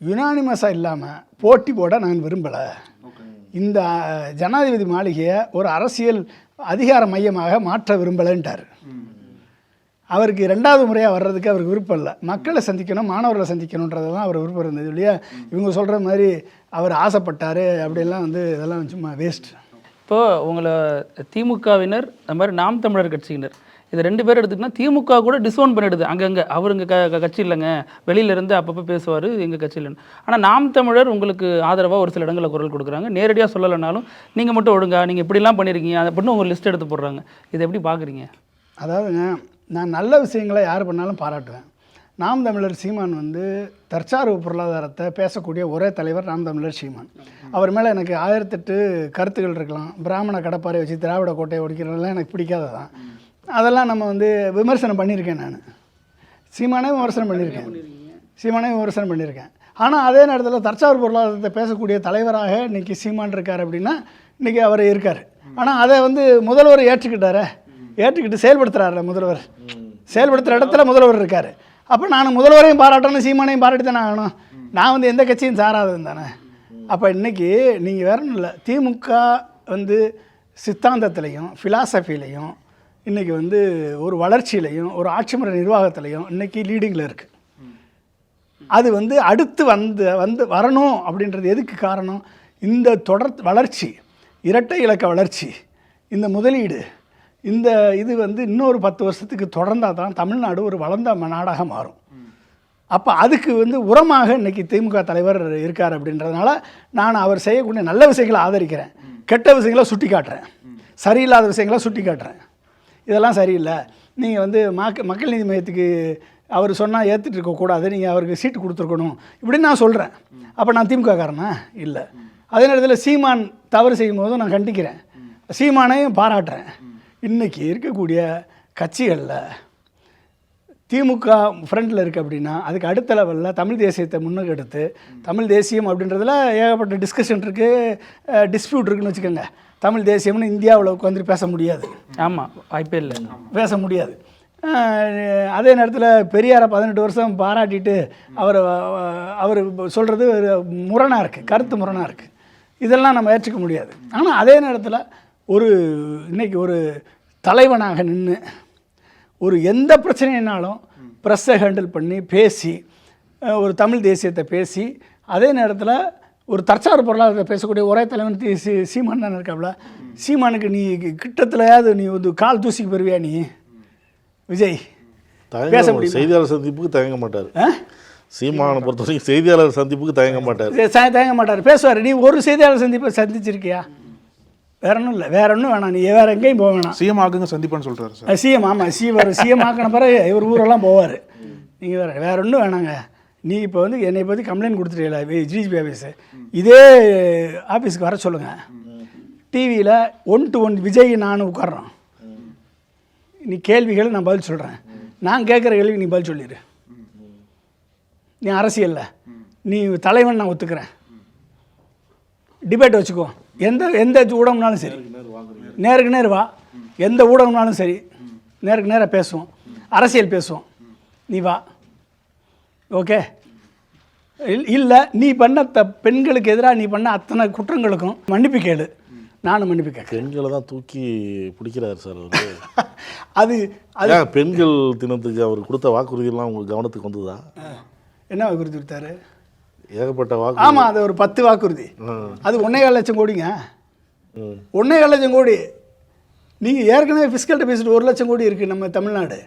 யுனானிமஸாக இல்லாமல் போட்டி போட நான் விரும்பலை. இந்த ஜனாதிபதி மாளிகையை ஒரு அரசியல் அதிகார மையமாக மாற்ற விரும்பலைன்ட்டார். அவருக்கு 2வது முறையாக வர்றதுக்கு அவருக்கு விருப்பம் இல்லை. மக்களை சந்திக்கணும், மாணவர்களை சந்திக்கணுன்றது தான் அவர் விருப்பம் இருந்தது இல்லையா? இவங்க சொல்கிற மாதிரி அவர் ஆசைப்பட்டார் அப்படியெல்லாம் வந்து இதெல்லாம் சும்மா வேஸ்ட். இப்போது உங்களை திமுகவினர் அது மாதிரி நாம் தமிழர் கட்சியினர் இது 2 பேர் எடுத்துக்கிட்டா திமுக கூட டிஸ்ஓன் பண்ணிடுது. அங்கங்கே அவர் இங்கே கட்சி இல்லைங்க, வெளியிலேருந்து அப்பப்போ பேசுவார் எங்கள் கட்சி இல்லைன்னு. ஆனால் நாம் தமிழர் உங்களுக்கு ஆதரவாக ஒரு சில இடங்களில் குரல் கொடுக்குறாங்க. நேரடியாக சொல்லலைனாலும் நீங்கள் மட்டும் ஒழுங்கா நீங்கள் இப்படிலாம் பண்ணியிருக்கீங்க அப்படின்னு உங்கள் லிஸ்ட் எடுத்து போடுறாங்க. இதை எப்படி பார்க்குறீங்க? அதாவதுங்க, நான் நல்ல விஷயங்களை யார் பண்ணாலும் பாராட்டுவேன். நாம் தமிழர் சீமான் வந்து தற்சார்பு பொருளாதாரத்தை பேசக்கூடிய ஒரே தலைவர் நாம் தமிழர் சீமான். அவர் மேலே எனக்கு 1008 கருத்துக்கள் இருக்கலாம். பிராமண கடப்பாரை வச்சு திராவிட கோட்டையை ஒடிக்கிறதெல்லாம் எனக்கு பிடிக்காததான். அதெல்லாம் நம்ம வந்து விமர்சனம் பண்ணியிருக்கேன். நான் சீமானே விமர்சனம் பண்ணியிருக்கேன். ஆனால் அதே நேரத்தில் தற்சார்பு பொருளாதாரத்தை பேசக்கூடிய தலைவராக இன்றைக்கி சீமான் இருக்கார் அப்படின்னா இன்றைக்கி அவர் இருக்கார். ஆனால் அதை வந்து முதல்வர் ஏற்றுக்கிட்டு செயல்படுத்துகிறாரு. முதல்வர் செயல்படுத்துகிற இடத்துல முதல்வர் இருக்கார். அப்போ நான் முதல்வரையும் பாராட்டணும், சீமானையும் பாராட்டி தானே ஆகணும். நான் வந்து எந்த கட்சியும் சாராதது தானே. அப்போ இன்றைக்கி நீங்கள் வேற ஒன்றும் இல்லை, திமுக வந்து சித்தாந்தத்திலையும் ஃபிலாசபிலையும் இன்றைக்கி வந்து ஒரு வளர்ச்சியிலையும் ஒரு ஆட்சி முறை நிர்வாகத்திலையும் இன்றைக்கி லீடிங்கில் இருக்குது. அது வந்து அடுத்து வரணும் அப்படின்றது எதுக்கு காரணம்? இந்த தொடர் வளர்ச்சி, இரட்டை இலக்க வளர்ச்சி, இந்த முதலீடு, இந்த இது வந்து இன்னொரு 10 வருஷத்துக்கு தொடர்ந்தால் தான் தமிழ்நாடு ஒரு வளர்ந்த நாடாக மாறும். அப்போ அதுக்கு வந்து உரமாக இன்றைக்கி திமுக தலைவர் இருக்கார். அப்படின்றதுனால நான் அவர் செய்யக்கூடிய நல்ல விஷயங்களை ஆதரிக்கிறேன், கெட்ட விஷயங்களை சுட்டி காட்டுறேன், சரியில்லாத விஷயங்களை சுட்டி காட்டுறேன். இதெல்லாம் சரியில்லை, நீங்கள் வந்து மக்கள் நீதி மையத்துக்கு அவர் சொன்னால் ஏற்றுட்டு இருக்கக்கூடாது, நீங்கள் அவருக்கு சீட்டு கொடுத்துருக்கணும் இப்படின்னு நான் சொல்கிறேன். அப்போ நான் திமுக காரனா? இல்லை. அதே நேரத்தில் சீமான் தவறு செய்யும் போதும் நான் கண்டிக்கிறேன், சீமானையும் பாராட்டுறேன். இன்றைக்கி இருக்கக்கூடிய கட்சிகளில் திமுக ஃப்ரண்டில் இருக்குது அப்படின்னா அதுக்கு அடுத்த லெவலில் தமிழ் தேசியத்தை முன்னெடுத்து, தமிழ் தேசியம் அப்படின்றதுல ஏகப்பட்ட டிஸ்கஷன் இருக்குது, டிஸ்பியூட் இருக்குதுன்னு வச்சுக்கோங்க. தமிழ் தேசியம்னு இந்தியாவில் உட்காந்து பேச முடியாது. ஆமாம், வாய்ப்பே இல்லை, பேச முடியாது. அதே நேரத்தில் பெரியாரை 18 வருஷம் பாராட்டிட்டு அவர் சொல்கிறது முரணாக இருக்குது, கருத்து முரணாக இருக்குது. இதெல்லாம் நம்ம ஏற்றுக்க முடியாது. ஆனால் அதே நேரத்தில் இன்றைக்கி ஒரு தலைவனாக நின்று ஒரு எந்த பிரச்சனைனாலும் ப்ரெஸ்ஸை ஹேண்டில் பண்ணி பேசி ஒரு தமிழ் தேசியத்தை பேசி, அதே நேரத்தில் ஒரு தற்சார்பு பொருளாதாரத்தை பேசக்கூடிய ஒரே தலைவன் சீமான் தான் இருக்காப்புல. சீமானுக்கு நீ கிட்டத்திலையாவது நீ வந்து கால் தூசிக்கு பெறுவியா நீ விஜய்? பேச முடியும். செய்தியாளர் சந்திப்புக்கு தயங்க மாட்டார் சீமானை பொறுத்த வரைக்கும். செய்தியாளர் சந்திப்புக்கு தயங்க மாட்டார், தயங்க மாட்டார், பேசுவார். நீ ஒரு செய்தியாளர் சந்திப்பை சந்திச்சிருக்கியா? வேற ஒன்றும் இல்லை, வேற ஒன்றும் வேணாம், நீ வேற எங்கேயும் போக வேணாம். சிஎம் ஆகுங்க சந்திப்பான்னு சொல்கிறாரு சார். சிஎம், ஆமாம், சிஎம் ஆக்கின பிறகு இவர் ஊரெல்லாம் போவார். நீங்கள் வேற ஒன்றும் வேணாங்க. நீ இப்போ வந்து என்னை பற்றி கம்ப்ளைண்ட் கொடுத்துட்டீங்களா ஜிஜிபி ஆஃபீஸு, இதே ஆஃபீஸுக்கு வர சொல்லுங்கள். டிவியில் 1 to 1 விஜய் நானும் உட்கார்றோம். நீ கேள்விகளை நான் பதில் சொல்கிறேன், நான் கேட்குற கேள்வி நீ பதில் சொல்லிடு. நீ அரசியலில் நீ தலைவன் நான் ஒத்துக்கிறேன். டிபேட் வச்சுக்கோ, எந்த ஊடகம்னாலும் சரி, நேருக்கு நேர் வா. எந்த ஊடகம்னாலும் சரி, நேருக்கு நேராக பேசுவோம், அரசியல் பேசுவோம். நீ வா, ஓகே? இல்லை நீ பண்ண பெண்களுக்கு எதிராக நீ பண்ண அத்தனை குற்றங்களுக்கும் மன்னிப்பு கேளு, நானும் மன்னிப்பு கேட்க. பெண்களை தான் தூக்கி பிடிக்கிறாரு சார் அவர். அது பெண்கள் தினத்துக்கு அவர் கொடுத்த வாக்குறுதியெல்லாம் உங்களுக்கு கவனத்துக்கு வந்ததா? என்ன வாக்குறுதி கொடுத்தாரு? ஏகப்பட்ட வாக்கு. ஆமாம், அது ஒரு 10 வாக்குறுதி. அது 1.25 லட்சம் கோடிங்க. 1.25 லட்சம் கோடி. நீங்கள் ஏற்கனவே ஃபிஸ்கல் டெபிசிட் 1 லட்சம் கோடி இருக்குது நம்ம தமிழ்நாடு.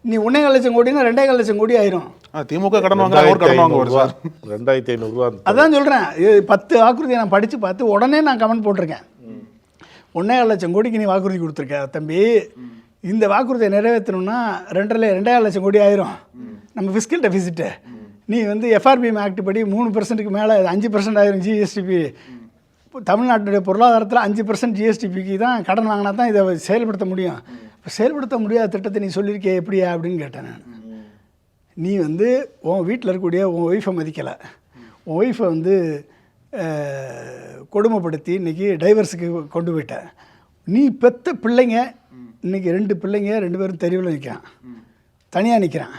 நீ 1.25 லட்சம் கோடினா 2.25 லட்சம் கோடி ஆயிரும். திமுக கடன் வாங்க, அவர் கடன் வாங்குவார் சார். 2500 ரூபா. அதான் சொல்கிறேன், 10 வாக்குறுதியை நான் படித்து பார்த்து உடனே நான் கமெண்ட் போட்டிருக்கேன். 1.25 லட்சம் கோடிக்கு நீ வாக்குறுதி கொடுத்துருக்க தம்பி. இந்த வாக்குறுதியை நிறைவேற்றணும்னா 2.25 லட்சம் கோடி ஆயிரும் நம்ம ஃபிஸ்கல் டெபிசிட்டு. நீ வந்து எஃப்ஆர்பிஎம் ஆக்ட் படி 3%க்கு மேலே 5% ஆயிரும் ஜிஎஸ்டிபி. தமிழ்நாட்டுடைய பொருளாதாரத்தில் 5% ஜிஎஸ்டிபிக்கு தான் கடன் வாங்கினா தான் இதை செயல்படுத்த முடியும். இப்போ செயல்படுத்த முடியாத திட்டத்தை நீ சொல்லியிருக்கே எப்படியா அப்படின்னு கேட்டேன் நான். நீ வந்து உன் வீட்டில் இருக்கக்கூடிய உன் ஒய்ஃபை மதிக்கலை, உன் ஒய்ஃபை வந்து கொடுமைப்படுத்தி இன்றைக்கி டைவர்ஸுக்கு கொண்டு போயிட்ட. நீ பெற்ற பிள்ளைங்க இன்றைக்கி 2 பிள்ளைங்க 2 பேரும் தெருவில் நிற்கிறான், தனியாக நிற்கிறான்.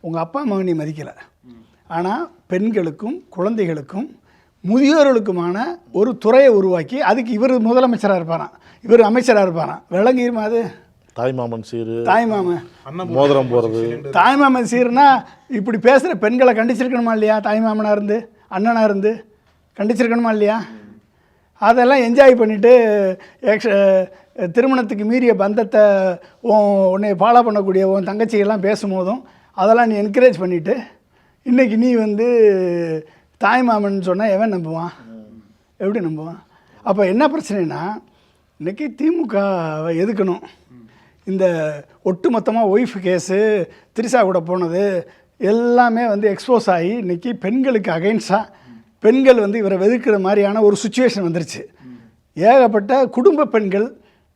உங்கள் அப்பா அம்மாவை நீ மதிக்கலை. ஆனால் பெண்களுக்கும் குழந்தைகளுக்கும் முதியோர்களுக்குமான ஒரு துறையை உருவாக்கி அதுக்கு இவர் முதலமைச்சராக இருப்பாராம், இவர் அமைச்சராக இருப்பாராம். விளங்கிருமா அது? தாய்மாமன் சீரு, தாய்மாமன் மோதிரம் போகிறது. தாய்மாமன் சீருனா இப்படி பேசுகிற பெண்களை கண்டிச்சிருக்கணுமா இல்லையா? தாய்மாமனாக இருந்து அண்ணனாக இருந்து கண்டிச்சிருக்கணுமா இல்லையா? அதெல்லாம் என்ஜாய் பண்ணிவிட்டு திருமணத்துக்கு மீறிய பந்தத்தை உன்னை ஃபாலோ பண்ணக்கூடிய உன் தங்கச்சிகள்லாம் பேசும்போதும் அதெல்லாம் நீ என்கரேஜ் பண்ணிவிட்டு இன்றைக்கி நீ வந்து தாய்மாமன் சொன்னால் எவன் நம்புவான்? எப்படி நம்புவான்? அப்போ என்ன பிரச்சனைனா, இன்றைக்கி திமுகவை எதுக்கணும். இந்த ஒட்டுமொத்தமாக ஒய்ஃப் கேஸு திரிசா கூட போனது எல்லாமே வந்து எக்ஸ்போஸ் ஆகி இன்றைக்கி பெண்களுக்கு அகைன்ஸ்டாக பெண்கள் வந்து இவரை வெதுக்கிற மாதிரியான ஒரு சுச்சுவேஷன் வந்துருச்சு. ஏகப்பட்ட குடும்ப பெண்கள்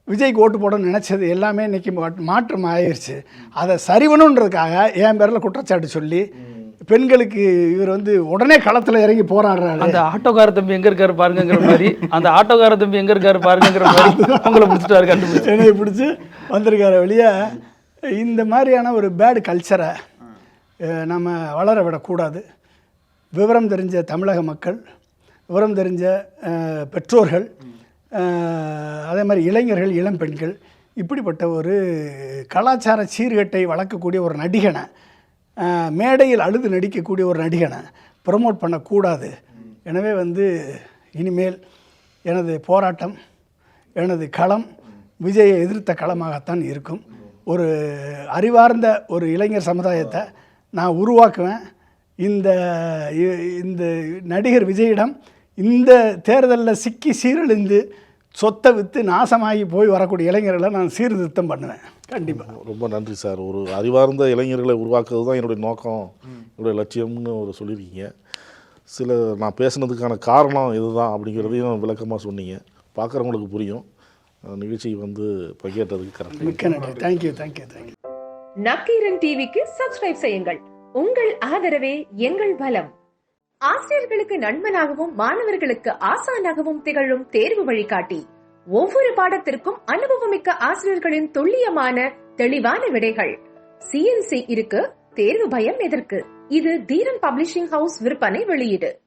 விஜய்க்கு ஓட்டு போடணும்னு நினச்சது எல்லாமே இன்றைக்கி மாற்றம் ஆகிருச்சு. அதை சரிவணுன்றதுக்காக என் பேரில் குற்றச்சாட்டு சொல்லி பெண்களுக்கு இவர் வந்து உடனே களத்தில் இறங்கி போராடுறாரு. அந்த ஆட்டோக்கார தம்பி எங்கே இருக்காரு பாருங்கிற மாதிரி, அந்த ஆட்டோக்கார தம்பி எங்கே இருக்காரு பாருங்கிற மாதிரி உங்களை பிடிச்சிட்டாரு, கண்டுபிடிச்சு என்னை பிடிச்சி வந்திருக்காரு வெளியே. இந்த மாதிரியான ஒரு பேடு கல்ச்சரை நம்ம வளர விடக்கூடாது. விவரம் தெரிஞ்ச தமிழக மக்கள், விவரம் தெரிஞ்ச பெற்றோர்கள், அதே மாதிரி இளைஞர்கள், இளம் பெண்கள், இப்படிப்பட்ட ஒரு கலாச்சார சீர்கேட்டை வளர்க்கக்கூடிய ஒரு நடிகனை, மேடையில் அழுது நடிக்கக்கூடிய ஒரு நடிகனை ப்ரமோட் பண்ணக்கூடாது. எனவே வந்து இனிமேல் எனது போராட்டம், எனது களம் விஜயை எதிர்த்த களமாகத்தான் இருக்கும். ஒரு அறிவார்ந்த ஒரு இளைஞர் சமுதாயத்தை நான் உருவாக்குவேன். இந்த நடிகர் விஜயிடம் இந்த தேர்தலில் சிக்கி சீரழிந்து சொத்தை விற்று நாசமாகி போய் வரக்கூடிய இளைஞர்களை நான் சீர்திருத்தம் பண்ணுவேன் கண்டிப்பாக. ரொம்ப நன்றி சார். ஒரு அறிவார்ந்த இளைஞர்களை உருவாக்குறது தான் என்னுடைய நோக்கம், என்னுடைய லட்சியம்னு சொல்லியிருக்கீங்க. சில நான் பேசுனதுக்கான காரணம் இதுதான் அப்படிங்கிறதையும் விளக்கமாக சொன்னீங்க. பார்க்குறவங்களுக்கு புரியும். நிகழ்ச்சிக்கு வந்து பங்கேற்றதுக்கு கரெக்ட். மிக்க நன்றி. தேங்க்யூ. நக்கீரன் டிவிக்கு சப்ஸ்கிரைப் செய்யுங்கள். உங்கள் ஆதரவே எங்கள் பலம். ஆசிரியர்களுக்கு நண்பனாகவும் மாணவர்களுக்கு ஆசானாகவும் திகழும் தேர்வு வழிகாட்டி. ஒவ்வொரு பாடத்திற்கும் அனுபவமிக்க ஆசிரியர்களின் துல்லியமான தெளிவான விடைகள். CNC இருக்கு, தேர்வு பயம் எதற்கு? இது தீரன் பப்ளிஷிங் ஹவுஸ் விற்பனை வெளியீடு.